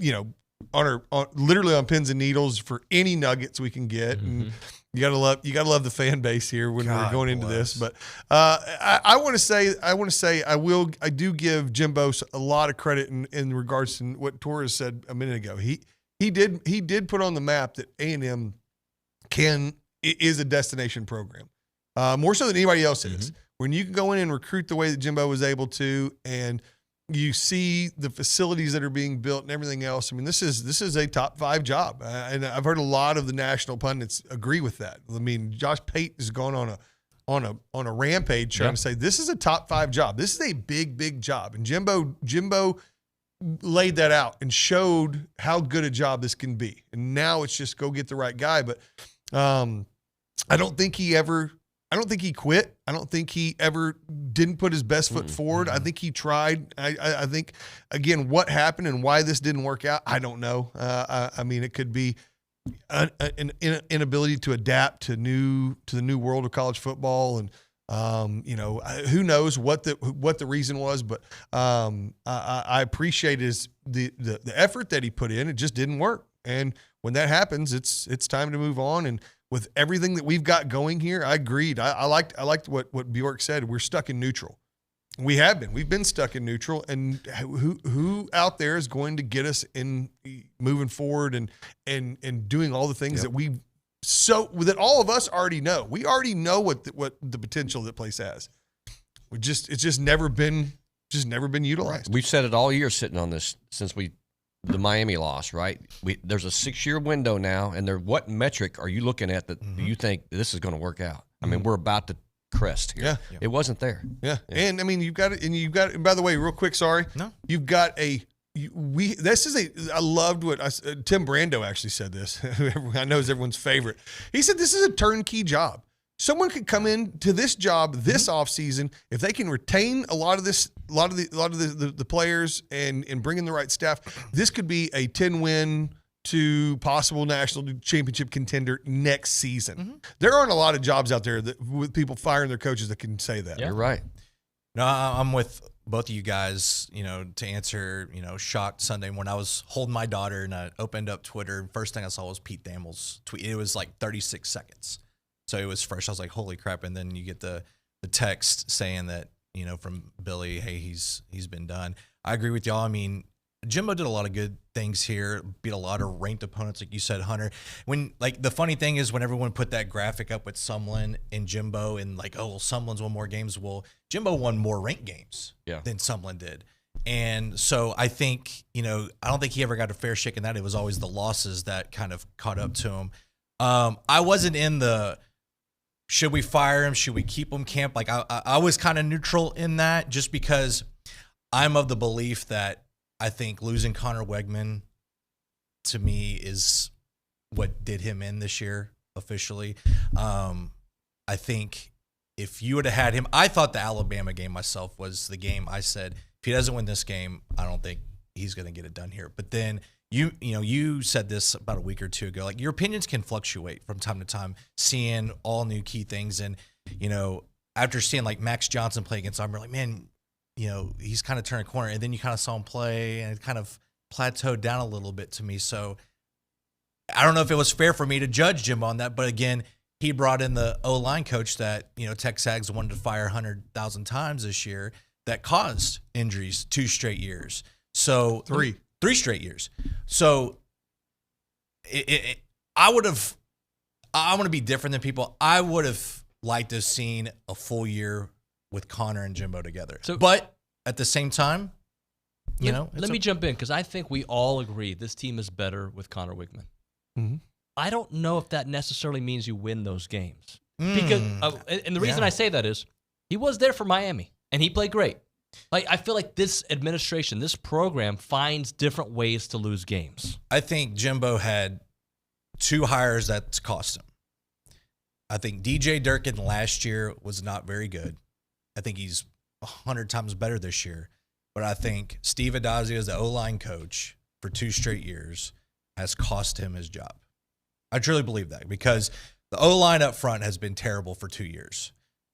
literally on pins and needles for any nuggets we can get. And you gotta love the fan base here when we're going into this. But I want to say I do give Jimbo a lot of credit in regards to what Torres said a minute ago. He did put on the map that A&M is a destination program, more so than anybody else is. When you can go in and recruit the way that Jimbo was able to, and you see the facilities that are being built and everything else. I mean, this is a top 5 job, and I've heard a lot of the national pundits agree with that. I mean, Josh Pate has gone on a rampage trying to say this is a top 5 job. This is a big job, and Jimbo laid that out and showed how good a job this can be. And now it's just go get the right guy. But I don't think he quit. I don't think he ever didn't put his best foot forward. I think he tried. I think, again, what happened and why this didn't work out, I don't know. I mean, it could be an inability to adapt to the new world of college football, and who knows what the reason was. But I appreciate the effort that he put in. It just didn't work, and when that happens, it's time to move on. And with everything that we've got going here, I agreed. I liked what Bjork said. We're stuck in neutral. We have been. We've been stuck in neutral. And who out there is going to get us in moving forward and doing all the things that all of us already know. We already know what the potential that place has. It's just never been utilized. We've said it all year sitting on this since the Miami loss, right? There's a 6-year window now, and what metric are you looking at that you think this is going to work out? I mean, we're about to crest here. Yeah. It wasn't there. Yeah. And I mean, you've got it, and by the way, real quick, sorry. No. You've got I loved what Tim Brando actually said this. I know is everyone's favorite. He said this is a turnkey job. Someone could come into this job this offseason if they can retain a lot of the players and bring in the right staff. This could be a 10-win to possible national championship contender next season. There aren't a lot of jobs out there with people firing their coaches that can say that. Yeah. You're right. No, I'm with both of you guys, to answer, shocked Sunday when I was holding my daughter and I opened up Twitter. And first thing I saw was Pete Thamel's tweet. It was like 36 seconds. So it was fresh. I was like, holy crap. And then you get the text saying that, from Billy, hey, he's been done. I agree with y'all. I mean, Jimbo did a lot of good things here, beat a lot of ranked opponents, like you said, Hunter. The funny thing is when everyone put that graphic up with Sumlin and Jimbo and Sumlin's won more games. Well, Jimbo won more ranked games than Sumlin did. And so I think, I don't think he ever got a fair shake in that. It was always the losses that kind of caught up to him. I wasn't in the should we fire him, should we keep him camp. Like I was kind of neutral in that just because I'm of the belief that I think losing Connor Wegman to me is what did him in this year officially. I think if you would have had him, I thought the Alabama game myself was the game I said, if he doesn't win this game, I don't think he's going to get it done here. But then you said this about a week or two ago, like your opinions can fluctuate from time to time, seeing all new key things. And, after seeing like Max Johnson play against Auburn, like, man, he's kind of turned a corner, and then you kind of saw him play and it kind of plateaued down a little bit to me. So I don't know if it was fair for me to judge Jim on that, but again, he brought in the O-line coach that, TexAgs wanted to fire 100,000 times this year that caused injuries 2 straight years. So 3 straight years. So I want to be different than people. I would have liked to have seen a full year with Connor and Jimbo together. But at the same time, let me jump in because I think we all agree this team is better with Connor Wigman. Mm-hmm. I don't know if that necessarily means you win those games. Because and the reason I say that is he was there for Miami and he played great. Like I feel like this administration, this program finds different ways to lose games. I think Jimbo had 2 hires that cost him. I think DJ Durkin last year was not very good. I think he's 100 times better this year. But I think Steve Adazio as the O-line coach for 2 straight years has cost him his job. I truly believe that because the O-line up front has been terrible for 2 years.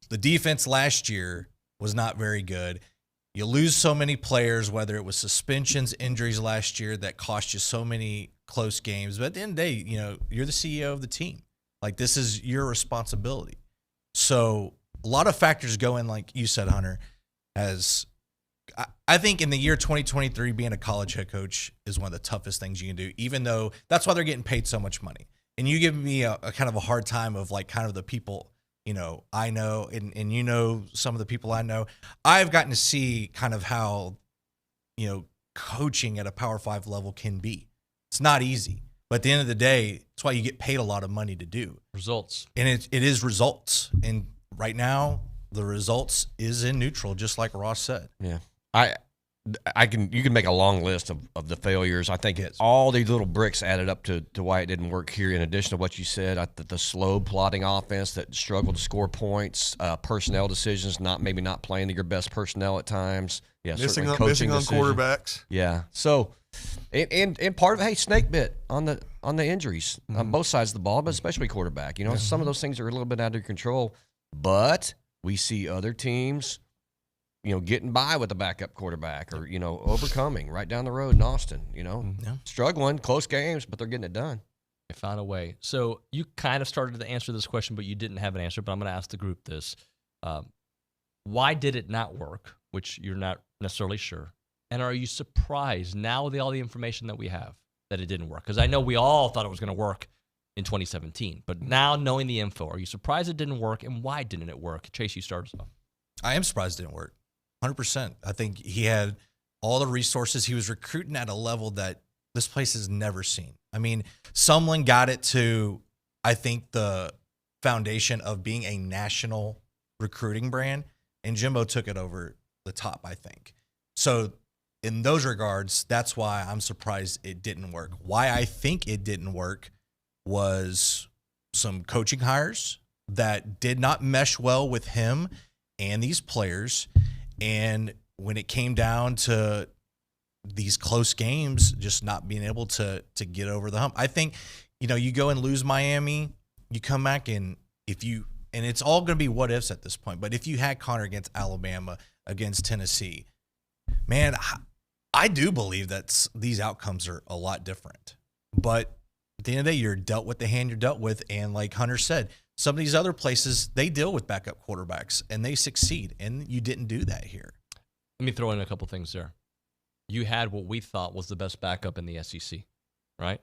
The defense last year was not very good. You lose so many players, whether it was suspensions, injuries last year that cost you so many close games. But at the end of the day, you're the CEO of the team. Like, this is your responsibility. So a lot of factors go in, like you said, Hunter, as I think in the year 2023, being a college head coach is one of the toughest things you can do, even though that's why they're getting paid so much money. And you give me a kind of a hard time of like kind of the people, I know, and some of the people I know. I've gotten to see kind of how, coaching at a Power 5 level can be. It's not easy. But at the end of the day, it's why you get paid a lot of money to do. Results. And it is results. And right now, the results is in neutral, just like Ross said. Yeah. you can make a long list of the failures. I think all these little bricks added up to why it didn't work here. In addition to what you said, the slow plotting offense that struggled to score points, personnel decisions, maybe not playing your best personnel at times. Yeah, missing on decisions. quarterbacks. Yeah, so and part of snake bit on the injuries on both sides of the ball, but especially quarterback. Some of those things are a little bit out of your control, but we see other teams, getting by with the backup quarterback or, overcoming right down the road in Austin, struggling, close games, but they're getting it done. They found a way. So you kind of started to answer this question, but you didn't have an answer, but I'm going to ask the group this. Why did it not work, which you're not necessarily sure? And are you surprised now with all the information that we have that it didn't work? Because I know we all thought it was going to work in 2017, but now knowing the info, are you surprised it didn't work, and why didn't it work? Chase, you start us off. I am surprised it didn't work. 100%. I think he had all the resources. He was recruiting at a level that this place has never seen. I mean, Sumlin got it to, I think, the foundation of being a national recruiting brand, and Jimbo took it over the top, I think. So in those regards, that's why I'm surprised it didn't work. Why I think it didn't work was some coaching hires that did not mesh well with him and these players. And when it came down to these close games, just not being able to get over the hump. I think, you go and lose Miami, you come back and and it's all going to be what ifs at this point. But if you had Connor against Alabama, against Tennessee, man, I do believe that these outcomes are a lot different. But at the end of the day, you're dealt with the hand you're dealt with. And like Hunter said, some of these other places, they deal with backup quarterbacks and they succeed. And you didn't do that here. Let me throw in a couple things there. You had what we thought was the best backup in the SEC, right?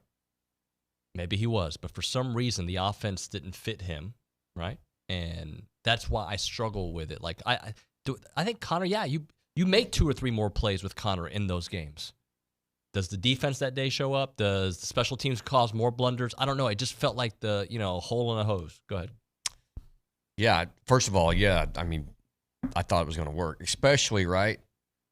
Maybe he was, but for some reason, the offense didn't fit him, right? And that's why I struggle with it. Like I think Connor, you make 2 or 3 more plays with Connor in those games. Does the defense that day show up? Does the special teams cause more blunders? I don't know. It just felt like the hole in a hose. Go ahead. Yeah. First of all, I mean, I thought it was going to work, especially right.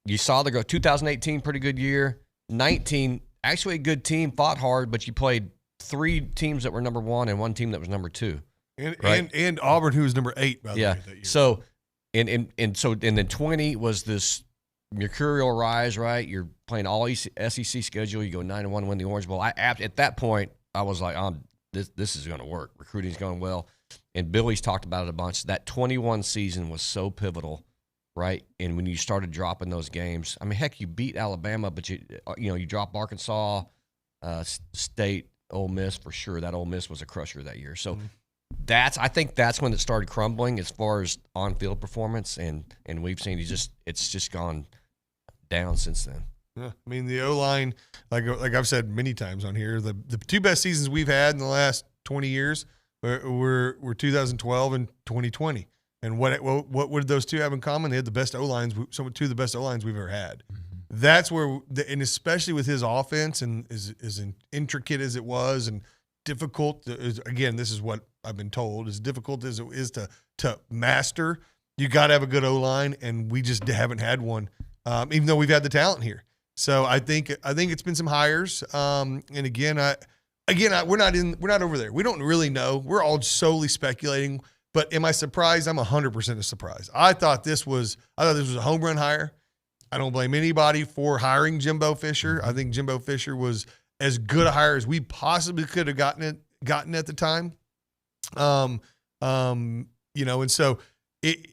You saw the 2018, pretty good year. 19, actually a good team, fought hard, but you played 3 teams that were number 1 and 1 team that was number 2. And Auburn, who was number 8, by the way, that year. So, and then 20 was this mercurial rise, right? You're playing all SEC schedule. You go 9-1, win the Orange Bowl. At that point, I was like, this is going to work. Recruiting's going well. And Billy's talked about it a bunch. That 21 season was so pivotal, right? And when you started dropping those games, I mean, heck, you beat Alabama, but you dropped Arkansas, State, Ole Miss for sure. That Ole Miss was a crusher that year. So I think that's when it started crumbling as far as on-field performance, and we've seen it's just gone down since then. Yeah, I mean the O-line, like I've said many times on here, the 2 best seasons we've had in the last 20 years were 2012 and 2020. And what did those 2 have in common? They had the best O-lines, 2 of the best O-lines we've ever had. Mm-hmm. That's where, and especially with his offense and as intricate as it was and difficult. Again, this is what I've been told, as difficult as it is to master. You got to have a good O-line, and we just haven't had one, even though we've had the talent here. So I think it's been some hires. And again, we're not over there. We don't really know. We're all solely speculating. But am I surprised? I'm 100% surprised. I thought this was a home run hire. I don't blame anybody for hiring Jimbo Fisher. I think Jimbo Fisher was as good a hire as we possibly could have gotten at the time. And so it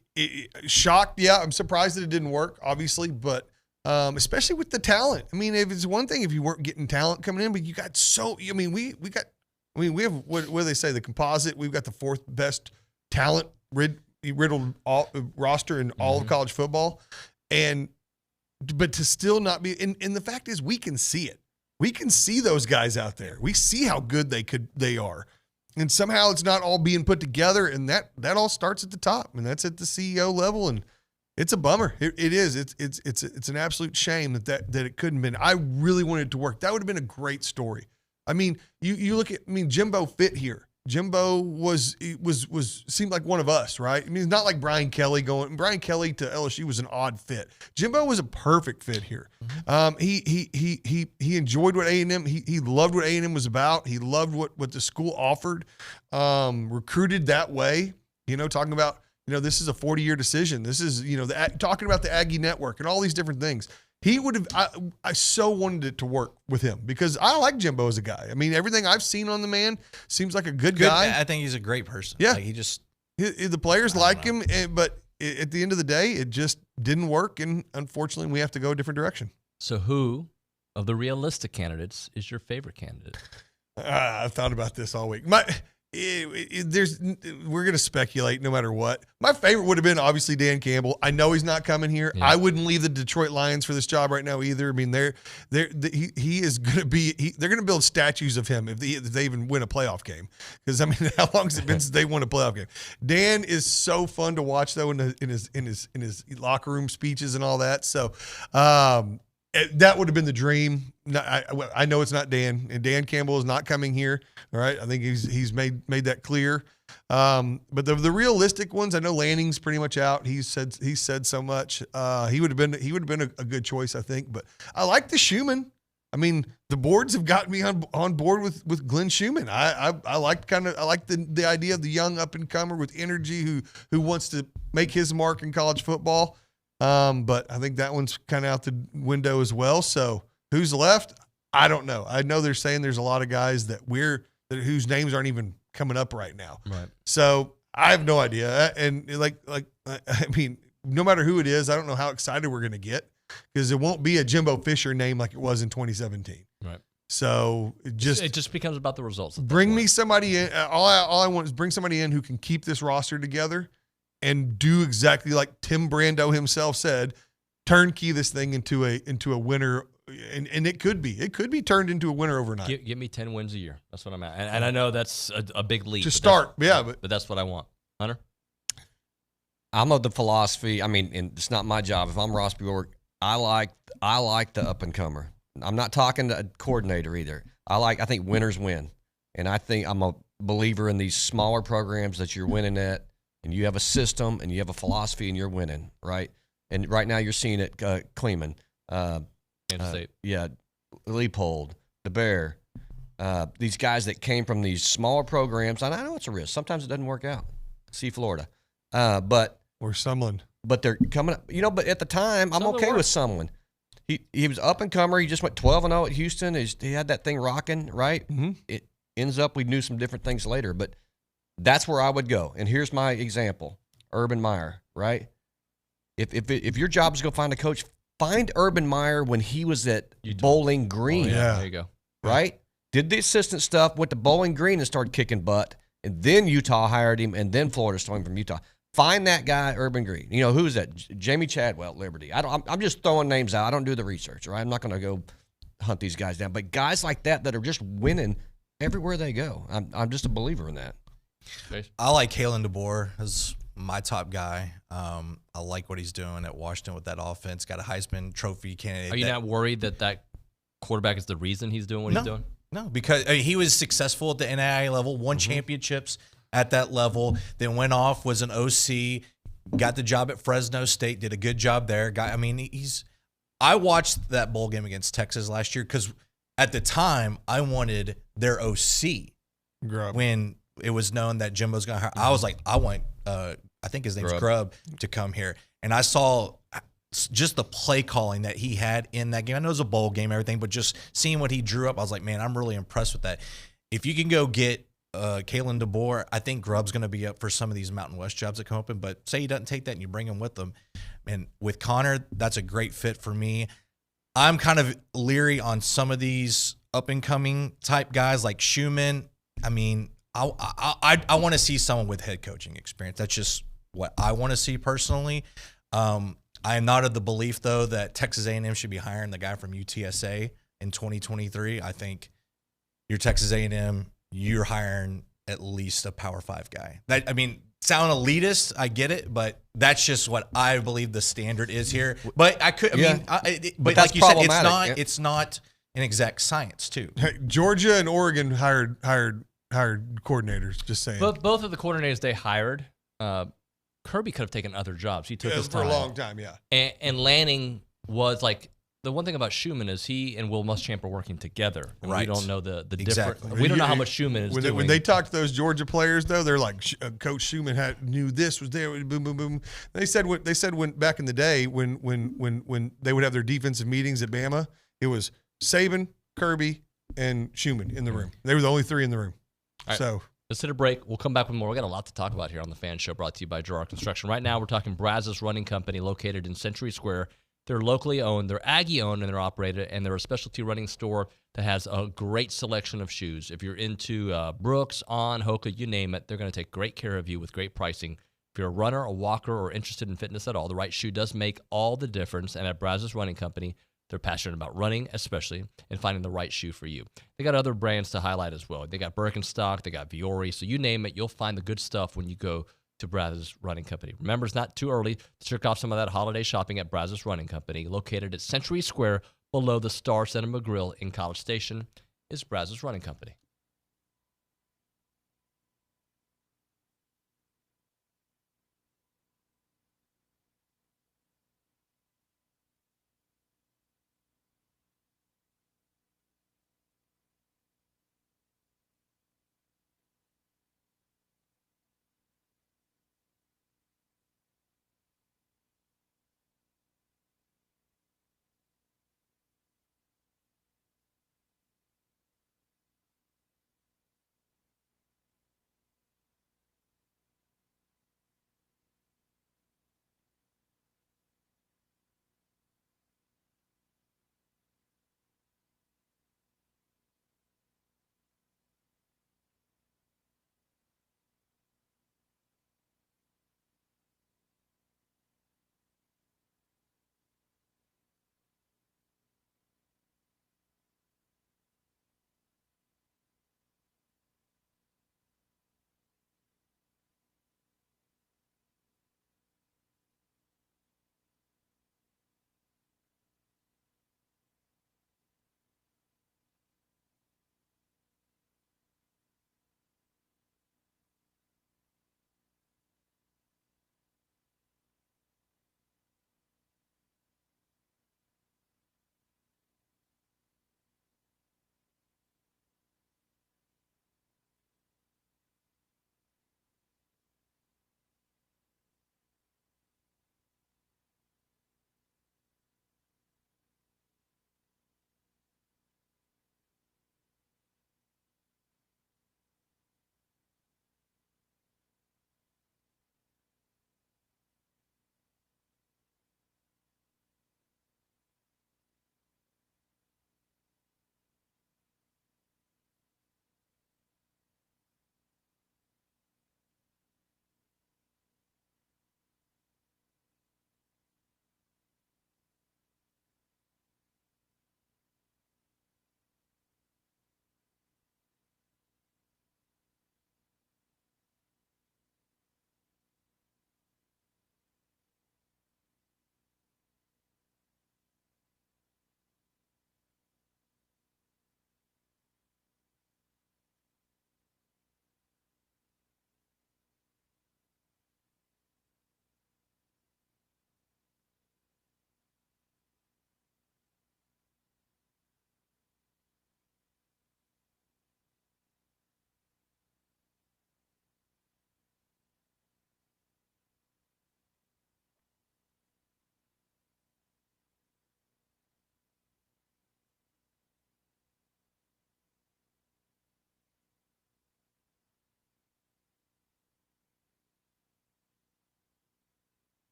shocked. Yeah, I'm surprised that it didn't work, obviously, but especially with the talent. I mean, if it's one thing if you weren't getting talent coming in, but you got we have what do they say, the composite. We've got the 4th best talent riddled roster in all of college football, but to still not be. And the fact is, we can see it. We can see those guys out there. We see how good they are. And somehow it's not all being put together, and that all starts at the top, and that's at the CEO level, and it's a bummer. It is. It's an absolute shame that it couldn't have been. I really wanted it to work. That would have been a great story. I mean, you look at, Jimbo fit here. Jimbo seemed like one of us, right? I mean, it's not like Brian Kelly to LSU was an odd fit. Jimbo was a perfect fit here. He enjoyed what A&M. He loved what A&M was about. He loved what the school offered. Recruited that way. Talking about this is a 40-year decision. This is talking about the Aggie network and all these different things. He would have. I so wanted it to work with him because I like Jimbo as a guy. I mean, everything I've seen on the man seems like a good guy. I think he's a great person. Yeah, the players like him, but at the end of the day, it just didn't work, and unfortunately, we have to go a different direction. So, who of the realistic candidates is your favorite candidate? I've thought about this all week. We're going to speculate no matter what. My favorite would have been obviously Dan Campbell. I know he's not coming here. Yeah. I wouldn't leave the Detroit Lions for this job right now either. I mean, he is going to be. They're going to build statues of him if they even win a playoff game. Because I mean, how long has it been since they won a playoff game? Dan is so fun to watch though in his locker room speeches and all that. So. That would have been the dream. I know it's not Dan, and Dan Campbell is not coming here. All right, I think he's made that clear. But the realistic ones, I know Lanning's pretty much out. He said so much. He would have been a good choice, I think. But I like the Schumann. I mean, the boards have gotten me on board with Glenn Schumann. I like the idea of the young up and comer with energy who wants to make his mark in college football. But I think that one's kind of out the window as well. So who's left? I don't know. I know they're saying there's a lot of guys whose names aren't even coming up right now. Right. So I have no idea. And I mean, no matter who it is, I don't know how excited we're going to get because it won't be a Jimbo Fisher name like it was in 2017. Right. So it just becomes about the results. Bring me somebody in. All I want is bring somebody in who can keep this roster together and do exactly like Tim Brando himself said, turnkey this thing into a winner, and it could be turned into a winner overnight. Give me 10 wins a year. That's what I'm at, and I know that's a big leap to start. But that's what I want. Hunter, I'm of the philosophy. I mean, and it's not my job. If I'm Ross Bjork, I like the up and comer. I'm not talking to a coordinator either. I think winners win, and I think I'm a believer in these smaller programs that you're winning at. And you have a system, and you have a philosophy, and you're winning, right? And right now you're seeing it, Kleeman, Kansas State, Leopold, the Bear, these guys that came from these smaller programs. And I know it's a risk. Sometimes it doesn't work out. See Florida, or Sumlin, but they're coming up. But at the time, I'm okay with Sumlin. He was up and comer. He just went 12-0 at Houston. He had that thing rocking, right? Mm-hmm. It ends up we knew some different things later, but. That's where I would go. And here's my example. Urban Meyer, right? If your job is to go find a coach, find Urban Meyer when he was at Bowling Green. Oh, yeah. There you go. Right? Did the assistant stuff, went to Bowling Green and started kicking butt. And then Utah hired him, and then Florida stole him from Utah. Find that guy, Urban Green. Who's that? Jamie Chadwell at Liberty. I'm just throwing names out. I don't do the research, right? I'm not going to go hunt these guys down. But guys like that are just winning everywhere they go. I'm just a believer in that. I like Kalen DeBoer as my top guy. I like what he's doing at Washington with that offense. Got a Heisman Trophy candidate. Are you not worried that quarterback is the reason he's doing what he's doing? No, because he was successful at the NAIA level, won championships at that level, then went off, was an OC, got the job at Fresno State, did a good job there. I watched that bowl game against Texas last year because at the time I wanted their OC when it was known that Jimbo's going to hire. I was like, I want, I think his name's Grubb to come here. And I saw just the play calling that he had in that game. I know it was a bowl game, everything, but just seeing what he drew up, I was like, man, I'm really impressed with that. If you can go get Kalen DeBoer, I think Grubb's going to be up for some of these Mountain West jobs that come open. But say he doesn't take that and you bring him with them. And with Connor, that's a great fit for me. I'm kind of leery on some of these up-and-coming type guys like Schumann. I mean, I want to see someone with head coaching experience. That's just what I want to see personally. I am not of the belief, though, that Texas A&M should be hiring the guy from UTSA in 2023. I think you're Texas A&M, you're hiring at least a Power 5 guy. Sound elitist, I get it, but that's just what I believe the standard is here. But but like you said, it's not an exact science too. Georgia and Oregon hired hired coordinators. Just saying. But both of the coordinators they hired, Kirby could have taken other jobs. He took his for time. a long time, yeah. And Lanning was like, the one thing about Schumann is he and Will Muschamp are working together. And we don't know the difference. We don't know how much Schumann is doing. When they talk to those Georgia players, though, they're like, Coach Schumann knew this was there. Boom, boom, boom. They said when back in the day when they would have their defensive meetings at Bama, it was Saban, Kirby, and Schumann in the room. They were the only three in the room. All right, so let's hit a break. We'll come back with more. We got a lot to talk about here on the Fan Show, brought to you by Gerard Construction. Right now, we're talking Brazos Running Company, located in Century Square. They're locally owned, they're Aggie owned, and they're operated, and they're a specialty running store that has a great selection of shoes. If you're into Brooks, On, Hoka, you name it, they're going to take great care of you with great pricing. If you're a runner, a walker, or interested in fitness at all, the right shoe does make all the difference. And at Brazos Running Company, they're passionate about running, especially, and finding the right shoe for you. They got other brands to highlight as well. They got Birkenstock, they got Viore, so you name it, you'll find the good stuff when you go to Brazos Running Company. Remember, it's not too early to check off some of that holiday shopping at Brazos Running Company, located at Century Square below the Star Cinema Grill in College Station, is Brazos Running Company.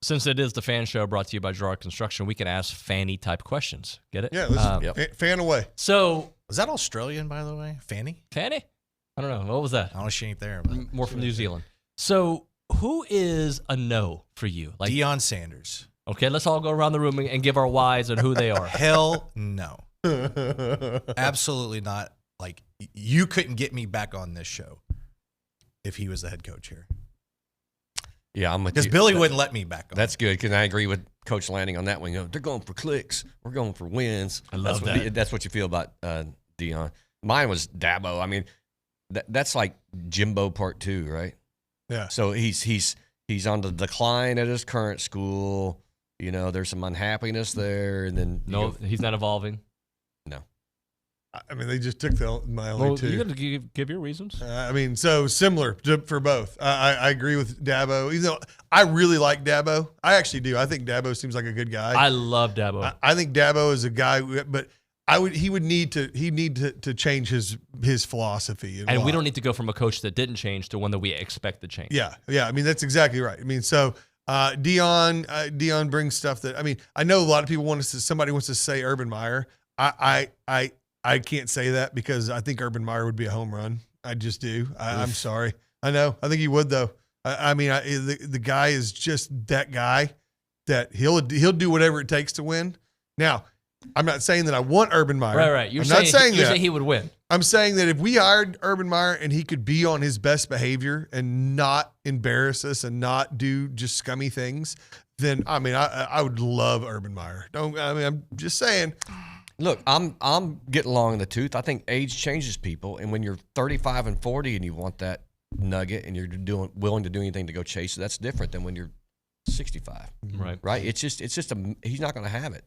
Since it is the Fan Show brought to you by Gerard Construction, we can ask Fanny-type questions. Get it? Yeah, fan away. So, is that Australian, by the way? Fanny? Fanny? I don't know. What was that? I don't know. She ain't there. But more from New Zealand. So, who is a no for you? Deion Sanders. Okay, let's all go around the room and give our whys and who they are. Hell no. Absolutely not. Like, you couldn't get me back on this show if he was the head coach here. Yeah, I'm with you. Because Billy wouldn't let me back on. That's good because I agree with Coach Lanning on that one. You know, they're going for clicks. We're going for wins. I love that. That's what you feel about Dion. Mine was Dabo. I mean, that's like Jimbo Part 2, right? Yeah. So he's on the decline at his current school. You know, there's some unhappiness there, and then he's not evolving. No. I mean, they just took my only two. You got to give your reasons. I mean, so similar for both. I agree with Dabo. Even though I really like Dabo, I actually do. I think Dabo seems like a good guy. I love Dabo. I think Dabo is a guy, but he would need to change his philosophy. And we don't need to go from a coach that didn't change to one that we expect to change. Yeah. I mean, that's exactly right. I mean, so Dion brings stuff that, I mean, I know a lot of people somebody wants to say Urban Meyer. I can't say that because I think Urban Meyer would be a home run. I just do. I'm sorry. I know. I think he would though. I mean, the guy is just that guy that he'll do whatever it takes to win. Now, I'm not saying that I want Urban Meyer. Right. I'm not saying that. Saying he would win. I'm saying that if we hired Urban Meyer and he could be on his best behavior and not embarrass us and not do just scummy things, then I mean, I would love Urban Meyer. I'm just saying. Look, I'm getting long in the tooth. I think age changes people, and when you're 35 and 40 and you want that nugget and you're willing to do anything to go chase it, that's different than when you're 65. Right? It's just he's not going to have it.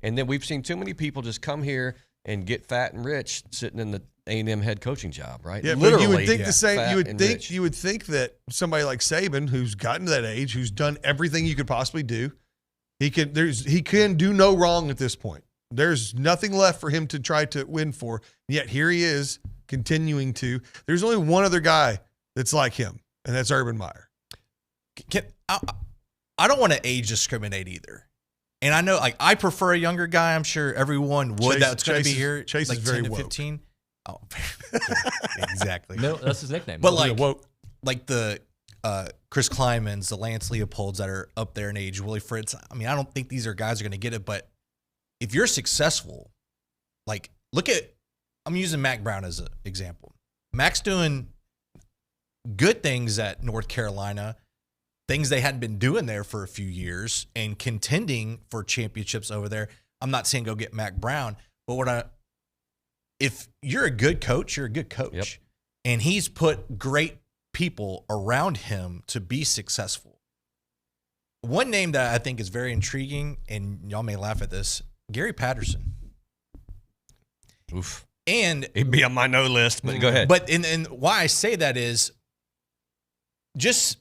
And then we've seen too many people just come here and get fat and rich sitting in the A&M head coaching job, right? Yeah, literally. but you would think the same. Rich. You would think that somebody like Saban, who's gotten to that age, who's done everything you could possibly do, he can do no wrong at this point. There's nothing left for him to try to win for. Yet here he is continuing to. There's only one other guy that's like him, and that's Urban Meyer. I don't want to age discriminate either. And I know, like, I prefer a younger guy. I'm sure everyone would. That's going to be here. Chase like is very 10 to woke. 15. Oh, exactly. No, that's his nickname. But like the Chris Klymans, the Lance Leopolds that are up there in age, Willie Fritz. I mean, I don't think these are guys are going to get it, but if you're successful, like, I'm using Mac Brown as an example. Mac's doing good things at North Carolina, things they hadn't been doing there for a few years and contending for championships over there. I'm not saying go get Mac Brown, but if you're a good coach, you're a good coach. Yep. And he's put great people around him to be successful. One name that I think is very intriguing, and y'all may laugh at this, Gary Patterson. Oof. And he'd be on my no list, but go ahead. But and why I say that is just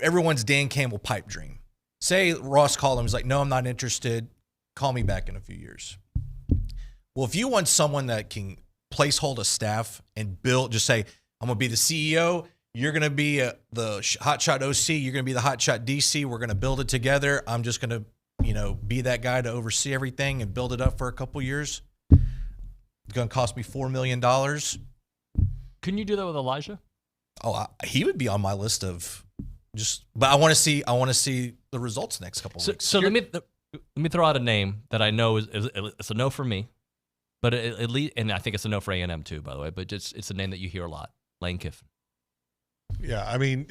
everyone's Dan Campbell pipe dream. Say Ross Collins like, no, I'm not interested. Call me back in a few years. Well, if you want someone that can placehold a staff and build, just say, I'm going to be the CEO. You're going to be the hotshot OC. You're going to be the hotshot DC. We're going to build it together. I'm just going to, be that guy to oversee everything and build it up for a couple years. It's going to cost me $4 million. Couldn't you do that with Elijah? Oh, he would be on my list of but I want to see the results next couple weeks. So let me throw out a name that I know is it's a no for me, but at least, and I think it's a no for A&M too, by the way. But it's a name that you hear a lot, Lane Kiffin. Yeah, I mean,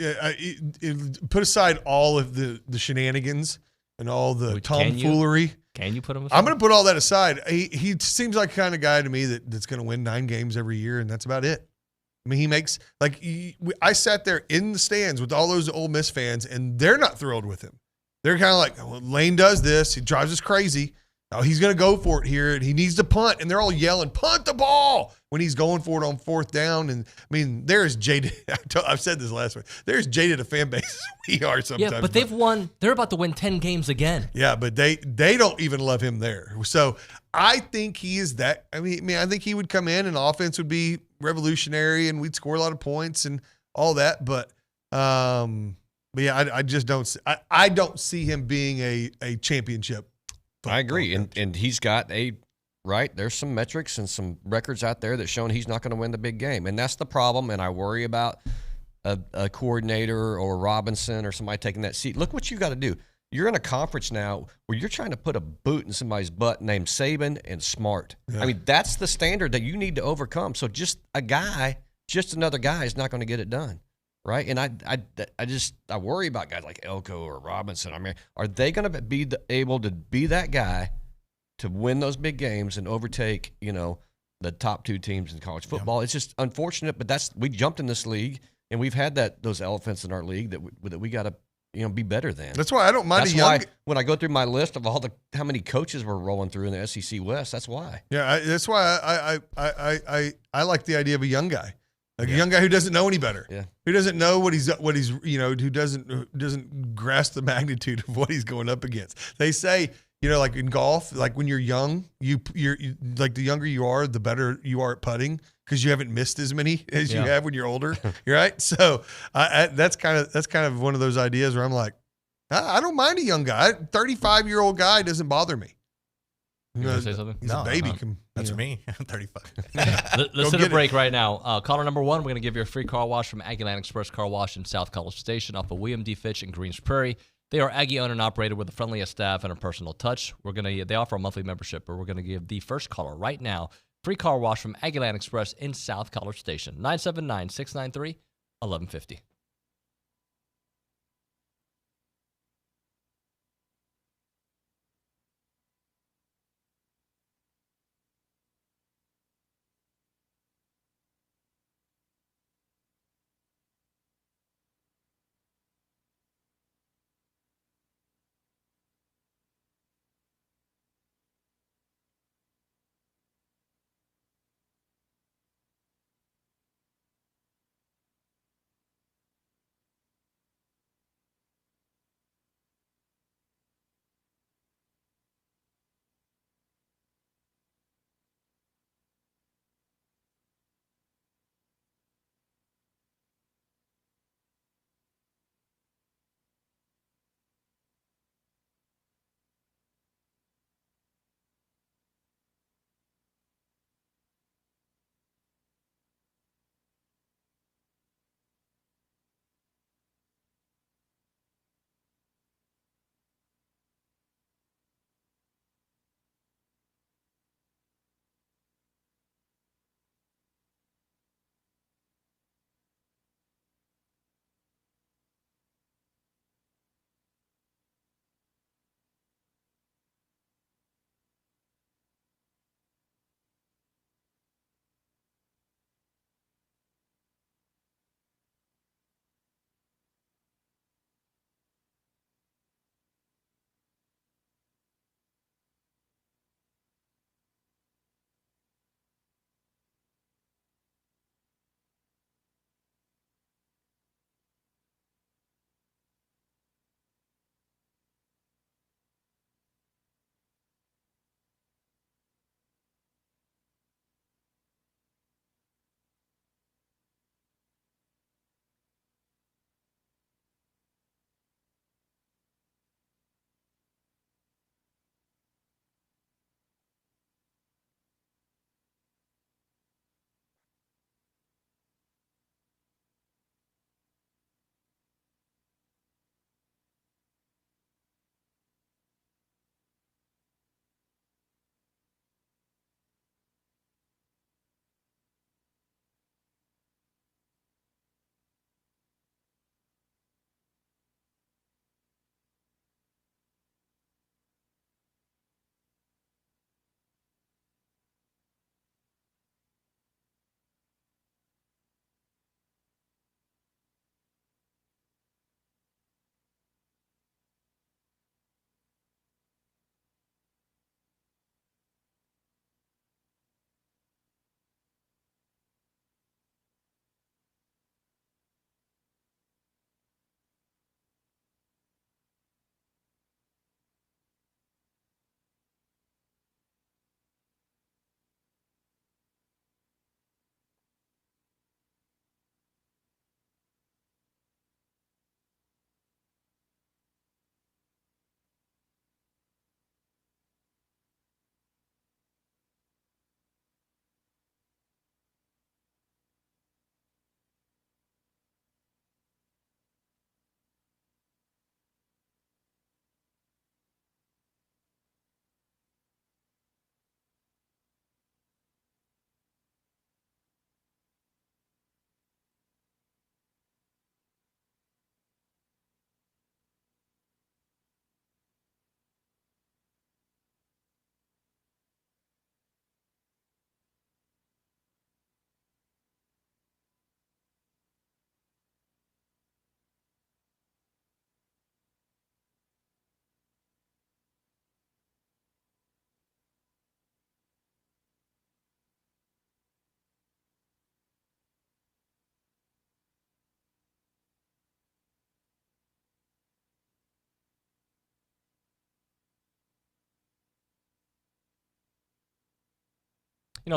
put aside all of the shenanigans and all the tomfoolery. Can you put him aside? I'm going to put all that aside. He seems like the kind of guy to me that's going to win 9 games every year, and that's about it. I mean, he makes I sat there in the stands with all those Ole Miss fans, and they're not thrilled with him. They're kind of like, well, Lane does this. He drives us crazy. Oh, he's going to go for it here, and he needs to punt. And they're all yelling, punt the ball, when he's going for it on 4th down. And, I mean, there's jaded. I've said this last week. There's jaded a fan base as we are sometimes. Yeah, but they've won. They're about to win 10 games again. Yeah, but they don't even love him there. So I think he is that. I mean, I think he would come in and offense would be revolutionary, and we'd score a lot of points and all that. But yeah, I just don't. I don't see him being a championship. I agree, and he's got there's some metrics and some records out there that show he's not going to win the big game, and that's the problem. And I worry about a coordinator or Robinson or somebody taking that seat. Look what you got to do. you're in a conference now where you're trying to put a boot in somebody's butt named Saban and Smart. Yeah. I mean, that's the standard that you need to overcome. So just another guy is not going to get it done, right? And I worry about guys like Elko or Robinson. I mean, are they going to be able to be that guy to win those big games and overtake, the top 2 teams in college football? Yeah. It's just unfortunate, but we jumped in this league, and we've had those elephants in our league that we got to be better than. That's why I don't mind when I go through my list of how many coaches we're rolling through in the SEC West. That's why. Yeah, that's why I like the idea of a young guy, a young guy who doesn't know any better. Yeah, who doesn't know what he's who doesn't grasp the magnitude of what he's going up against. They say, like in golf, like when you're young, you're like the younger you are, the better you are at putting, because you haven't missed as many as you have when you're older, right? So that's kind of one of those ideas where I'm like, I don't mind a young guy. 35-year-old guy doesn't bother me. You want to say something? He's a baby. That's me. I'm 35. Let's hit a break right now. Caller number 1, we're going to give you a free car wash from Aggie Land Express Car Wash in South College Station off of William D. Fitch in Greens Prairie. They are Aggie owned and operated with the friendliest staff and a personal touch. They offer a monthly membership, but we're going to give the first caller right now free car wash from Aggie Land Express in South College Station. 979-693-1150.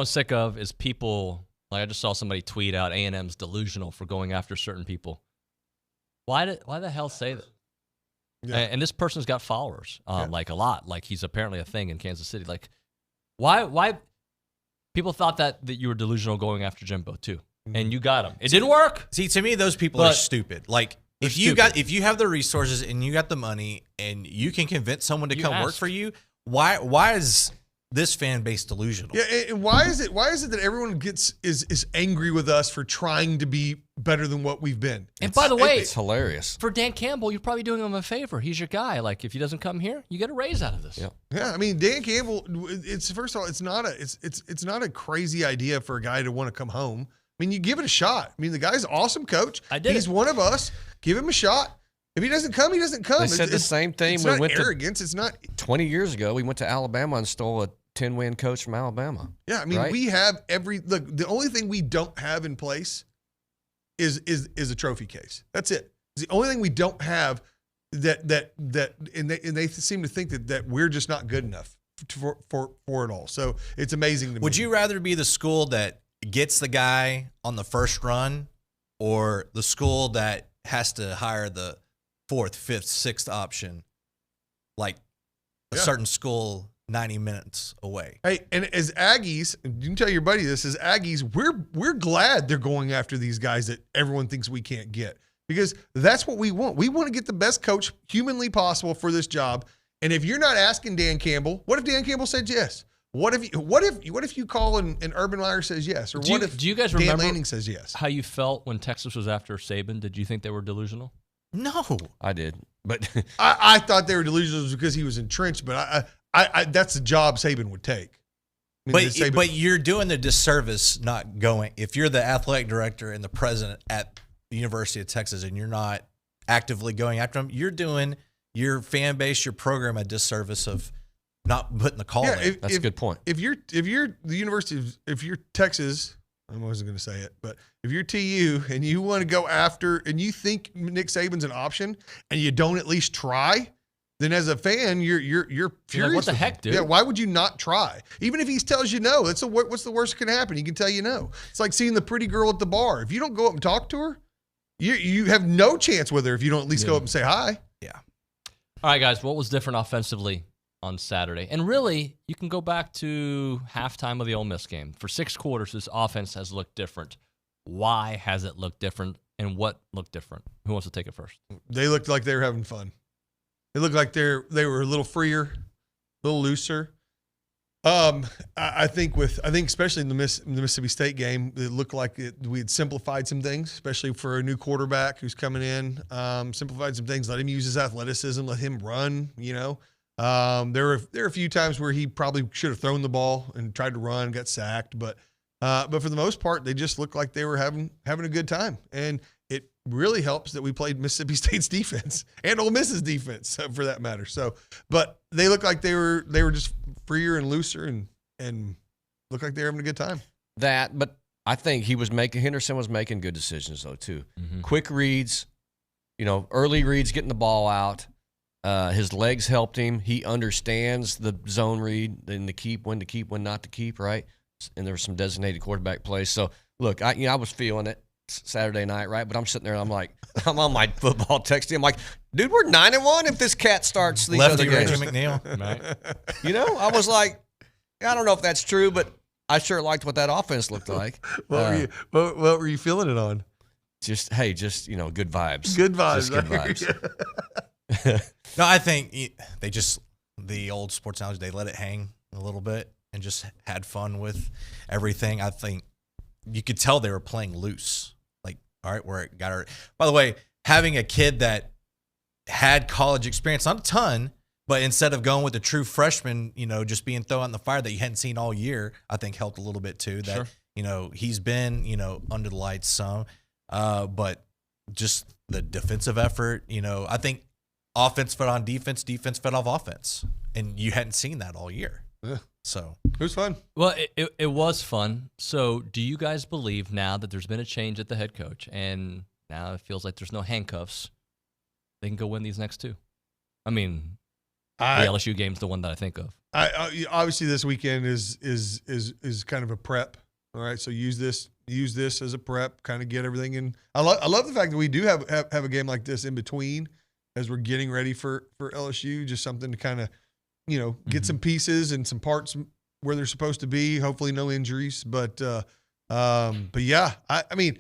sick of is people, like I just saw somebody tweet out A&M's delusional for going after certain people. Why the hell say that? Yeah. And this person's got followers, like a lot. Like he's apparently a thing in Kansas City. Like why people thought that you were delusional going after Jimbo too, and you got him. It didn't work. See, to me, those people are stupid. Like if you have the resources and you got the money and you can convince someone to come work for you, why is this fan base delusional? Yeah, and why is it that everyone is angry with us for trying to be better than what we've been? And by the way, it's hilarious. For Dan Campbell, you're probably doing him a favor. He's your guy. Like if he doesn't come here, you get a raise out of this. Yeah. I mean, Dan Campbell. It's first of all, it's not a crazy idea for a guy to want to come home. I mean, you give it a shot. I mean, the guy's an awesome coach. He's one of us. Give him a shot. If he doesn't come, he doesn't come. They said the same thing. It's we not went arrogance. It's not 20 years ago. We went to Alabama and stole a 10-win coach from Alabama. Yeah, I mean, we have look. The only thing we don't have in place is a trophy case. That's it. It's the only thing we don't have and they seem to think that we're just not good enough for it all. So it's amazing to me. Would you rather be the school that gets the guy on the first run, or the school that has to hire the 4th, 5th, 6th option, like a certain school 90 minutes away? Hey, and as Aggies, you can tell your buddy this, as Aggies, we're glad they're going after these guys that everyone thinks we can't get, because that's what we want. We want to get the best coach humanly possible for this job. And if you're not asking Dan Campbell, what if Dan Campbell said yes? What if you call and Urban Meyer says yes? Or what if do you guys Dan remember Lanning says yes? How you felt when Texas was after Saban? Did you think they were delusional? No, I did, but I thought they were delusional because he was entrenched. But I that's the job Saban would take. But you're doing the disservice not going. If you're the athletic director and the president at the University of Texas and you're not actively going after them, you're doing your fan base, your program a disservice of not putting the call in. That's a good point. If you're the University of, if you're Texas, I wasn't going to say it, but if you're TU and you want to go after and you think Nick Saban's an option and you don't at least try, then as a fan, you're furious. Like, what the heck, dude? Yeah, why would you not try? Even if he tells you no, what's the worst that can happen? He can tell you no. It's like seeing the pretty girl at the bar. If you don't go up and talk to her, you have no chance with her if you don't at least go up and say hi. Yeah. All right, guys, what was different offensively on Saturday? And really, you can go back to halftime of the Ole Miss game. For 6 quarters, this offense has looked different. Why has it looked different, and what looked different? Who wants to take it first? They looked like they were having fun. It looked like they were a little freer, a little looser. I think especially in the Mississippi State game, it looked like we had simplified some things, especially for a new quarterback who's coming in. Simplified some things, let him use his athleticism, let him run. There were a few times where he probably should have thrown the ball and tried to run, got sacked, but for the most part, they just looked like they were having a good time. And it really helps that we played Mississippi State's defense and Ole Miss's defense, for that matter. So, but they looked like they were just freer and looser and looked like they were having a good time. But I think Henderson was making good decisions though too. Mm-hmm. Quick reads, early reads, getting the ball out. His legs helped him. He understands the zone read and when to keep, when not to keep, right? And there were some designated quarterback plays. So look, I was feeling it Saturday night, right? But I'm sitting there and I'm like, I'm on my football texting. I'm like, dude, we're 9-1 if this cat starts these other games. Reggie McNeil. Right. I was like, I don't know if that's true, but I sure liked what that offense looked like. What were you feeling it on? Just good vibes. Good vibes. Just good vibes. No, I think the old sports analogy, they let it hang a little bit and just had fun with everything. I think you could tell they were playing loose. Like, all right, where it got her. By the way, having a kid that had college experience, not a ton, but instead of going with the true freshman, just being thrown out in the fire that you hadn't seen all year, I think helped a little bit too. That, sure. He's been, under the lights some, but just the defensive effort, I think offense fed on defense, defense fed off offense. And you hadn't seen that all year. Yeah. So it was fun. Well, it was fun. So do you guys believe now that there's been a change at the head coach and now it feels like there's no handcuffs, they can go win these next 2? I mean, the LSU game's the one that I think of. Obviously this weekend is kind of a prep. All right, so use this as a prep, kind of get everything in. I love the fact that we do have a game like this in between as we're getting ready for LSU. Just something to kind of, get some pieces and some parts where they're supposed to be. Hopefully, no injuries. But yeah, I mean,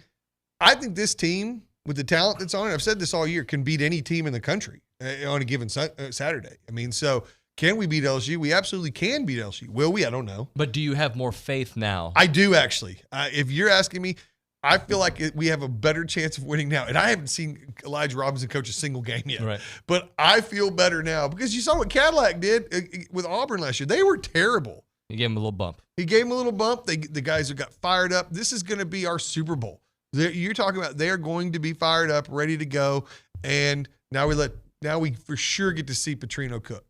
I think this team with the talent that's on it, I've said this all year, can beat any team in the country on a given Saturday. I mean, so. Can we beat LSU? We absolutely can beat LSU. Will we? I don't know. But do you have more faith now? I do, actually. If you're asking me, I feel like we have a better chance of winning now. And I haven't seen Elijah Robinson coach a single game yet. Right. But I feel better now because you saw what Cadillac did with Auburn last year. They were terrible. You gave him a little bump. He gave him a little bump. The guys have got fired up. This is going to be our Super Bowl. You're talking about they're going to be fired up, ready to go. And now we for sure get to see Petrino cook.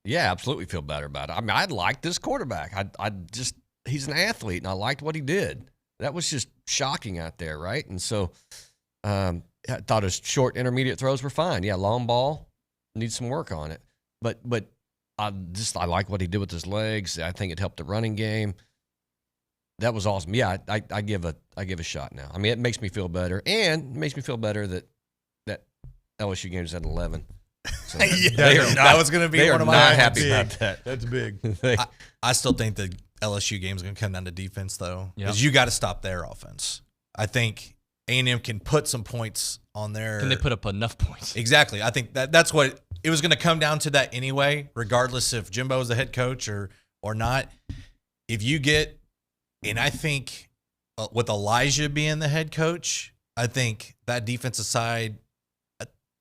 Yeah, absolutely feel better about it. I mean, I like this quarterback. He's an athlete, and I liked what he did. That was just shocking out there, right? And so I thought his short intermediate throws were fine. Yeah, long ball, needs some work on it. But I like what he did with his legs. I think it helped the running game. That was awesome. Yeah, I give a shot now. I mean, it makes me feel better, and it makes me feel better that LSU game is at 11. So that was going to be one of my not happy about that. That's big. I still think the LSU game is going to come down to defense, though, because Yep. you got to stop their offense. I think A&M can put some points on there. Can they put up enough points? Exactly. I think that's what it was going to come down to, that anyway, regardless if Jimbo is the head coach or not. If you get, and I think with Elijah being the head coach, I think that defensive side,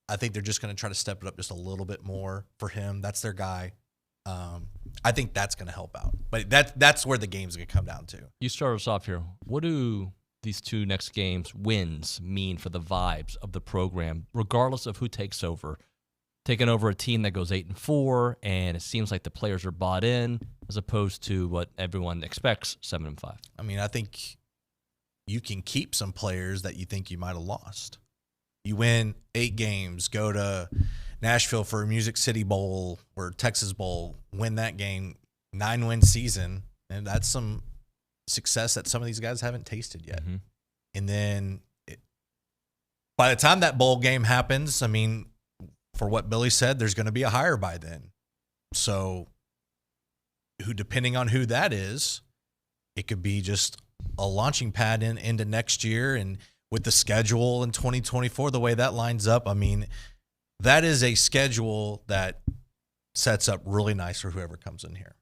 I think they're just going to try to step it up just a little bit more for him. That's their guy. I think that's going to help out. But that's where the game's going to come down to. You start us off here. What do these two next games wins mean for the vibes of the program, regardless of who takes over? Taking over a team that goes 8-4, and it seems like the players are bought in, as opposed to what everyone expects, 7-5. I mean, I think you can keep some players that you think you might have lost. You win 8 games, go to Nashville for a Music City Bowl or Texas Bowl, win that game, 9-win season, and that's some success that some of these guys haven't tasted yet. Mm-hmm. And then by the time that bowl game happens, I mean, for what Billy said, there's going to be a hire by then. So depending on who that is, it could be just a launching pad into next year. And with the schedule in 2024, the way that lines up, I mean, that is a schedule that sets up really nice for whoever comes in here.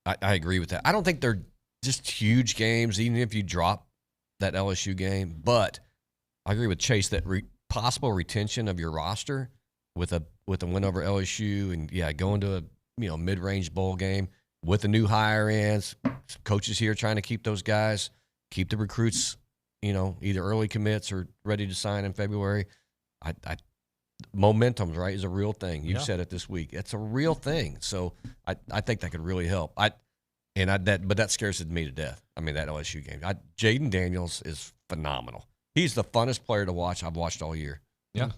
I agree with that. I don't think they're just huge games, even if you drop that LSU game. But I agree with Chase that possible retention of your roster with a win over LSU, and going to a mid-range bowl game with the new hire ins, coaches here trying to keep those guys, keep the recruits, either early commits or ready to sign in February. Momentum, right, is a real thing. You've said it this week. It's a real thing. So I think that could really help. But that scares me to death. I mean, that LSU game. Jaden Daniels is phenomenal. He's the funnest player to watch I've watched all year. Yeah.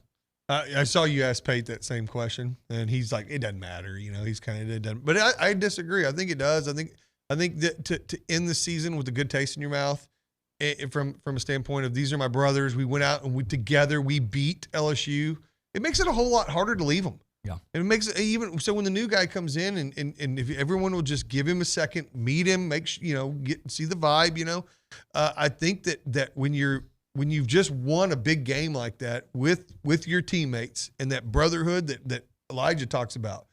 I saw you ask Pate that same question, and he's like, it doesn't matter. He's kind of, it doesn't. But I disagree. I think it does. I think that to end the season with a good taste in your mouth, from a standpoint of these are my brothers, we went out and together we beat LSU. It makes it a whole lot harder to leave them. Yeah. And it makes it even so when the new guy comes in and if everyone will just give him a second, meet him, see the vibe, I think that when you've just won a big game like that with your teammates and that brotherhood that Elijah talks about,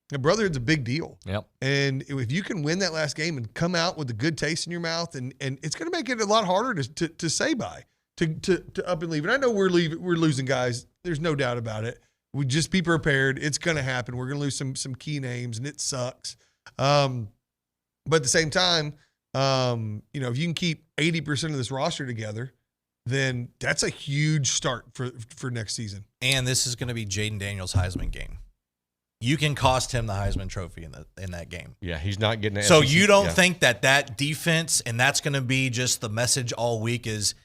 the brotherhood's a big deal. Yep. And if you can win that last game and come out with a good taste in your mouth, and it's going to make it a lot harder to say bye, to up and leave. And I know we're losing guys. There's no doubt about it. We just be prepared. It's going to happen. We're going to lose some key names, and it sucks. But at the same time, if you can keep 80% of this roster together, then that's a huge start for next season. And this is going to be Jaden Daniels' Heisman game. You can cost him the Heisman Trophy in that game. Yeah, he's not getting that. So you don't think that defense, and that's going to be just the message all week, is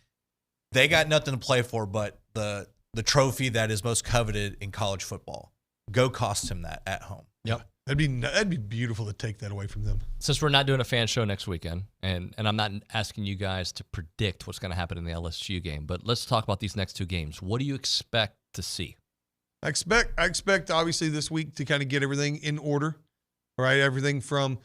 they got nothing to play for but the trophy that is most coveted in college football. Go cost him that at home. Yep. That'd be beautiful to take that away from them. Since we're not doing a fan show next weekend, and I'm not asking you guys to predict what's going to happen in the LSU game, but let's talk about these next two games. What do you expect to see? I expect obviously this week to kind of get everything in order, right? Everything from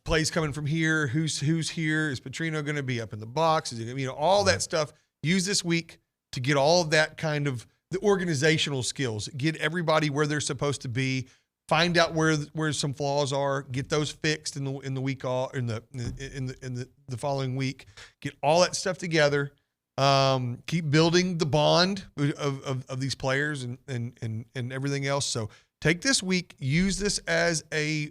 plays coming from here. Who's here? Is Petrino going to be up in the box? Is he, all that stuff. Use this week to get all of that kind of the organizational skills. Get everybody where they're supposed to be. Find out where some flaws are. Get those fixed in the week off in the following week. Get all that stuff together. Keep building the bond of these players and everything else. So take this week. Use this as a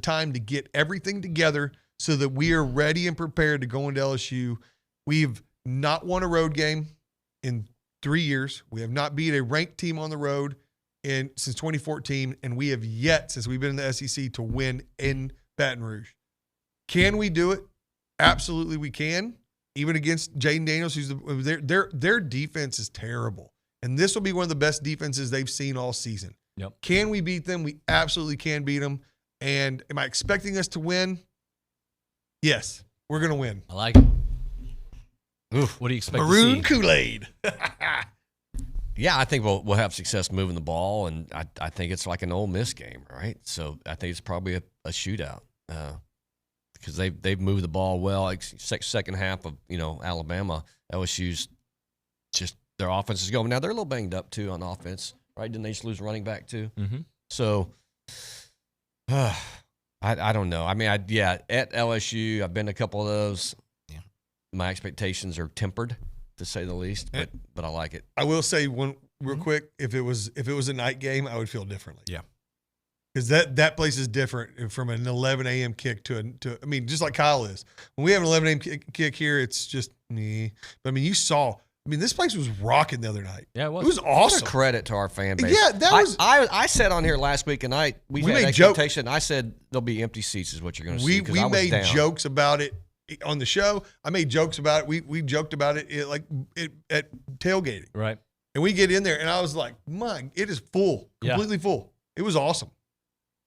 time to get everything together so that we are ready and prepared to go into LSU. We've not won a road game in 3 years. We have not beat a ranked team on the road since 2014, and we have yet, since we've been in the SEC, to win in Baton Rouge. Can we do it? Absolutely, we can. Even against Jaden Daniels, their defense is terrible, and this will be one of the best defenses they've seen all season. Yep. Can we beat them? We absolutely can beat them. And am I expecting us to win? Yes, we're going to win. I like it. Oof, what do you expect Maroon to see? Kool-Aid. Yeah, I think we'll have success moving the ball, and I think it's like an Ole Miss game, right? So I think it's probably a shootout because they've moved the ball well. Like second half of Alabama, LSU's just their offense is going. Now they're a little banged up too on offense, right? Didn't they just lose running back too? Mm-hmm. So I don't know. I mean, at LSU, I've been to a couple of those. Yeah. My expectations are tempered, to say the least, but I like it. I will say real quick, if it was a night game, I would feel differently. Yeah. Because that place is different from an 11 a.m. kick to I mean, just like Kyle is. When we have an 11 a.m. kick here, it's just me. But I mean, this place was rocking the other night. Yeah, it was. It was awesome. What a credit to our fan base. Yeah, that was. I said on here last week, and we had made expectation. I said there'll be empty seats, is what you're going to see. We made jokes about it on the show. I made jokes about it. We joked about it at tailgating. Right. And we get in there, and I was like, it is full, completely full. It was awesome.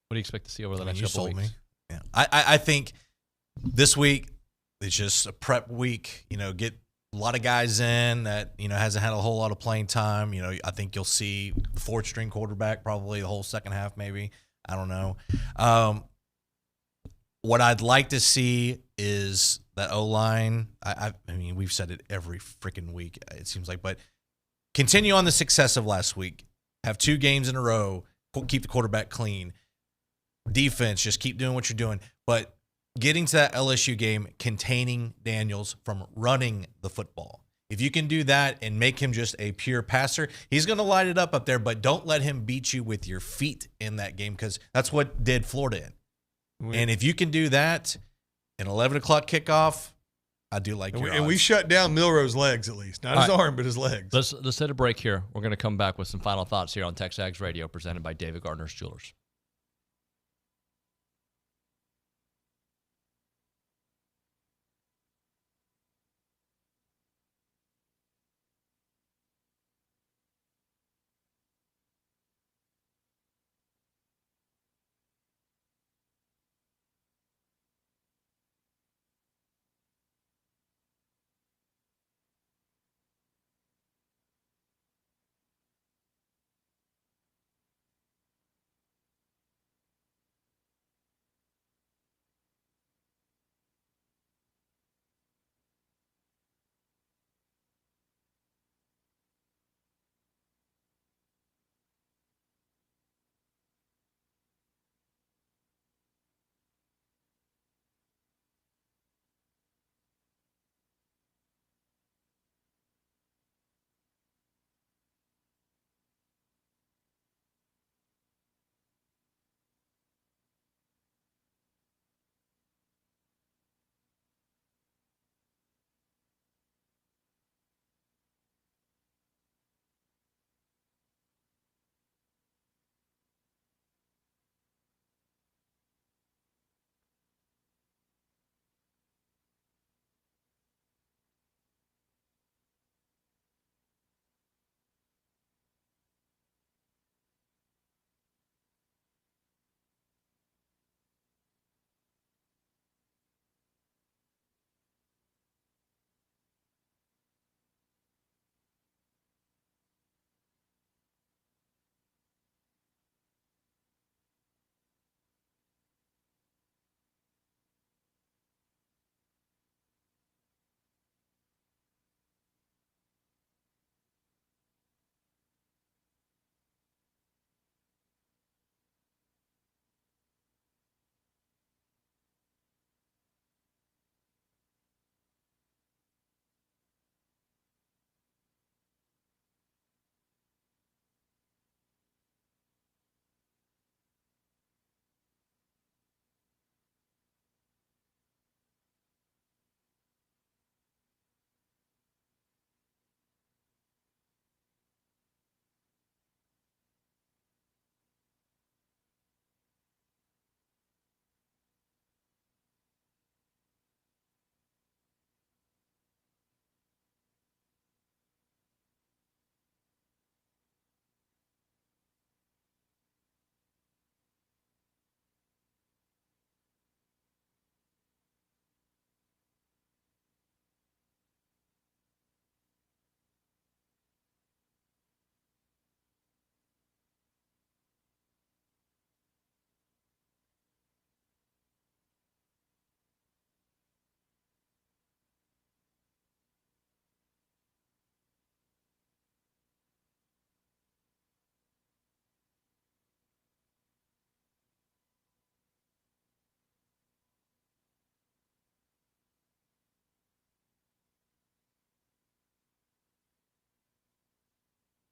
What do you expect to see over the next You couple sold weeks? me. Yeah. I think this week is just a prep week. Get a lot of guys in that, hasn't had a whole lot of playing time. I think you'll see the fourth string quarterback probably the whole second half maybe. I don't know. What I'd like to see is that O-line. I mean, we've said it every freaking week, it seems like, but continue on the success of last week. Have 2 games in a row. Keep the quarterback clean. Defense, just keep doing what you're doing. But getting to that LSU game, containing Daniels from running the football. If you can do that and make him just a pure passer, he's going to light it up there, but don't let him beat you with your feet in that game because that's what did Florida in. And if you can do that, an 11 o'clock kickoff, I do like your odds. And we shut down Milroe's legs at least. Not his arm, but his legs. Let's hit a break here. We're going to come back with some final thoughts here on TexAgs Radio presented by David Gardner's Jewelers.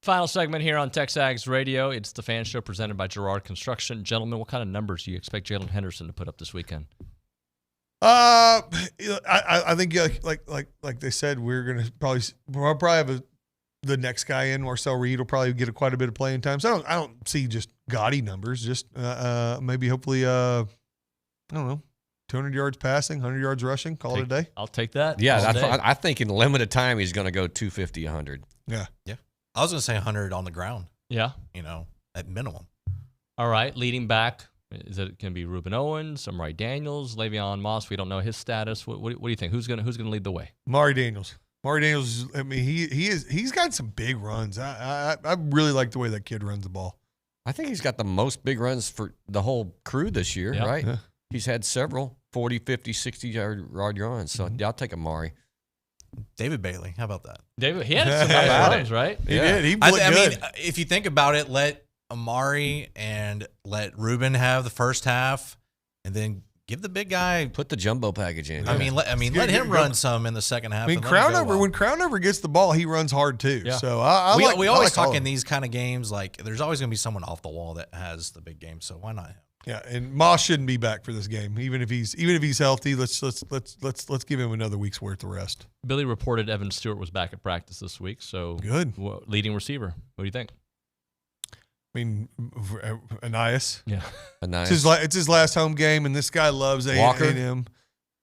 Final segment here on TexAgs Radio. It's the fan show presented by Girard Construction. Gentlemen, what kind of numbers do you expect Jalen Henderson to put up this weekend? I think like they said, we're gonna probably have the next guy in. Marcel Reed will probably get quite a bit of playing time. So I don't see just gaudy numbers. Just maybe hopefully I don't know, 200 yards passing, 100 yards rushing. Call it a day. I'll take that. Yeah, I think in limited time he's going to go 250, 100. Yeah. I was going to say 100 on the ground. Yeah. At minimum. All right, leading back, is it going to be Reuben Owens, Amari Daniels, Le'Veon Moss? We don't know his status. What do you think? Who's going to lead the way? Mari Daniels. I mean, he's got some big runs. I really like the way that kid runs the ball. I think he's got the most big runs for the whole crew this year, right? Yeah. He's had several 40, 50, 60-yard runs. So I'll take Amari. David Bailey, how about that? David, he had some nice runs, right? He did. He I mean, if you think about it, let Amari and let Reuben have the first half, and then give the big guy put the jumbo package in. I mean, let him run some in the second half. I mean, when Crownover gets the ball, he runs hard too. Yeah. So we always talk in these kind of games like there's always going to be someone off the wall that has the big game. So why not him? Yeah, and Moss shouldn't be back for this game, even if he's healthy. Let's give him another week's worth of rest. Billy reported Evan Stewart was back at practice this week. So good, leading receiver. What do you think? I mean, Anias. Yeah, Anias. It's his last home game, and this guy loves A&M.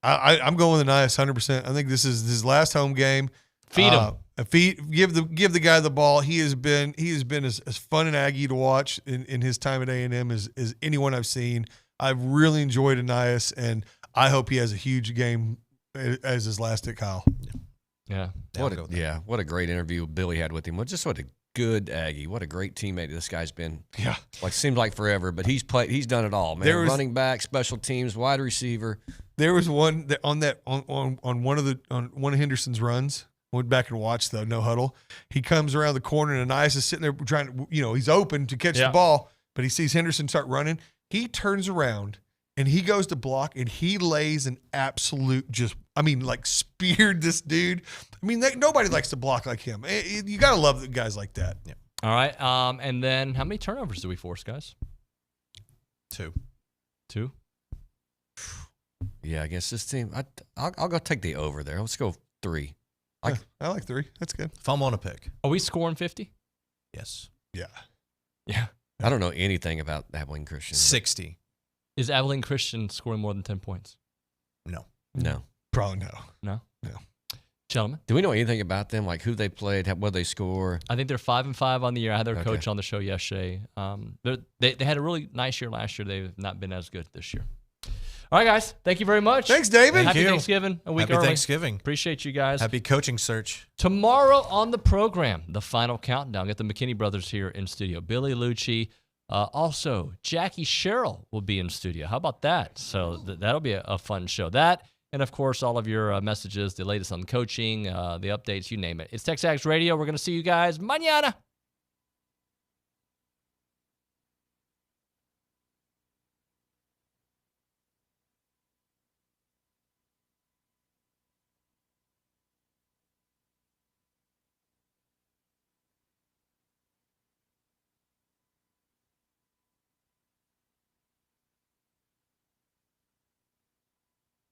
I'm going with Anias 100%. I think this is his last home game. Feed him. Give the guy the ball. He has been as fun an Aggie to watch in his time at A&M as anyone I've seen. I've really enjoyed Anias, and I hope he has a huge game as his last at Kyle. Yeah. What a great interview Billy had with him. What a good Aggie. What a great teammate this guy's been. Yeah. Seems like forever, but he's done it all, man. Running back, special teams, wide receiver. There was one that on one of Henderson's runs. Went back and watched the no huddle. He comes around the corner and Anias is sitting there trying to, he's open to catch the ball, but he sees Henderson start running. He turns around and he goes to block and he lays an absolute speared this dude. I mean, nobody likes to block like him. You got to love guys like that. Yeah. All right. And then how many turnovers do we force, guys? 2. Yeah, against this team, I'll go take the over there. Let's go 3. I like 3. That's good. Fumble on a pick. Are we scoring 50? Yes. Yeah. I don't know anything about Abilene Christian. 60. Is Abilene Christian scoring more than 10 points? No. Probably no. Gentlemen, do we know anything about them? Like who they played, what they score? I think they're 5-5 on the year. I had their coach on the show yesterday. They had a really nice year last year. They've not been as good this year. All right, guys. Thank you very much. Thanks, David. Happy Thanksgiving. A week Happy early. Thanksgiving. Appreciate you guys. Happy coaching search. Tomorrow on the program, the final countdown. Get the McKinney brothers here in studio. Billy Lucci. Also, Jackie Sherrill will be in studio. How about that? So that'll be a fun show. That, and of course, all of your messages, the latest on coaching, the updates, you name it. It's TexAgs Radio. We're going to see you guys mañana.